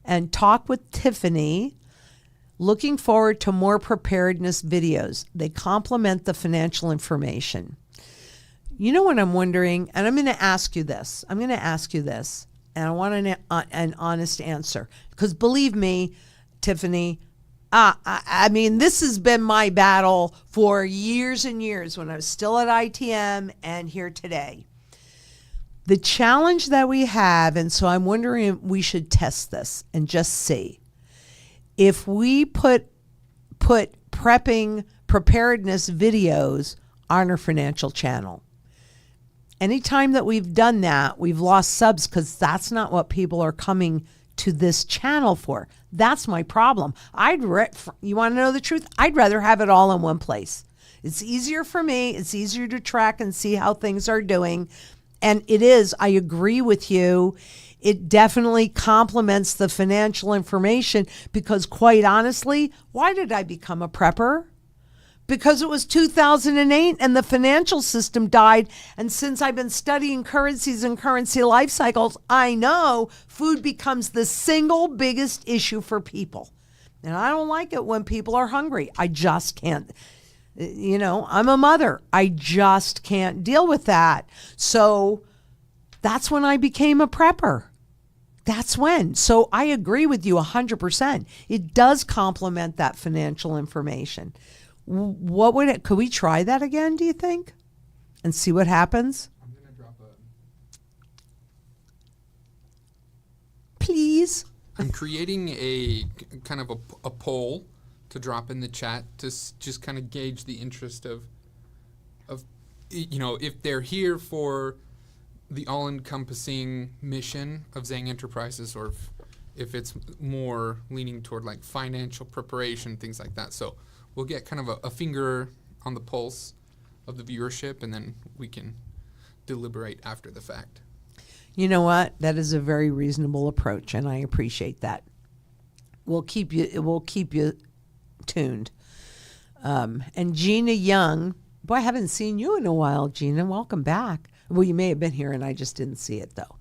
And Talk with Tiffany. Looking forward to more preparedness videos. They complement the financial information. You know what I'm wondering, and I'm going to ask you this, and I want an honest answer. Because believe me, Tiffany, this has been my battle for years and years when I was still at ITM and here today. The challenge that we have, and so I'm wondering if we should test this and just see. If we put preparedness videos on our financial channel, anytime that we've done that, we've lost subs, because that's not what people are coming to this channel for. That's my problem. You want to know the truth? I'd rather have it all in one place. It's easier for me. It's easier to track and see how things are doing. And it is, I agree with you. It definitely complements the financial information because quite honestly, why did I become a prepper? Because it was 2008 and the financial system died. And since I've been studying currencies and currency life cycles, I know food becomes the single biggest issue for people. And I don't like it when people are hungry. I just can't. I'm a mother. I just can't deal with that. So that's when I became a prepper. That's when. So I agree with you 100%. It does complement that financial information. Could we try that again, do you think? And see what happens? I'm going to drop Please. I'm creating a kind of a poll to drop in the chat to just kind of gauge the interest of if they're here for the all-encompassing mission of Zang Enterprises, or if it's more leaning toward like financial preparation, things like that. So we'll get kind of a finger on the pulse of the viewership, and then we can deliberate after the fact. You know what? That is a very reasonable approach, and I appreciate that. We'll keep you tuned. And Gina Young, boy, I haven't seen you in a while, Gina. Welcome back. Well, you may have been here, and I just didn't see it, though.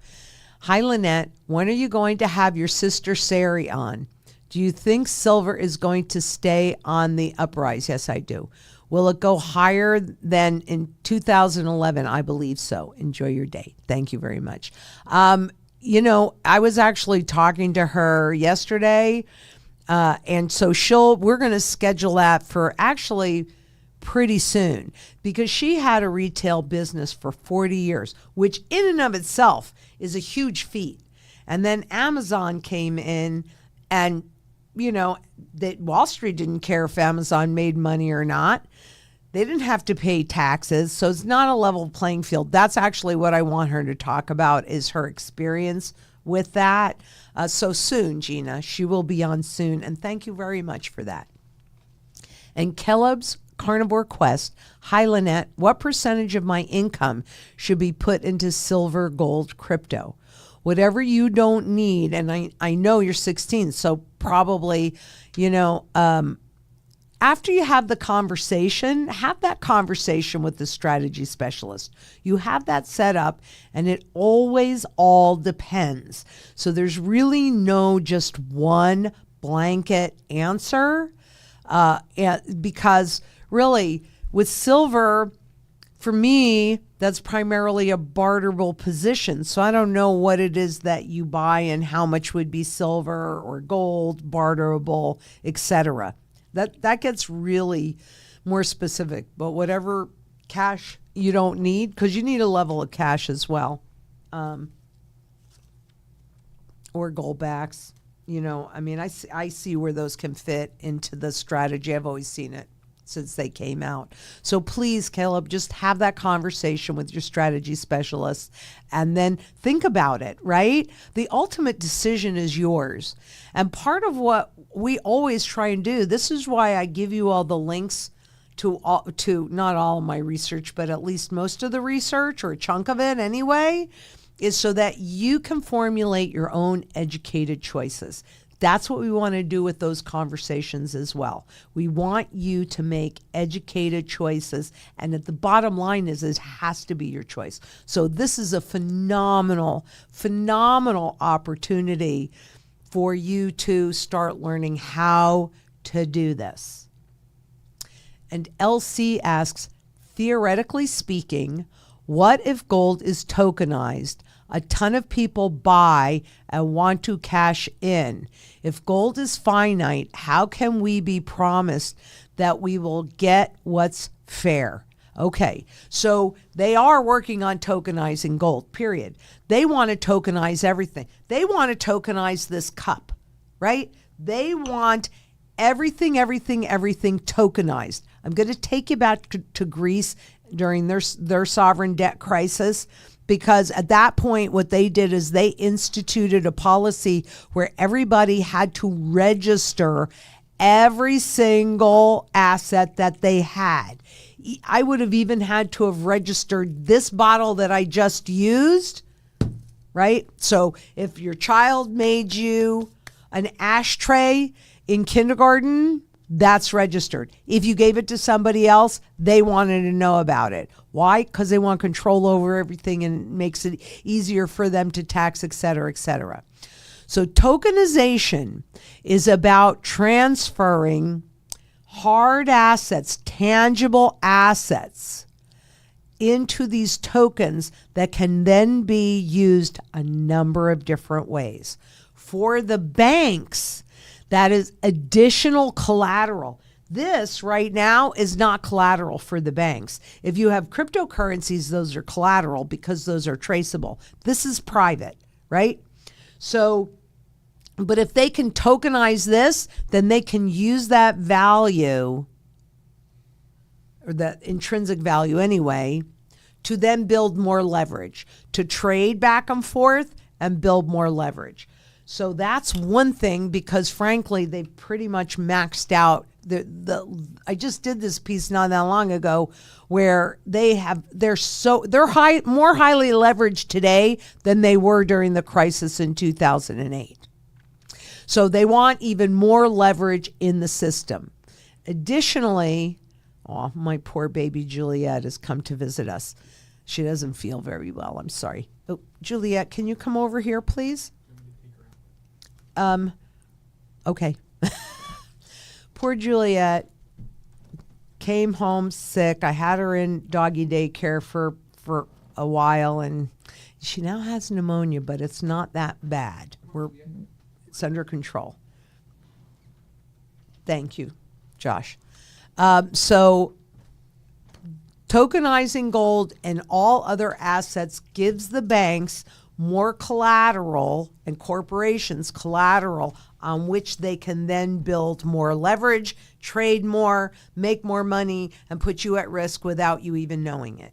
Hi, Lynette. When are you going to have your sister Sari on? Do you think silver is going to stay on the uprise? Yes, I do. Will it go higher than in 2011? I believe so. Enjoy your day. Thank you very much. I was actually talking to her yesterday, and so we're going to schedule that for actually pretty soon, because she had a retail business for 40 years, which in and of itself is a huge feat. And then Amazon came in, and that Wall Street didn't care if Amazon made money or not. They didn't have to pay taxes, so it's not a level playing field. That's actually what I want her to talk about, is her experience with that. So soon, Gina, she will be on soon, and thank you very much for that. And Caleb's Carnivore Quest. Hi, Lynette. What percentage of my income should be put into silver, gold, crypto? Whatever you don't need, and I know you're 16, so probably, after you have that conversation with the strategy specialist. You have that set up, and it always all depends. So there's really no just one blanket answer, because really with silver, for me, that's primarily a barterable position. So I don't know what it is that you buy and how much would be silver or gold, barterable, etc. That gets really more specific. But whatever cash you don't need, because you need a level of cash as well, or gold backs. I see where those can fit into the strategy. I've always seen it since they came out. So please, Caleb, just have that conversation with your strategy specialist and then think about it, right? The ultimate decision is yours. And part of what we always try and do, this is why I give you all the links to not all of my research, but at least most of the research, or a chunk of it anyway, is so that you can formulate your own educated choices. That's what we want to do with those conversations as well. We want you to make educated choices, and at the bottom line is it has to be your choice. So this is a phenomenal opportunity for you to start learning how to do this. And LC asks, theoretically speaking, what if gold is tokenized? A ton of people buy and want to cash in. If gold is finite, how can we be promised that we will get what's fair? Okay, so they are working on tokenizing gold, period. They want to tokenize everything. They want to tokenize this cup, right? They want everything tokenized. I'm going to take you back to Greece during their sovereign debt crisis, because at that point, what they did is they instituted a policy where everybody had to register every single asset that they had, I would have even had to have registered this bottle that I just used, right? So if your child made you an ashtray in kindergarten, that's registered. If you gave it to somebody else, they wanted to know about it. Why? Because they want control over everything and makes it easier for them to tax, et cetera, et cetera. So tokenization is about transferring hard assets, tangible assets, into these tokens that can then be used a number of different ways. For the banks, that is additional collateral. This right now is not collateral for the banks. If you have cryptocurrencies, those are collateral because those are traceable. This is private, right? So, but if they can tokenize this, then they can use that value, or that intrinsic value anyway, to then build more leverage, to trade back and forth and build more leverage. So that's one thing, because frankly, they pretty much maxed out I just did this piece not that long ago where they're more highly leveraged today than they were during the crisis in 2008. So they want even more leverage in the system. Additionally, my poor baby Juliet has come to visit us. She doesn't feel very well. I'm sorry. Oh, Juliet, can you come over here, please? Okay. Poor Juliet came home sick. I had her in doggy daycare for a while, and she now has pneumonia, but it's not that bad. It's under control. Thank you, Josh. So tokenizing gold and all other assets gives the banks more collateral and corporations collateral on which they can then build more leverage, trade more, make more money, and put you at risk without you even knowing it.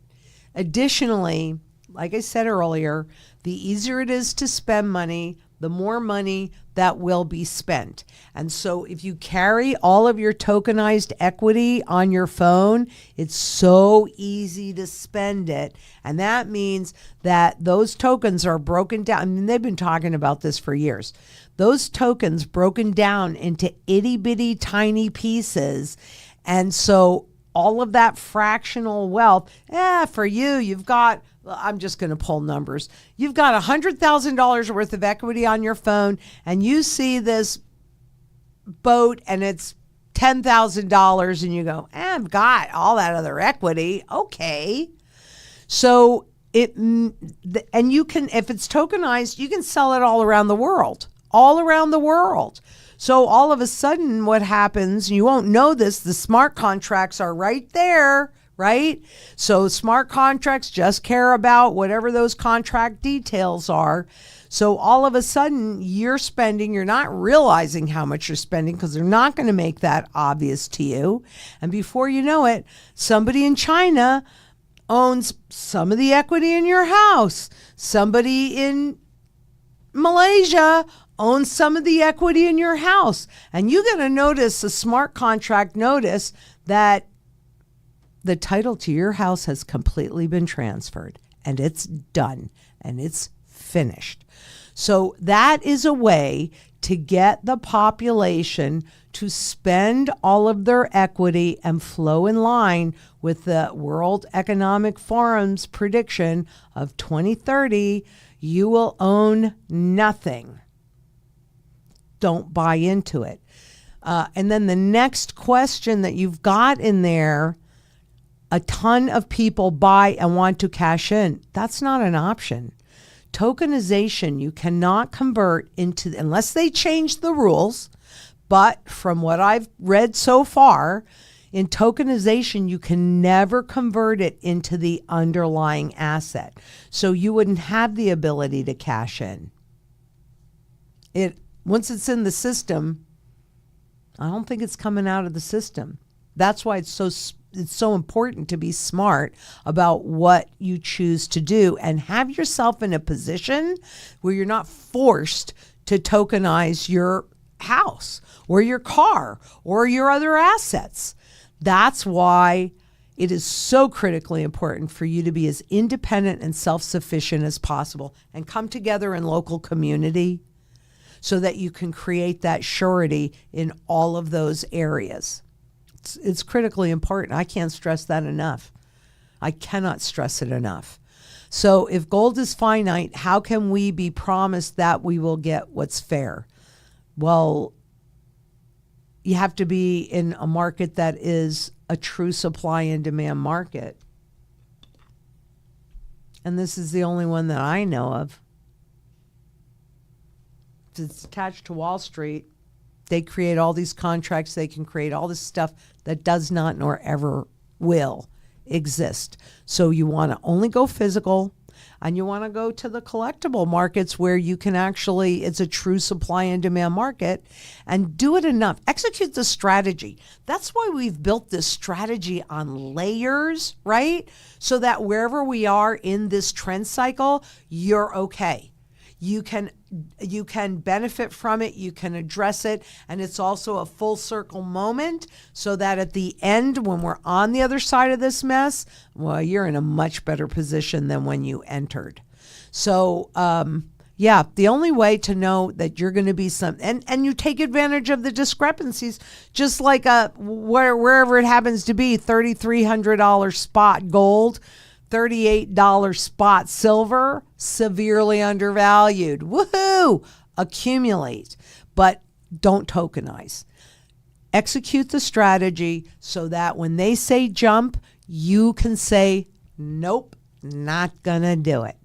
Additionally, like I said earlier, the easier it is to spend money, the more money that will be spent. And so if you carry all of your tokenized equity on your phone, it's so easy to spend it. And that means that those tokens are broken down. I mean, they've been talking about this for years. Those tokens broken down into itty bitty tiny pieces. And so all of that fractional wealth, for you, you've got, I'm just going to pull numbers. You've got $100,000 worth of equity on your phone, and you see this boat and it's $10,000, and you go, I've got all that other equity. Okay. So and you can, if it's tokenized, you can sell it all around the world. So all of a sudden what happens, you won't know this, the smart contracts are right there, right? So smart contracts just care about whatever those contract details are. So all of a sudden you're not realizing how much you're spending because they're not going to make that obvious to you. And before you know it, somebody in China owns some of the equity in your house. Somebody in Malaysia owns some of the equity in your house. And you're going to notice a smart contract notice that the title to your house has completely been transferred, and it's done, and it's finished. So that is a way to get the population to spend all of their equity and flow in line with the World Economic Forum's prediction of 2030, you will own nothing. Don't buy into it. And then the next question that you've got in there, a ton of people buy and want to cash in. That's not an option. Tokenization, you cannot convert into, unless they change the rules. But from what I've read so far, in tokenization, you can never convert it into the underlying asset. So you wouldn't have the ability to cash in. Once it's in the system, I don't think it's coming out of the system. That's why it's so important to be smart about what you choose to do and have yourself in a position where you're not forced to tokenize your house or your car or your other assets. That's why It is so critically important for you to be as independent and self-sufficient as possible and come together in local community so that you can create that surety in all of those areas. It's critically important. I can't stress that enough. I cannot stress it enough. So if gold is finite, how can we be promised that we will get what's fair? Well, you have to be in a market that is a true supply and demand market. And this is the only one that I know of. It's attached to Wall Street. They create all these contracts. They can create all this stuff that does not nor ever will exist. So you want to only go physical, and you want to go to the collectible markets where you can actually, it's a true supply and demand market, and do it enough. Execute the strategy. That's why we've built this strategy on layers, right? So that wherever we are in this trend cycle, you're okay. You can benefit from it, you can address it, and it's also a full circle moment so that at the end, when we're on the other side of this mess, well, you're in a much better position than when you entered. So, the only way to know that you're going to be and you take advantage of the discrepancies, just like wherever it happens to be, $3,300 spot gold, $38 spot silver, severely undervalued. Woohoo! Accumulate, but don't tokenize. Execute the strategy so that when they say jump, you can say, nope, not gonna do it.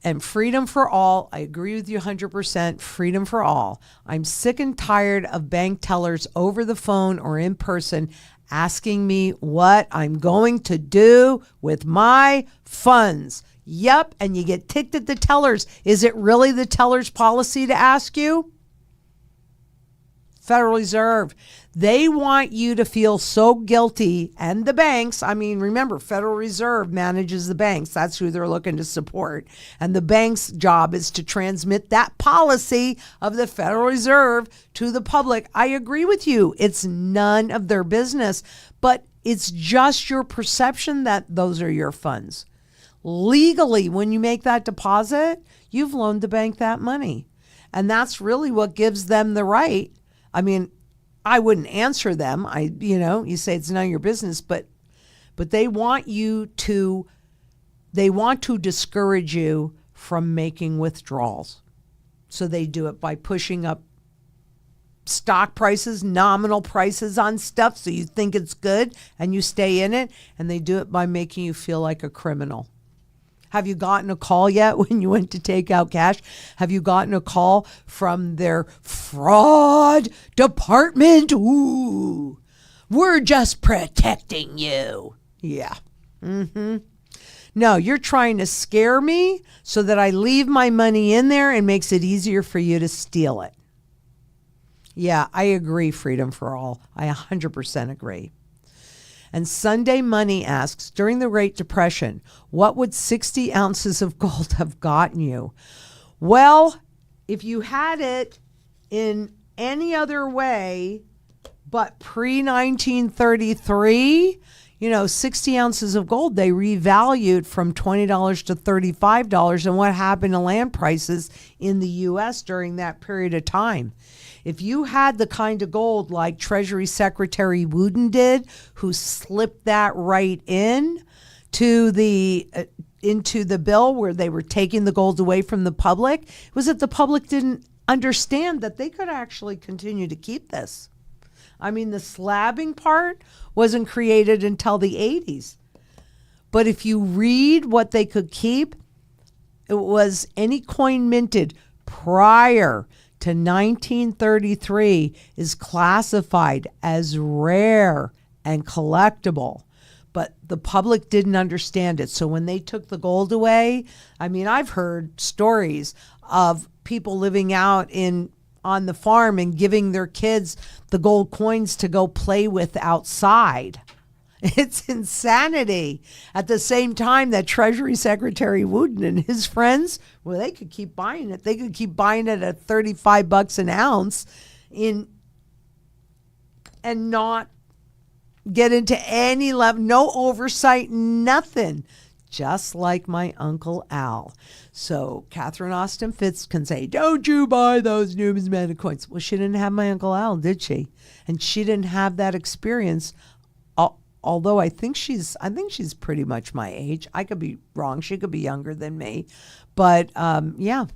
And freedom for all, I agree with you 100%, freedom for all. I'm sick and tired of bank tellers over the phone or in person asking me what I'm going to do with my funds. Yep, and you get ticked at the tellers. Is it really the teller's policy to ask you? Federal Reserve, they want you to feel so guilty, and the banks, I mean, remember, Federal Reserve manages the banks. That's who they're looking to support. And the bank's job is to transmit that policy of the Federal Reserve to the public. I agree with you. It's none of their business, but it's just your perception that those are your funds. Legally, when you make that deposit, you've loaned the bank that money. And that's really what gives them the right. I mean, I wouldn't answer them. You say it's none of your business, but they want to discourage you from making withdrawals. So they do it by pushing up stock prices, nominal prices on stuff, so you think it's good and you stay in it, and they do it by making you feel like a criminal. Have you gotten a call yet when you went to take out cash? Have you gotten a call from their fraud department? Ooh, we're just protecting you. Yeah. No, you're trying to scare me so that I leave my money in there and makes it easier for you to steal it. Yeah, I agree, freedom for all. I 100% agree. And Sunday Money asks, during the Great Depression, what would 60 ounces of gold have gotten you? Well, if you had it in any other way but pre-1933, 60 ounces of gold, they revalued from $20 to $35. And what happened to land prices in the U.S. during that period of time? If you had the kind of gold like Treasury Secretary Wooden did, who slipped that right in to into the bill where they were taking the gold away from the public, it was that the public didn't understand that they could actually continue to keep this. I mean, the slabbing part wasn't created until the 80s. But if you read what they could keep, it was any coin minted prior to 1933 is classified as rare and collectible, but the public didn't understand it. So when they took the gold away, I mean, I've heard stories of people living out on the farm and giving their kids the gold coins to go play with outside. It's insanity. At the same time that Treasury Secretary Wooden and his friends, well, they could keep buying it. They could keep buying it at $35 an ounce and not get into any level, no oversight, nothing. Just like my Uncle Al. So Catherine Austin Fitz can say, don't you buy those numismatic coins. Well, she didn't have my Uncle Al, did she? And she didn't have that experience. Although I think she's pretty much my age. I could be wrong. She could be younger than me. But yeah,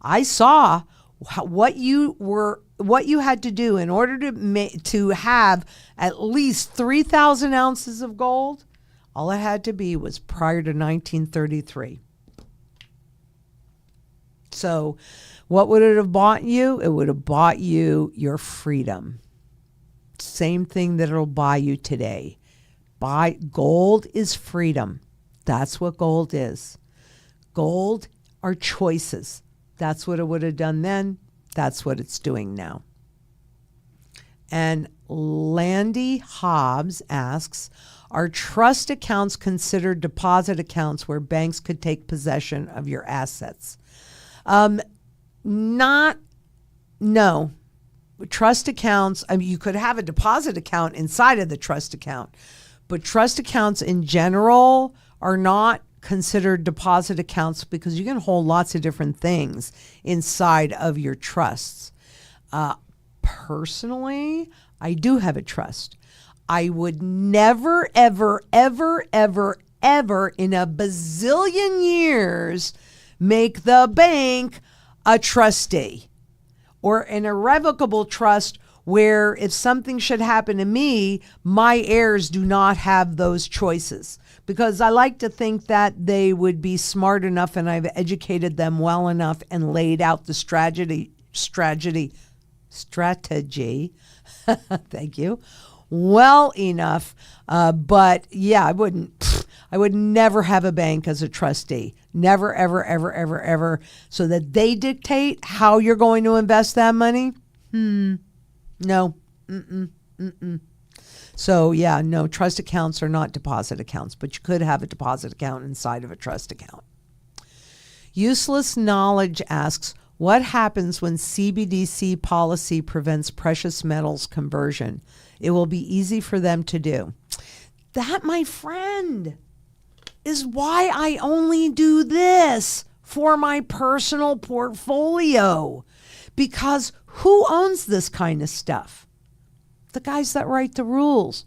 I saw what you had to do in order to have at least 3,000 ounces of gold. All it had to be was prior to 1933. So what would it have bought you? It would have bought you your freedom. Same thing that it'll buy you today. Gold is freedom. That's what gold is. Gold are choices. That's what it would have done then. That's what it's doing now. And Landy Hobbs asks, are trust accounts considered deposit accounts where banks could take possession of your assets? No. Trust accounts, I mean, you could have a deposit account inside of the trust account, but trust accounts in general are not considered deposit accounts because you can hold lots of different things inside of your trusts. Personally, I do have a trust. I would never, ever, ever, ever, ever in a bazillion years make the bank a trustee or an irrevocable trust where if something should happen to me, my heirs do not have those choices. Because I like to think that they would be smart enough and I've educated them well enough and laid out the strategy, thank you, well enough. But yeah, I would never have a bank as a trustee. Never, ever, ever, ever, ever. So that they dictate how you're going to invest that money? No. So yeah, no, trust accounts are not deposit accounts, but you could have a deposit account inside of a trust account. Useless Knowledge asks, what happens when CBDC policy prevents precious metals conversion? It will be easy for them to do. That, my friend, is why I only do this for my personal portfolio. Because who owns this kind of stuff? The guys that write the rules.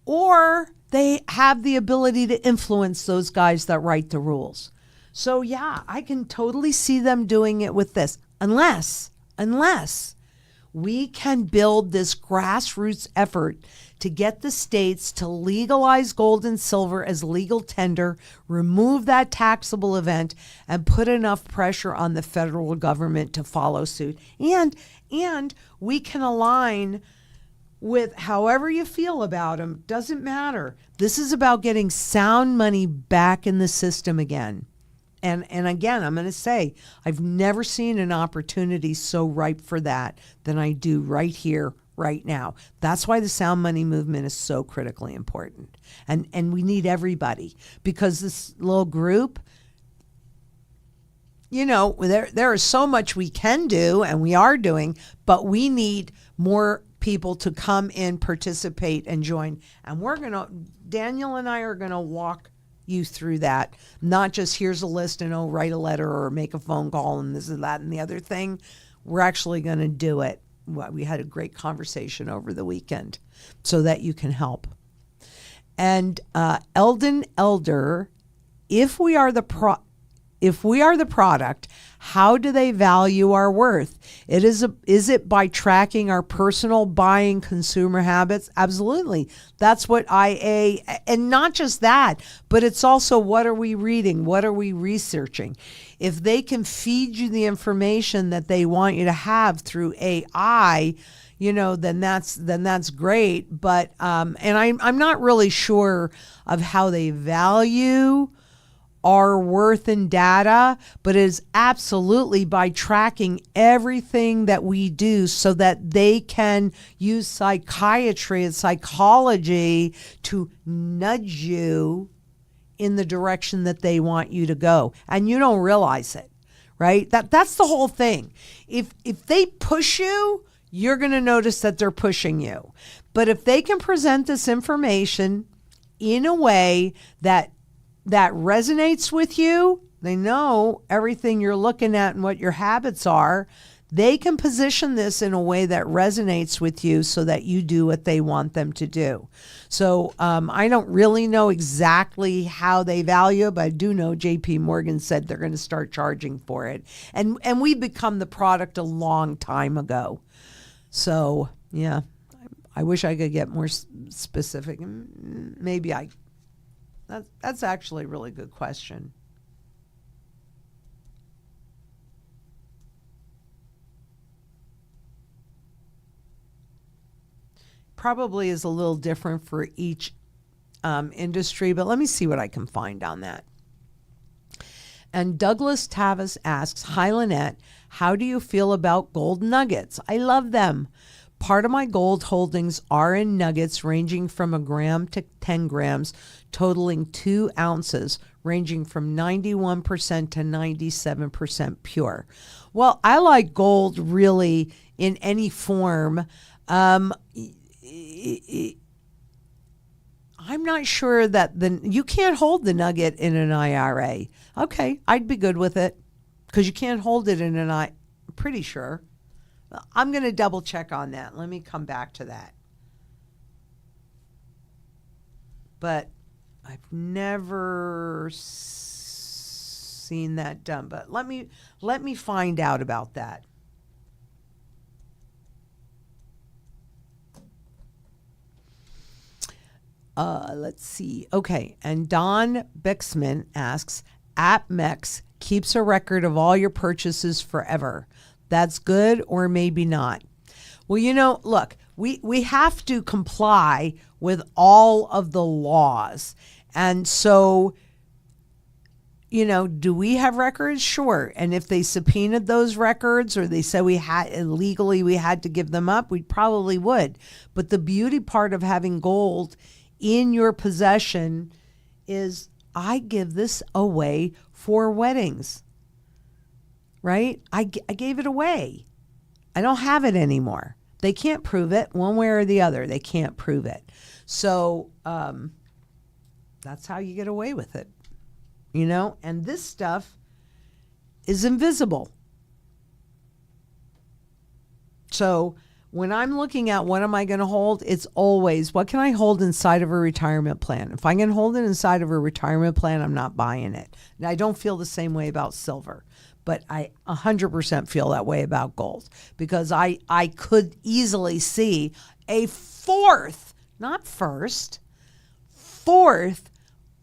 Or they have the ability to influence those guys that write the rules. So yeah, I can totally see them doing it with this. Unless we can build this grassroots effort to get the states to legalize gold and silver as legal tender, remove that taxable event, and put enough pressure on the federal government to follow suit. And we can align with however you feel about them. Doesn't matter. This is about getting sound money back in the system again. And again, I'm going to say, I've never seen an opportunity so ripe for that than I do right here, right now. That's why the sound money movement is so critically important. And we need everybody, because this little group, you know, there is so much we can do and we are doing, but we need more people to come in, participate, and join. And Daniel and I are going to walk you through that. Not just here's a list and write a letter or make a phone call and this and that and the other thing. We're actually going to do it. We had a great conversation over the weekend so that you can help. And Eldon Elder, if we are the product, how do they value our worth? Is it by tracking our personal buying consumer habits? Absolutely. That's what IA, and not just that, but it's also what are we reading? What are we researching? If they can feed you the information that they want you to have through AI, you know, then that's great. But and I'm not really sure of how they value our worth in data, but it is absolutely by tracking everything that we do so that they can use psychiatry and psychology to nudge you in the direction that they want you to go. And you don't realize it, right? That's the whole thing. If they push you, you're going to notice that they're pushing you. But if they can present this information in a way that resonates with you, they know everything you're looking at and what your habits are, they can position this in a way that resonates with you so that you do what they want them to do. So I don't really know exactly how they value it, but I do know JP Morgan said they're going to start charging for it. And we've become the product a long time ago. So, yeah, I wish I could get more specific. Maybe that's actually a really good question. Probably is a little different for each industry, but let me see what I can find on that. And Douglas Tavis asks, hi, Lynette, how do you feel about gold nuggets? I love them. Part of my gold holdings are in nuggets ranging from 1 gram to 10 grams, totaling 2 ounces, ranging from 91% to 97% pure. Well, I like gold really in any form. I'm not sure that you can't hold the nugget in an IRA. Okay, I'd be good with it because you can't hold it in an I'm pretty sure. I'm going to double check on that. Let me come back to that. But I've never seen that done. But let me find out about that. Let's see. Okay. And Don Bixman asks, AppMex keeps a record of all your purchases forever. That's good or maybe not. Well, look, we have to comply with all of the laws. And so, do we have records? Sure. And if they subpoenaed those records or they said we had to give them up, we probably would. But the beauty part of having gold in your possession is I give this away for weddings, right? I gave it away. I don't have it anymore. They can't prove it one way or the other. They can't prove it. So that's how you get away with it, and this stuff is invisible. So when I'm looking at what am I going to hold, it's always what can I hold inside of a retirement plan? If I can hold it inside of a retirement plan, I'm not buying it. And I don't feel the same way about silver, but I 100% feel that way about gold because I could easily see a fourth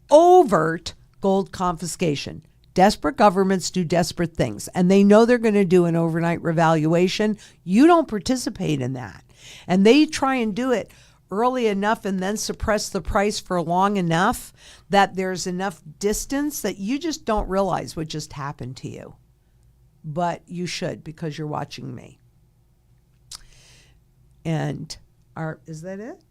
overt gold confiscation. Desperate governments do desperate things, and they know they're going to do an overnight revaluation. You don't participate in that. And they try and do it early enough and then suppress the price for long enough that there's enough distance that you just don't realize what just happened to you. But you should because you're watching me. And is that it?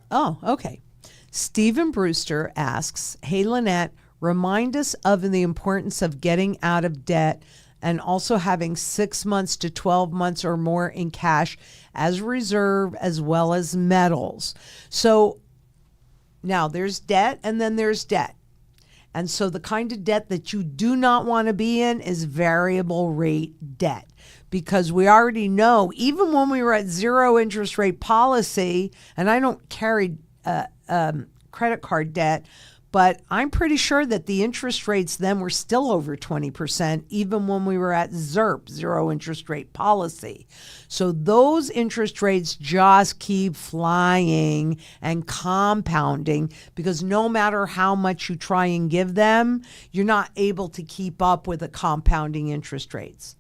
Oh, okay. Stephen Brewster asks, hey, Lynette, remind us of the importance of getting out of debt and also having 6 months to 12 months or more in cash as reserve as well as metals. So now there's debt and then there's debt. And so the kind of debt that you do not want to be in is variable rate debt. Because we already know, even when we were at zero interest rate policy, and I don't carry credit card debt, but I'm pretty sure that the interest rates then were still over 20%, even when we were at ZIRP, zero interest rate policy. So those interest rates just keep flying and compounding because no matter how much you try and give them, you're not able to keep up with the compounding interest rates.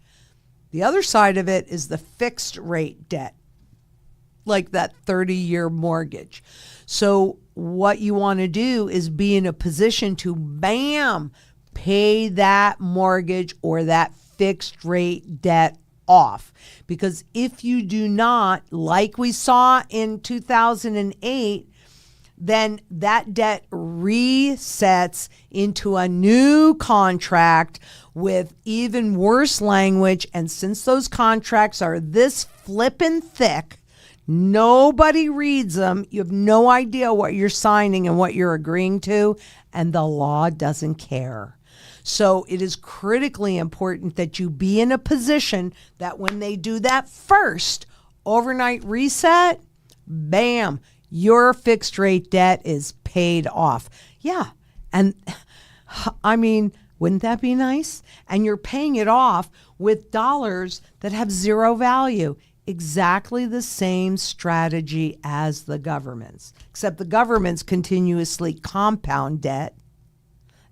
The other side of it is the fixed rate debt, like that 30-year mortgage. So what you want to do is be in a position to, pay that mortgage or that fixed rate debt off. Because if you do not, like we saw in 2008, then that debt resets into a new contract with even worse language. And since those contracts are this flippin' thick, nobody reads them. You have no idea what you're signing and what you're agreeing to, and the law doesn't care. So it is critically important that you be in a position that when they do that first overnight reset, bam, your fixed rate debt is paid off. Yeah. And I mean, wouldn't that be nice? And you're paying it off with dollars that have zero value. Exactly the same strategy as the government's, except the governments continuously compound debt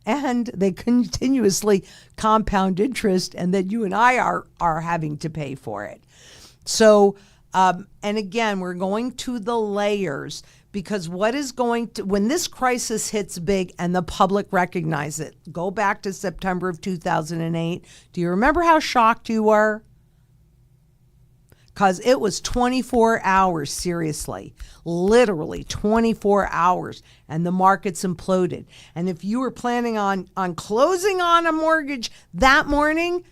and they continuously compound interest, and then you and I are having to pay for it. So, and again, we're going to the layers, because what is going to, when this crisis hits big and the public recognize it, go back to September of 2008. Do you remember how shocked you were? Because it was 24 hours, seriously, literally 24 hours, and the markets imploded. And if you were planning on closing on a mortgage that morning,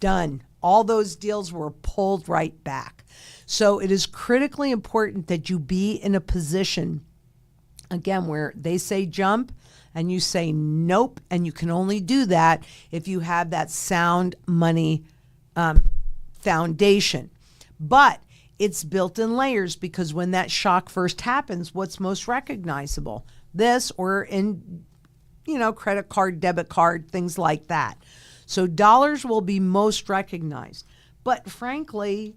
done. All those deals were pulled right back. So it is critically important that you be in a position, again, where they say jump and you say nope, and you can only do that if you have that sound money foundation. But it's built in layers, because when that shock first happens, what's most recognizable? This, or in, credit card, debit card, things like that. So dollars will be most recognized. But frankly,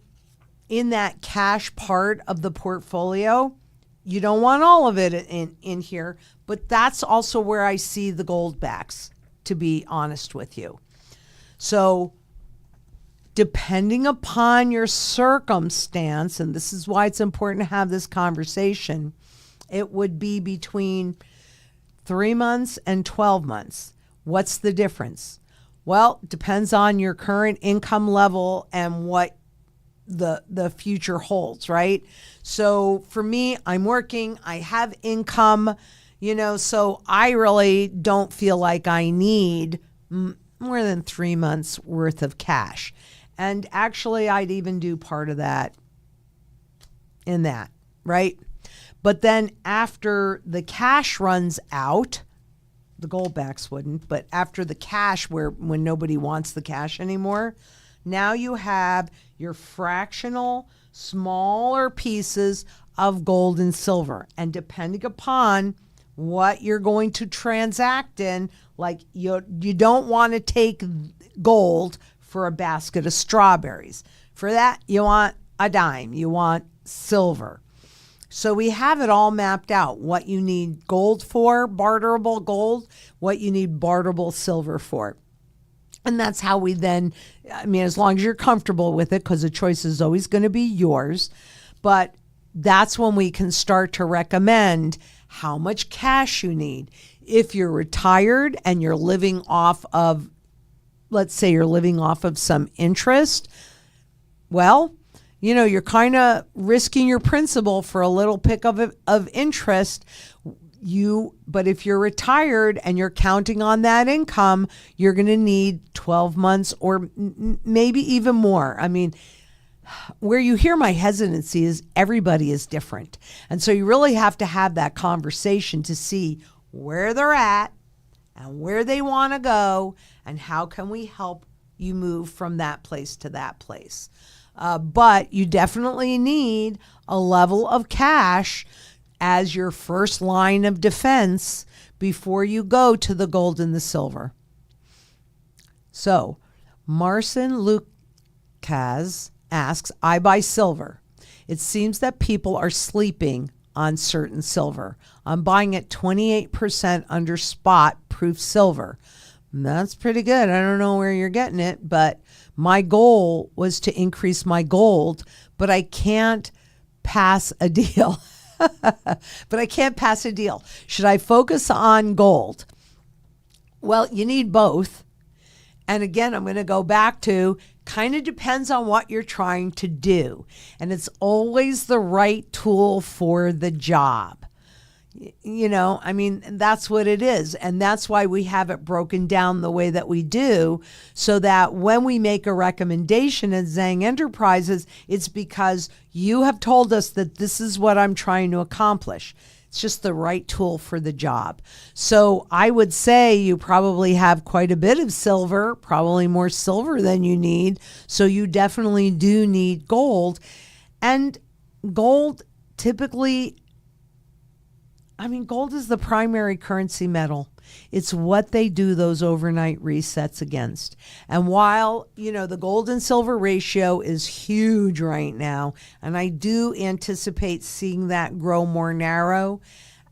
in that cash part of the portfolio, you don't want all of it in here. But that's also where I see the gold backs, to be honest with you. So depending upon your circumstance, and this is why it's important to have this conversation, it would be between 3 months and 12 months. What's the difference? Well, it depends on your current income level and what the future holds, right? So for me, I'm working, I have income, so I really don't feel like I need more than 3 months worth of cash. And actually, I'd even do part of that in that, right? But then after the cash runs out, the gold backs wouldn't, but after the cash, when nobody wants the cash anymore, now you have your fractional, smaller pieces of gold and silver. And depending upon what you're going to transact in, like you don't want to take gold for a basket of strawberries. For that, you want a dime, you want silver. So we have it all mapped out, what you need gold for, barterable gold, what you need barterable silver for. And that's how we then, as long as you're comfortable with it, because the choice is always going to be yours, but that's when we can start to recommend how much cash you need. If you're retired and you're living off of, let's say you're living off of some interest, well, you're kind of risking your principal for a little pick of interest. But if you're retired and you're counting on that income, you're going to need 12 months or maybe even more. Where you hear my hesitancy is everybody is different. And so you really have to have that conversation to see where they're at and where they want to go, and how can we help you move from that place to that place. But you definitely need a level of cash as your first line of defense before you go to the gold and the silver. So Marcin Lucas asks, I buy silver. It seems that people are sleeping on certain silver. I'm buying at 28% under spot proof silver. That's pretty good. I don't know where you're getting it, but my goal was to increase my gold, but I can't pass a deal. Should I focus on gold? Well, you need both. And again, I'm going to go back to kind of depends on what you're trying to do. And it's always the right tool for the job. I mean, that's what it is. And that's why we have it broken down the way that we do, so that when we make a recommendation at Zang Enterprises, it's because you have told us that this is what I'm trying to accomplish. It's just the right tool for the job. So I would say you probably have quite a bit of silver, probably more silver than you need. So you definitely do need gold. And gold typically, gold is the primary currency metal. It's what they do those overnight resets against. And while, the gold and silver ratio is huge right now, and I do anticipate seeing that grow more narrow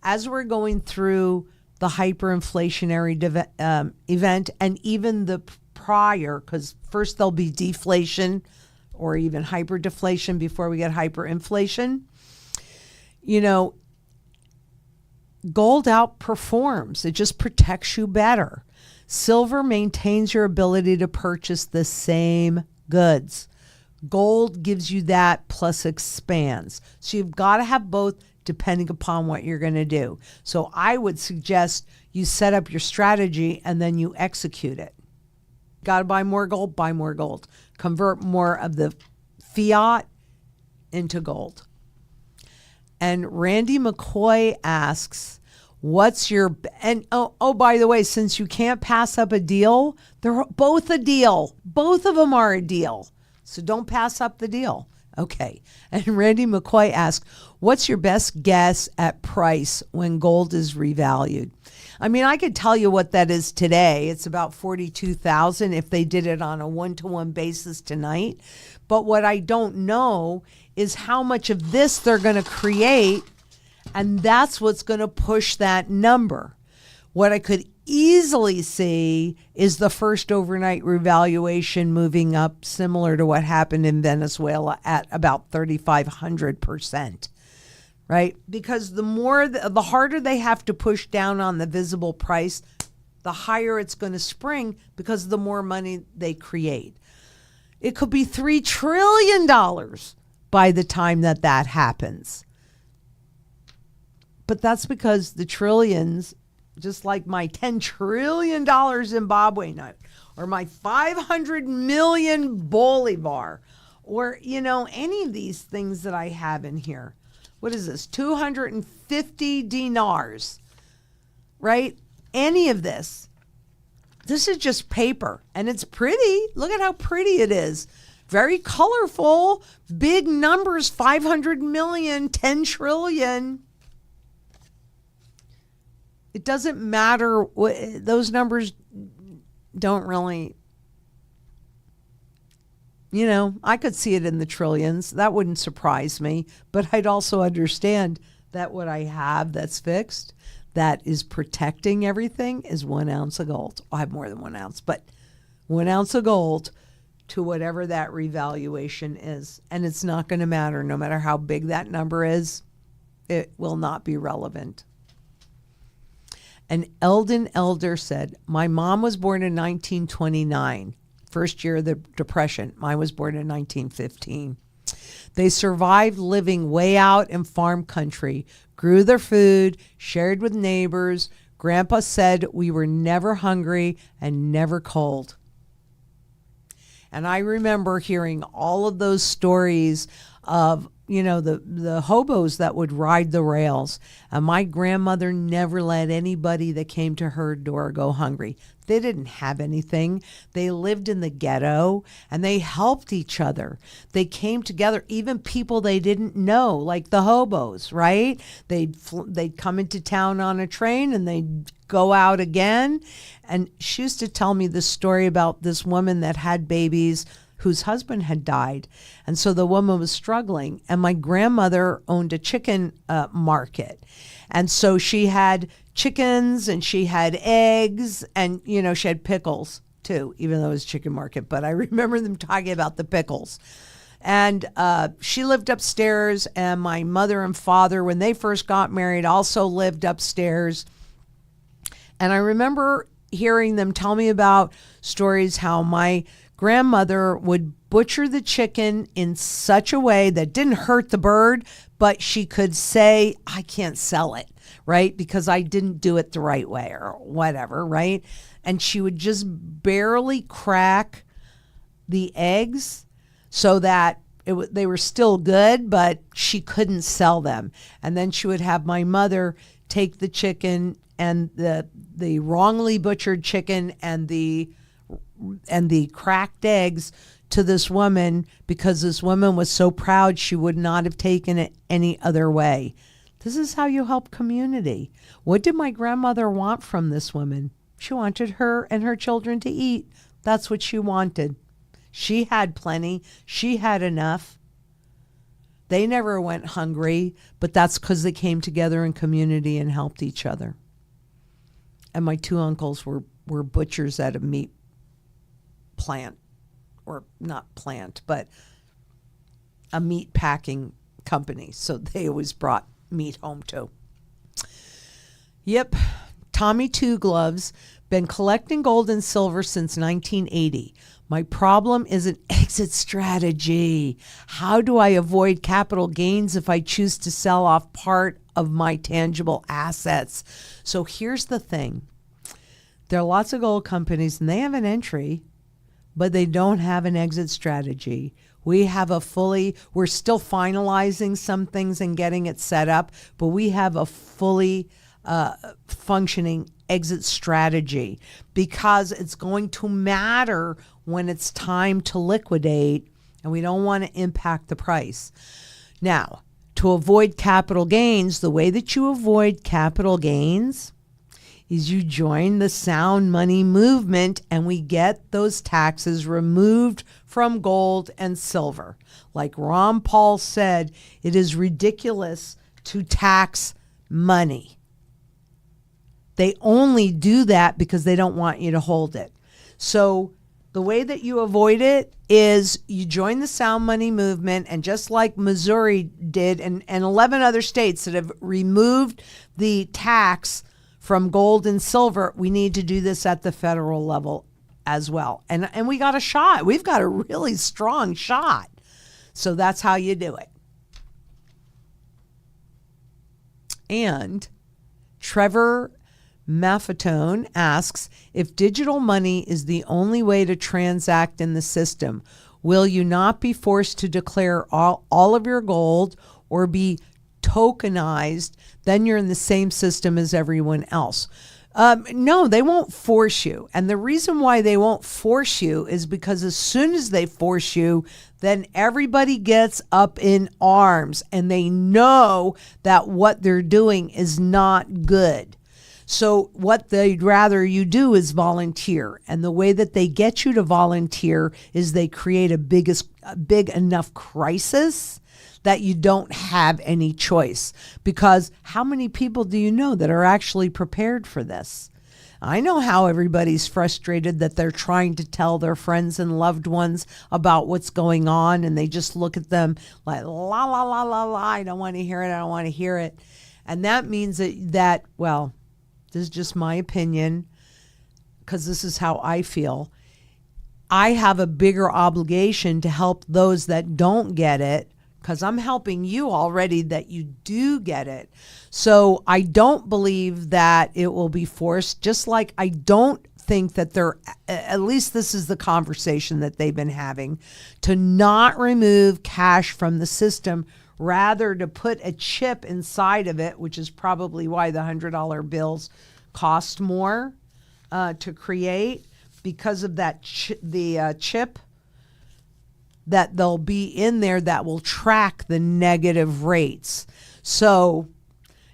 as we're going through the hyperinflationary event, and even the prior, because first there'll be deflation or even hyperdeflation before we get hyperinflation. Gold outperforms. It just protects you better. Silver maintains your ability to purchase the same goods. Gold gives you that plus expands. So you've got to have both depending upon what you're going to do. So I would suggest you set up your strategy and then you execute it. Got to buy more gold, buy more gold. Convert more of the fiat into gold. And Randy McCoy asks, what's your, and oh, by the way, since you can't pass up a deal, they're both a deal. Both of them are a deal. So don't pass up the deal. Okay. And Randy McCoy asks, what's your best guess at price when gold is revalued? I could tell you what that is today. It's about 42,000 if they did it on a one-to-one basis tonight. But what I don't know is how much of this they're going to create, and that's what's going to push that number. What I could easily see is the first overnight revaluation moving up, similar to what happened in Venezuela at about 3,500%. Right? Because the harder they have to push down on the visible price, the higher it's going to spring, because the more money they create. It could be $3 trillion by the time that happens. But that's because the trillions, just like my $10 trillion Zimbabwe note, or my 500 million Bolivar, or, any of these things that I have in here. What is this? 250 dinars, right? Any of this. This is just paper, and it's pretty. Look at how pretty it is. Very colorful, big numbers, 500 million, 10 trillion. It doesn't matter. Those numbers don't really, I could see it in the trillions. That wouldn't surprise me. But I'd also understand that what I have that's fixed, that is protecting everything, is 1 ounce of gold. I have more than 1 ounce, but 1 ounce of gold to whatever that revaluation is. And it's not going to matter. No matter how big that number is, it will not be relevant. And Eldon Elder said, my mom was born in 1929, first year of the Depression. Mine was born in 1915. They survived living way out in farm country, grew their food, shared with neighbors. Grandpa said we were never hungry and never cold. And I remember hearing all of those stories of, the hobos that would ride the rails. And my grandmother never let anybody that came to her door go hungry. They didn't have anything. They lived in the ghetto and they helped each other. They came together, even people they didn't know, like the hobos, right? They'd come into town on a train and they'd go out again. And she used to tell me this story about this woman that had babies whose husband had died. And so the woman was struggling. And my grandmother owned a chicken market. And so she had chickens and she had eggs and, she had pickles too, even though it was a chicken market. But I remember them talking about the pickles. And she lived upstairs, and my mother and father, when they first got married, also lived upstairs. And I remember hearing them tell me about stories how my grandmother would butcher the chicken in such a way that didn't hurt the bird, but she could say, I can't sell it. right? Because I didn't do it the right way or whatever, right? And she would just barely crack the eggs so that they were still good, but she couldn't sell them. And then she would have my mother take the chicken and the wrongly butchered chicken and the cracked eggs to this woman, because this woman was so proud she would not have taken it any other way. This is how you help community. What did my grandmother want from this woman? She wanted her and her children to eat. That's what she wanted. She had plenty. She had enough. They never went hungry, but that's because they came together in community and helped each other. And my two uncles were butchers at a meat plant, or not plant, but a meat packing company. So they always brought meat home too. Yep. Tommy Two Gloves, been collecting gold and silver since 1980. My problem is an exit strategy. How do I avoid capital gains if I choose to sell off part of my tangible assets? So here's the thing. There are lots of gold companies and they have an entry, but they don't have an exit strategy. We're still finalizing some things and getting it set up, but we have a fully functioning exit strategy, because it's going to matter when it's time to liquidate, and we don't want to impact the price. Now, to avoid capital gains, the way that you avoid capital gains is you join the sound money movement, and we get those taxes removed from gold and silver. Like Ron Paul said, it is ridiculous to tax money. They only do that because they don't want you to hold it. So the way that you avoid it is you join the sound money movement, and just like Missouri did, and 11 other states that have removed the tax from gold and silver, we need to do this at the federal level as well. And we got a shot. We've got a really strong shot. So that's how you do it. And Trevor Maffetone asks, if digital money is the only way to transact in the system, will you not be forced to declare all of your gold or be tokenized? Then you're in the same system as everyone else. No, they won't force you. And the reason why they won't force you is because as soon as they force you, then everybody gets up in arms and they know that what they're doing is not good. So what they'd rather you do is volunteer. And the way that they get you to volunteer is they create a big enough crisis that you don't have any choice. Because how many people do you know that are actually prepared for this? I know how everybody's frustrated that they're trying to tell their friends and loved ones about what's going on, and they just look at them like, la, la, la, la, la, I don't want to hear it, I don't want to hear it. And that means that well, this is just my opinion, because this is how I feel. I have a bigger obligation to help those that don't get it, because I'm helping you already that you do get it. So I don't believe that it will be forced, just like I don't think that at least this is the conversation that they've been having, to not remove cash from the system, rather to put a chip inside of it, which is probably why the $100 bills cost more to create, because of that the chip that they'll be in there that will track the negative rates. So,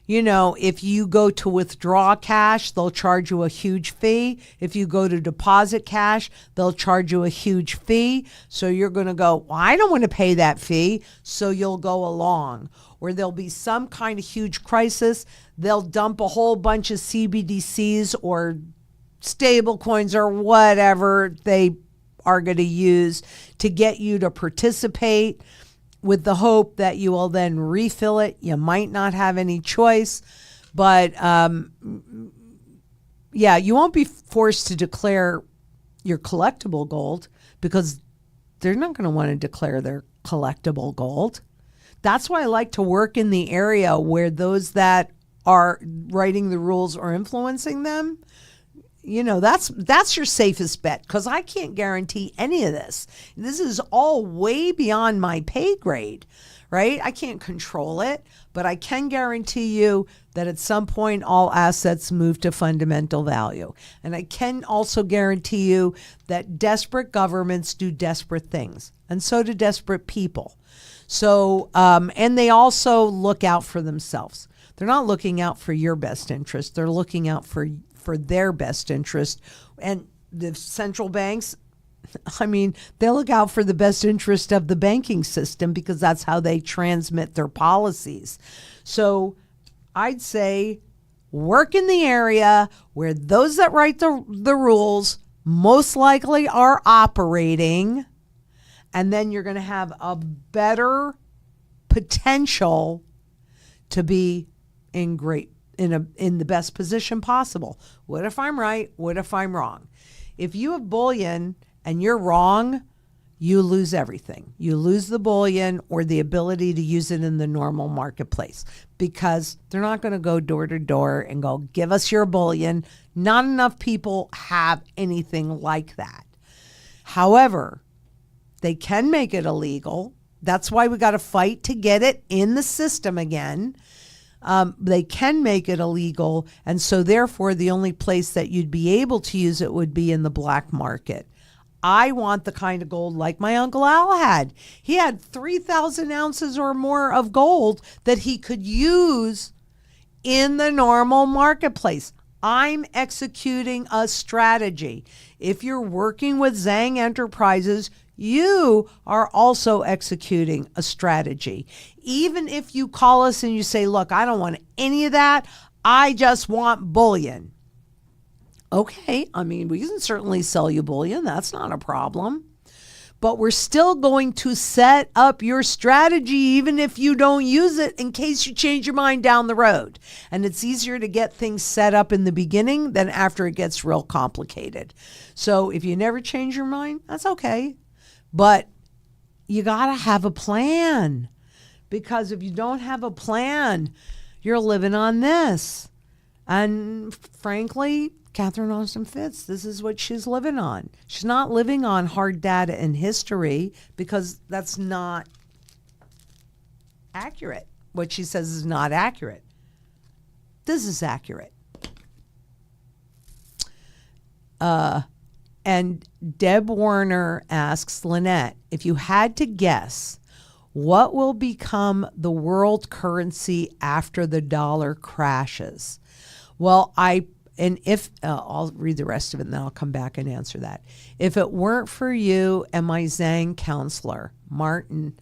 if you go to withdraw cash, they'll charge you a huge fee. If you go to deposit cash, they'll charge you a huge fee. So you're going to go, well, I don't want to pay that fee. So you'll go along. Or there'll be some kind of huge crisis. They'll dump a whole bunch of CBDCs or stable coins or whatever they are going to use to get you to participate, with the hope that you will then refill it. You might not have any choice, but you won't be forced to declare your collectible gold, because they're not going to want to declare their collectible gold. That's why I like to work in the area where those that are writing the rules or influencing them, that's your safest bet, because I can't guarantee any of this. This is all way beyond my pay grade, right? I can't control it, but I can guarantee you that at some point all assets move to fundamental value. And I can also guarantee you that desperate governments do desperate things, and so do desperate people. So, and they also look out for themselves. They're not looking out for your best interest. They're looking out for their best interest. And the central banks, they look out for the best interest of the banking system, because that's how they transmit their policies. So I'd say work in the area where those that write the rules most likely are operating, and then you're going to have a better potential to be in the best position possible. What if I'm right? What if I'm wrong? If you have bullion and you're wrong, you lose everything. You lose the bullion or the ability to use it in the normal marketplace, because they're not going to go door to door and go, give us your bullion. Not enough people have anything like that. However, they can make it illegal. That's why we got to fight to get it in the system again. They can make it illegal, and so therefore the only place that you'd be able to use it would be in the black market. I want the kind of gold like my Uncle Al had. He had 3,000 ounces or more of gold that he could use in the normal marketplace. I'm executing a strategy. If you're working with Zang Enterprises, you are also executing a strategy. Even if you call us and you say, look, I don't want any of that, I just want bullion. Okay, we can certainly sell you bullion. That's not a problem. But we're still going to set up your strategy even if you don't use it, in case you change your mind down the road. And it's easier to get things set up in the beginning than after it gets real complicated. So if you never change your mind, that's okay. But you got to have a plan, because if you don't have a plan, you're living on this. And frankly, Catherine Austin Fitts, this is what she's living on. She's not living on hard data and history, because that's not accurate. What she says is not accurate. This is accurate. And Deb Warner asks, Lynette, if you had to guess, what will become the world currency after the dollar crashes? Well, I'll read the rest of it and then I'll come back and answer that. If it weren't for you and my Zang counselor, Martin,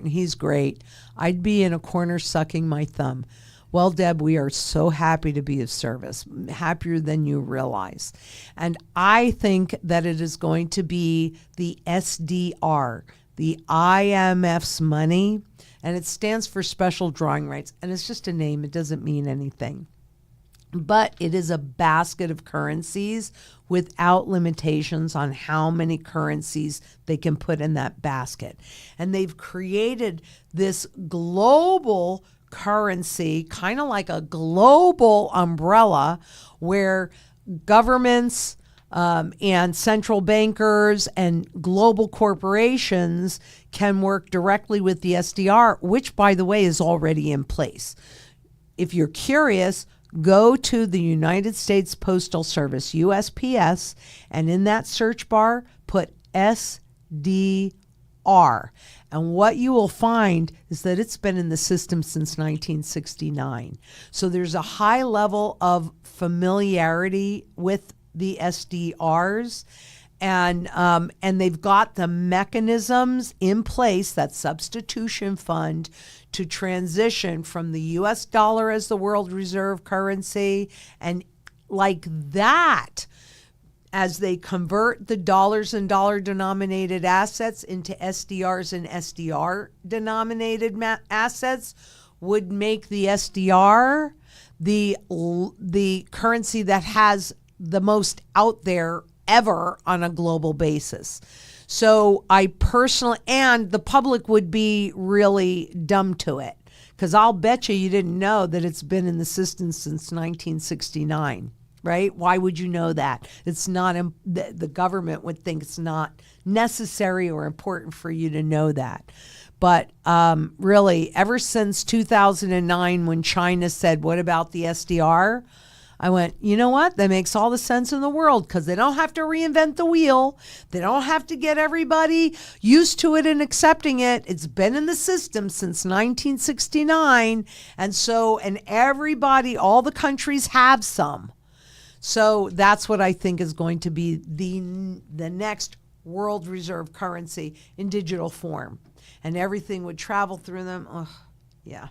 he's great, I'd be in a corner sucking my thumb. Well, Deb, we are so happy to be of service, happier than you realize. And I think that it is going to be the SDR, the IMF's money, and it stands for special drawing rights. And it's just a name. It doesn't mean anything. But it is a basket of currencies without limitations on how many currencies they can put in that basket. And they've created this global currency, kind of like a global umbrella, where governments and central bankers and global corporations can work directly with the SDR, which, by the way, is already in place. If you're curious, go to the United States Postal Service, USPS, and in that search bar, put SDR. And what you will find is that it's been in the system since 1969. So there's a high level of familiarity with the SDRs, and they've got the mechanisms in place, that substitution fund, to transition from the US dollar as the world reserve currency, and like that, as they convert the dollars and dollar-denominated assets into SDRs and SDR-denominated assets, would make the SDR the currency that has the most out there ever on a global basis. So I personally, and the public would be really dumb to it, Because I'll bet you didn't know that it's been in the system since 1969, right? Why would you know that? It's not, the government would think it's not necessary or important for you to know that. But really, ever since 2009, when China said, what about the SDR? I went, you know what? That makes all the sense in the world, because they don't have to reinvent the wheel. They don't have to get everybody used to it and accepting it. It's been in the system since 1969. And everybody, all the countries have some. So that's what I think is going to be the next world reserve currency in digital form. And everything would travel through them. Oh, yeah.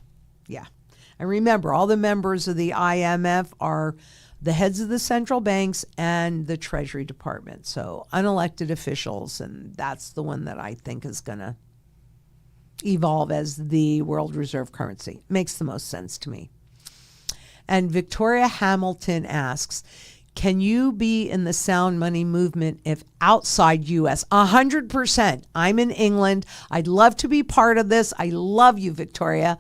And remember, all the members of the IMF are the heads of the central banks and the Treasury Department. So unelected officials, and that's the one that I think is going to evolve as the world reserve currency. Makes the most sense to me. And Victoria Hamilton asks, can you be in the sound money movement if outside U.S.? 100%. I'm in England. I'd love to be part of this. I love you, Victoria.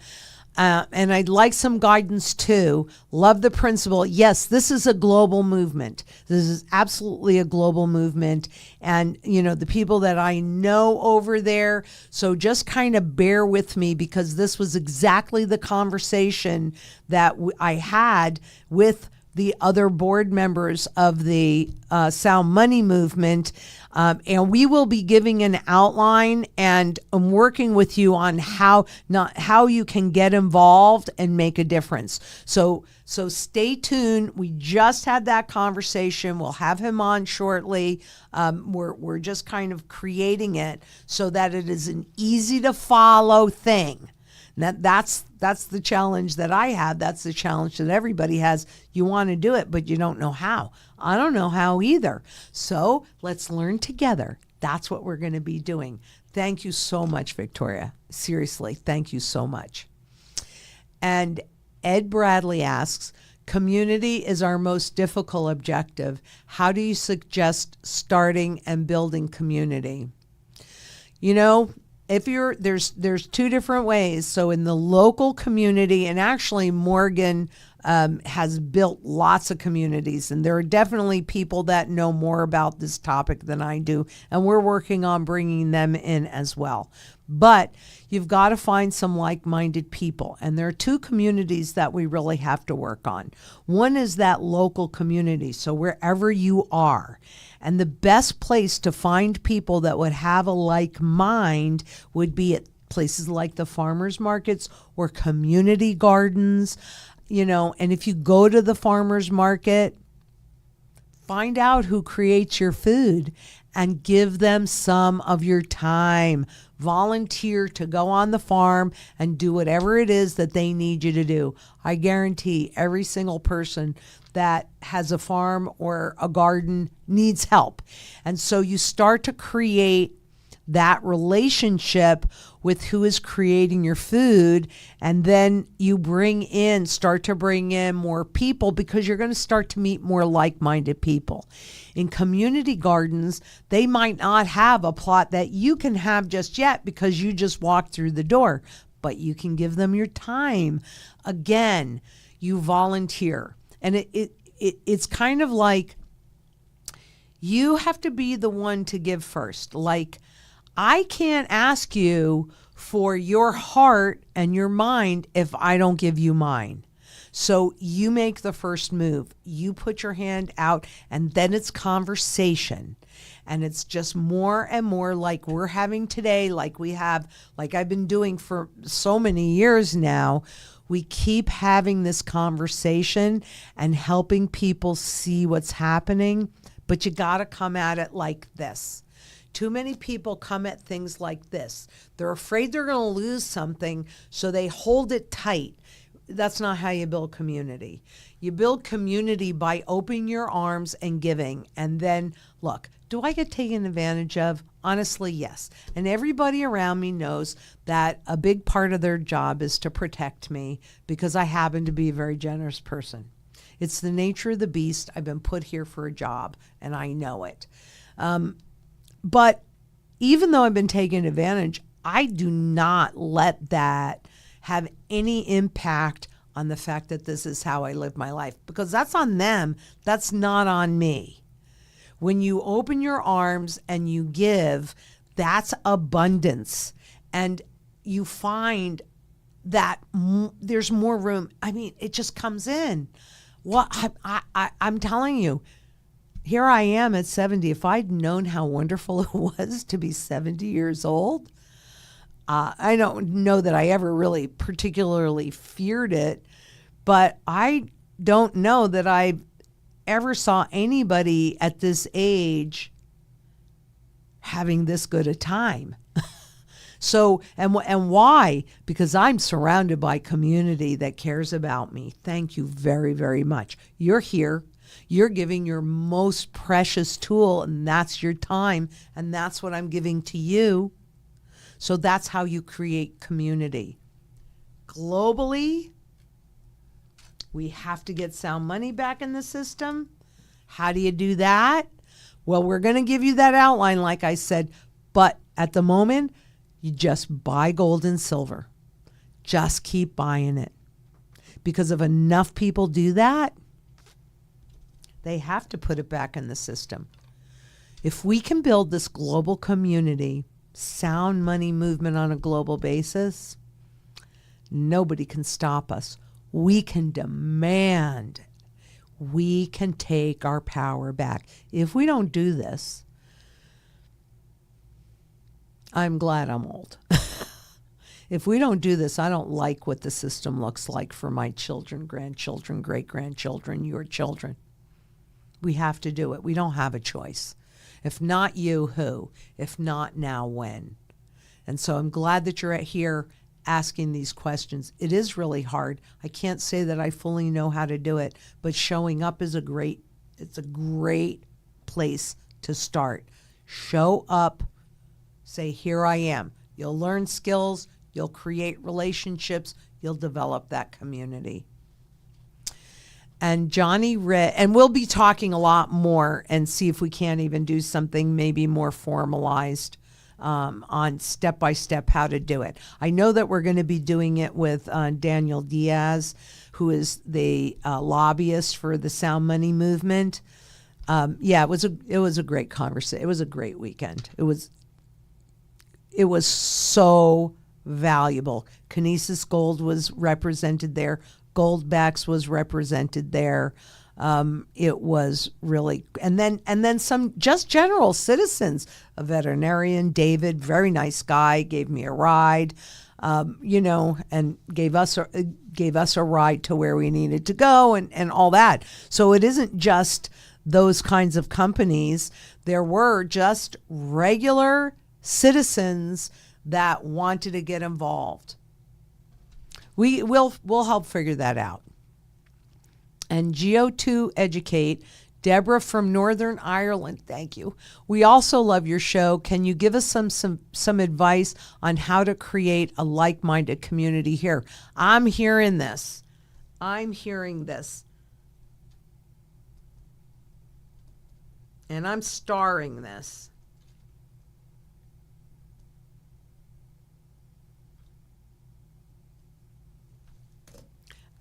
And I'd like some guidance too. Love the principle. Yes, this is a global movement. This is absolutely a global movement. And, the people that I know over there, so just kind of bear with me, because this was exactly the conversation that I had with the other board members of the Sound Money movement. And we will be giving an outline, and I'm working with you on how you can get involved and make a difference. So stay tuned. We just had that conversation. We'll have him on shortly. We're just kind of creating it so that it is an easy to follow thing. That's the challenge that I have. That's the challenge that everybody has. You want to do it, but you don't know how. I don't know how either. So let's learn together. That's what we're going to be doing. Thank you so much, Victoria. Seriously, thank you so much. And Ed Bradley asks, community is our most difficult objective. How do you suggest starting and building community? If there's two different ways. So in the local community, and actually Morgan has built lots of communities, and there are definitely people that know more about this topic than I do, and we're working on bringing them in as well. But you've got to find some like-minded people, and there are two communities that we really have to work on. One is that local community, so wherever you are. And the best place to find people that would have a like mind would be at places like the farmers markets or community gardens, and if you go to the farmers market, find out who creates your food and give them some of your time. Volunteer to go on the farm and do whatever it is that they need you to do. I guarantee every single person that has a farm or a garden needs help. And so you start to create that relationship with who is creating your food, and then you start to bring in more people, because you're going to start to meet more like-minded people. In community gardens, they might not have a plot that you can have just yet because you just walked through the door, but you can give them your time. Again, you volunteer. And it's kind of like you have to be the one to give first. Like, I can't ask you for your heart and your mind if I don't give you mine. So you make the first move. You put your hand out, and then it's conversation. And it's just more and more like we're having today, like I've been doing for so many years now. We keep having this conversation and helping people see what's happening, but you got to come at it like this. Too many people come at things like this. They're afraid they're going to lose something, so they hold it tight. That's not how you build community. You build community by opening your arms and giving. And then, look, do I get taken advantage of? Honestly, yes. And everybody around me knows that a big part of their job is to protect me, because I happen to be a very generous person. It's the nature of the beast. I've been put here for a job, and I know it. But even though I've been taken advantage, I do not let that have any impact on the fact that this is how I live my life, because that's on them. That's not on me. When you open your arms and you give, that's abundance. And you find that there's more room. I mean, it just comes in. I'm telling you, here I am at 70. If I'd known how wonderful it was to be 70 years old, I don't know that I ever really particularly feared it, but I don't know that I ever saw anybody at this age having this good a time. So, and why? Because I'm surrounded by community that cares about me. Thank you very, very much. You're here. You're giving your most precious tool, and that's your time, and that's what I'm giving to you. So that's how you create community. Globally, we have to get sound money back in the system. How do you do that? Well, we're going to give you that outline, like I said, but at the moment, you just buy gold and silver. Just keep buying it. Because if enough people do that, they have to put it back in the system. If we can build this global community, sound money movement on a global basis, nobody can stop us. We can demand. We can take our power back. If we don't do this, I'm glad I'm old. If we don't do this, I don't like what the system looks like for my children, grandchildren, great-grandchildren, your children. We have to do it. We don't have a choice. If not you, who? If not now, when? And so I'm glad that you're here asking these questions. It is really hard. I can't say that I fully know how to do it, but showing up is it's a great place to start. Show up. Say, here I am. You'll learn skills. You'll create relationships. You'll develop that community. And Johnny read, and we'll be talking a lot more and see if we can't even do something maybe more formalized on step-by-step how to do it. I know that we're going to be doing it with Daniel Diaz, who is the lobbyist for the Sound Money movement. Yeah, it was a great conversation. It was a great weekend. It was so valuable. Kinesis Gold was represented there. Goldbacks was represented there. It was really, and then some just general citizens. A veterinarian, David, very nice guy, gave me a ride, and gave us a ride to where we needed to go and all that. So it isn't just those kinds of companies. There were just regular citizens that wanted to get involved. We'll help figure that out. And Geo2 Educate, Deborah from Northern Ireland, thank you. We also love your show. Can you give us some advice on how to create a like-minded community here? I'm hearing this. And I'm starring this.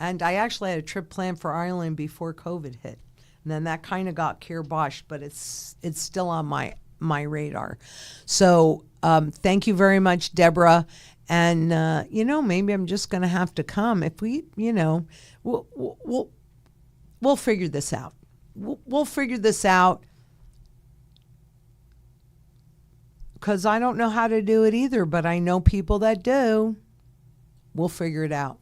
And I actually had a trip planned for Ireland before COVID hit. And then that kind of got kirboshed, but it's still on my radar. So thank you very much, Deborah. And, maybe I'm just going to have to come. If we, we'll figure this out. We'll figure this out because I don't know how to do it either, but I know people that do. We'll figure it out.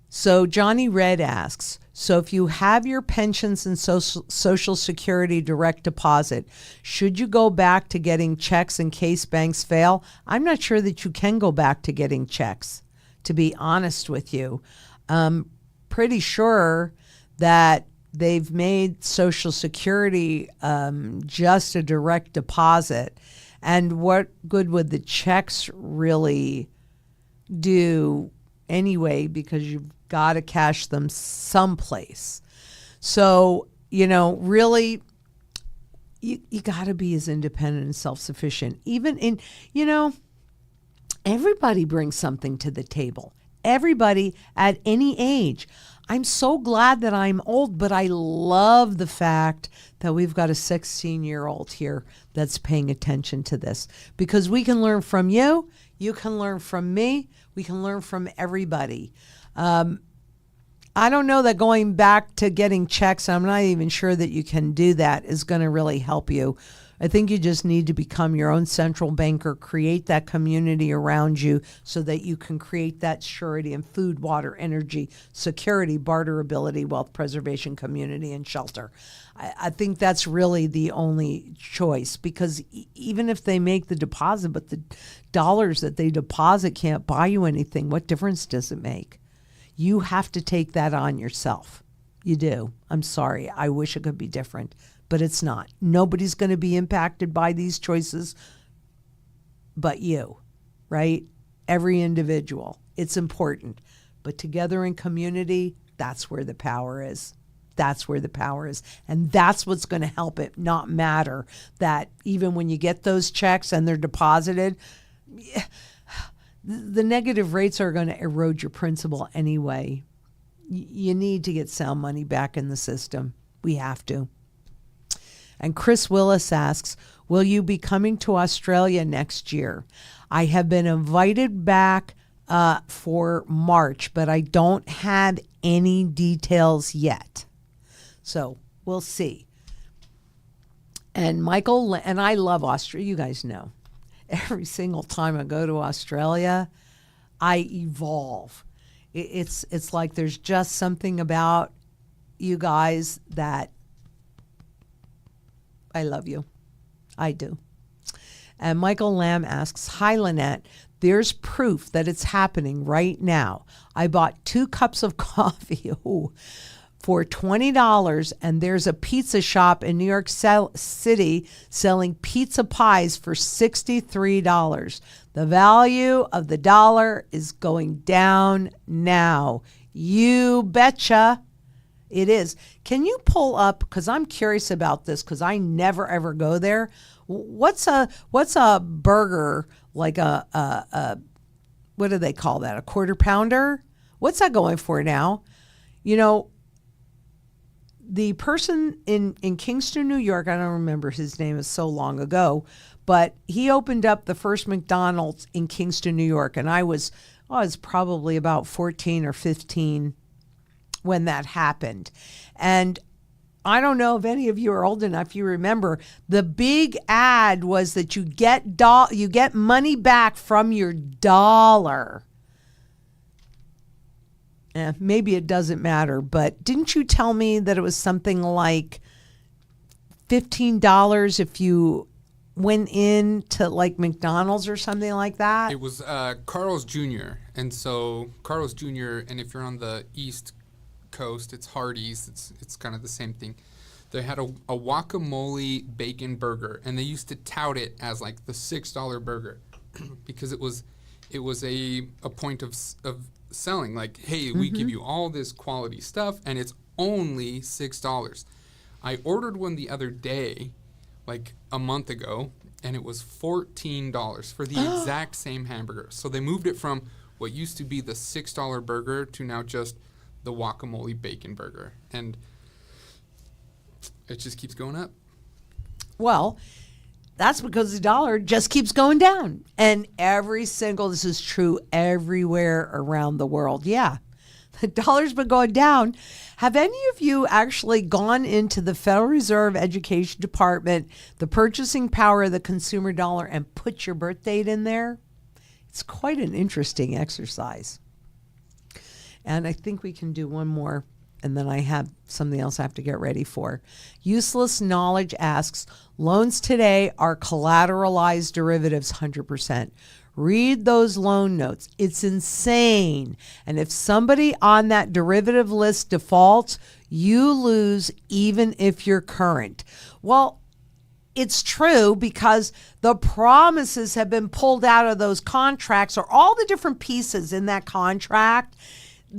So Johnny Red asks, so if you have your pensions and social security direct deposit, should you go back to getting checks in case banks fail? I'm not sure that you can go back to getting checks, to be honest with you. I'm pretty sure that they've made social security just a direct deposit. And what good would the checks really do anyway, because you've got to cash them someplace. So, really, you got to be as independent and self-sufficient. Even in, Everybody brings something to the table. Everybody at any age. I'm so glad that I'm old, but I love the fact that we've got a 16-year-old here that's paying attention to this, because we can learn from you. You can learn from me. We can learn from everybody. I don't know that going back to getting checks, I'm not even sure that you can do that, is going to really help you. I think you just need to become your own central banker, create that community around you so that you can create that surety in food, water, energy, security, barterability, wealth preservation, community, and shelter. I think that's really the only choice, because even if they make the deposit, but the dollars that they deposit can't buy you anything, what difference does it make? You have to take that on yourself. You do. I'm sorry. I wish it could be different, but it's not. Nobody's going to be impacted by these choices but you, right? Every individual. It's important. But together in community, that's where the power is. That's where the power is. And that's what's going to help it not matter that even when you get those checks and they're deposited, the negative rates are going to erode your principal anyway. You need to get sound money back in the system. We have to. And Chris Willis asks, will you be coming to Australia next year? I have been invited back for March, but I don't have any details yet. So we'll see. And Michael, and I love Australia. You guys know. Every single time I go to Australia, I evolve. It's like there's just something about you guys that I love you. I do. And Michael Lamb asks, hi, Lynette. There's proof that it's happening right now. I bought 2 cups of coffee for $20, and there's a pizza shop in New York City selling pizza pies for $63. The value of the dollar is going down now. You betcha. It is. Can you pull up, because I'm curious about this, because I never ever go there. What's a burger, like a what do they call that? A quarter pounder? What's that going for now? You know, the person in Kingston, New York, I don't remember his name, is so long ago, but he opened up the first McDonald's in Kingston, New York, and I was probably about 14 or 15 when that happened. And I don't know if any of you are old enough, you remember, the big ad was that you get money back from your dollar. Maybe it doesn't matter, but didn't you tell me that it was something like $15 if you went in to like McDonald's or something like that? It was Carl's Jr. And so Carl's Jr., and if you're on the East Coast, it's Hardee's. It's kind of the same thing. They had a guacamole bacon burger, and they used to tout it as like the $6 burger because it was a point of selling, like, hey, we give you all this quality stuff and it's only $6. I ordered one the other day, like a month ago, and it was $14 for the exact same hamburger. So they moved it from what used to be the $6 burger to now just the guacamole bacon burger, and it just keeps going up. Well, that's because the dollar just keeps going down. And this is true everywhere around the world. Yeah, the dollar's been going down. Have any of you actually gone into the Federal Reserve Education Department, the purchasing power of the consumer dollar, and put your birth date in there? It's quite an interesting exercise. And I think we can do one more, and then I have something else I have to get ready for. Useless Knowledge asks, loans today are collateralized derivatives 100%. Read those loan notes. It's insane. And if somebody on that derivative list defaults, you lose even if you're current. Well, it's true because the promises have been pulled out of those contracts, or all the different pieces in that contract.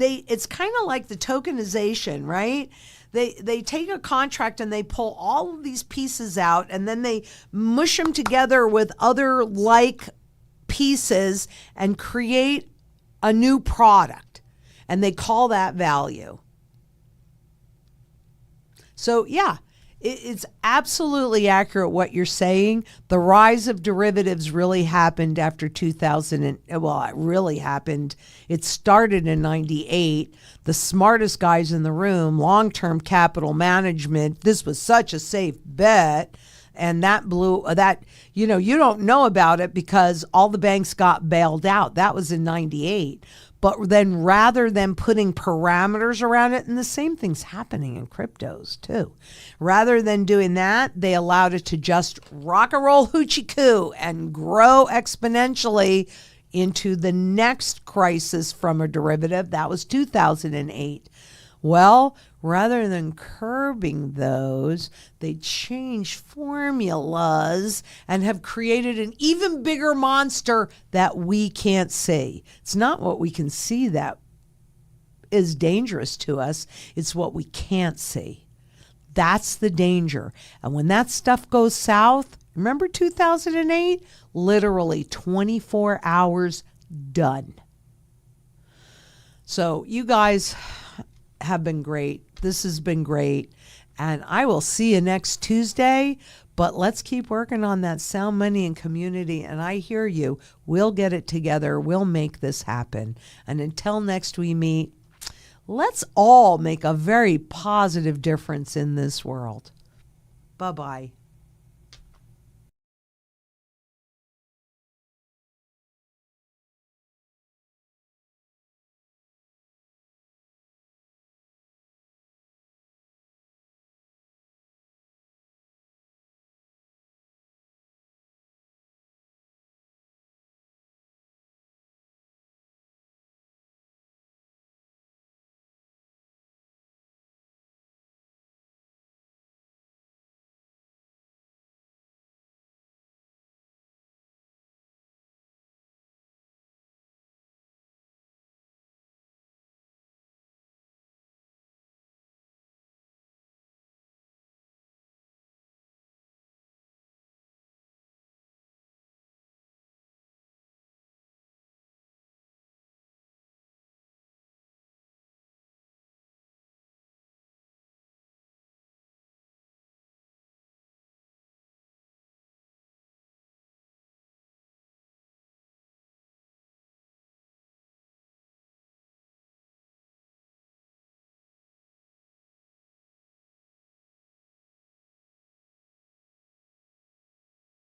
It's kind of like the tokenization, right? They take a contract and they pull all of these pieces out, and then they mush them together with other like pieces and create a new product, and they call that value. So yeah, it's absolutely accurate what you're saying. The rise of derivatives really happened after 2000. It really happened. It started in 98. The smartest guys in the room, long-term capital management, this was such a safe bet. And that blew that, you don't know about it because all the banks got bailed out. That was in 98. But then rather than putting parameters around it, and the same thing's happening in cryptos too. Rather than doing that, they allowed it to just rock and roll hoochie coo and grow exponentially into the next crisis from a derivative. That was 2008. Well, rather than curbing those, they changed formulas and have created an even bigger monster that we can't see. It's not what we can see that is dangerous to us. It's what we can't see. That's the danger. And when that stuff goes south, remember 2008? Literally 24 hours, done. So you guys have been great. This has been great. And I will see you next Tuesday. But let's keep working on that sound money and community. And I hear you. We'll get it together. We'll make this happen. And until next we meet, let's all make a very positive difference in this world. Bye-bye.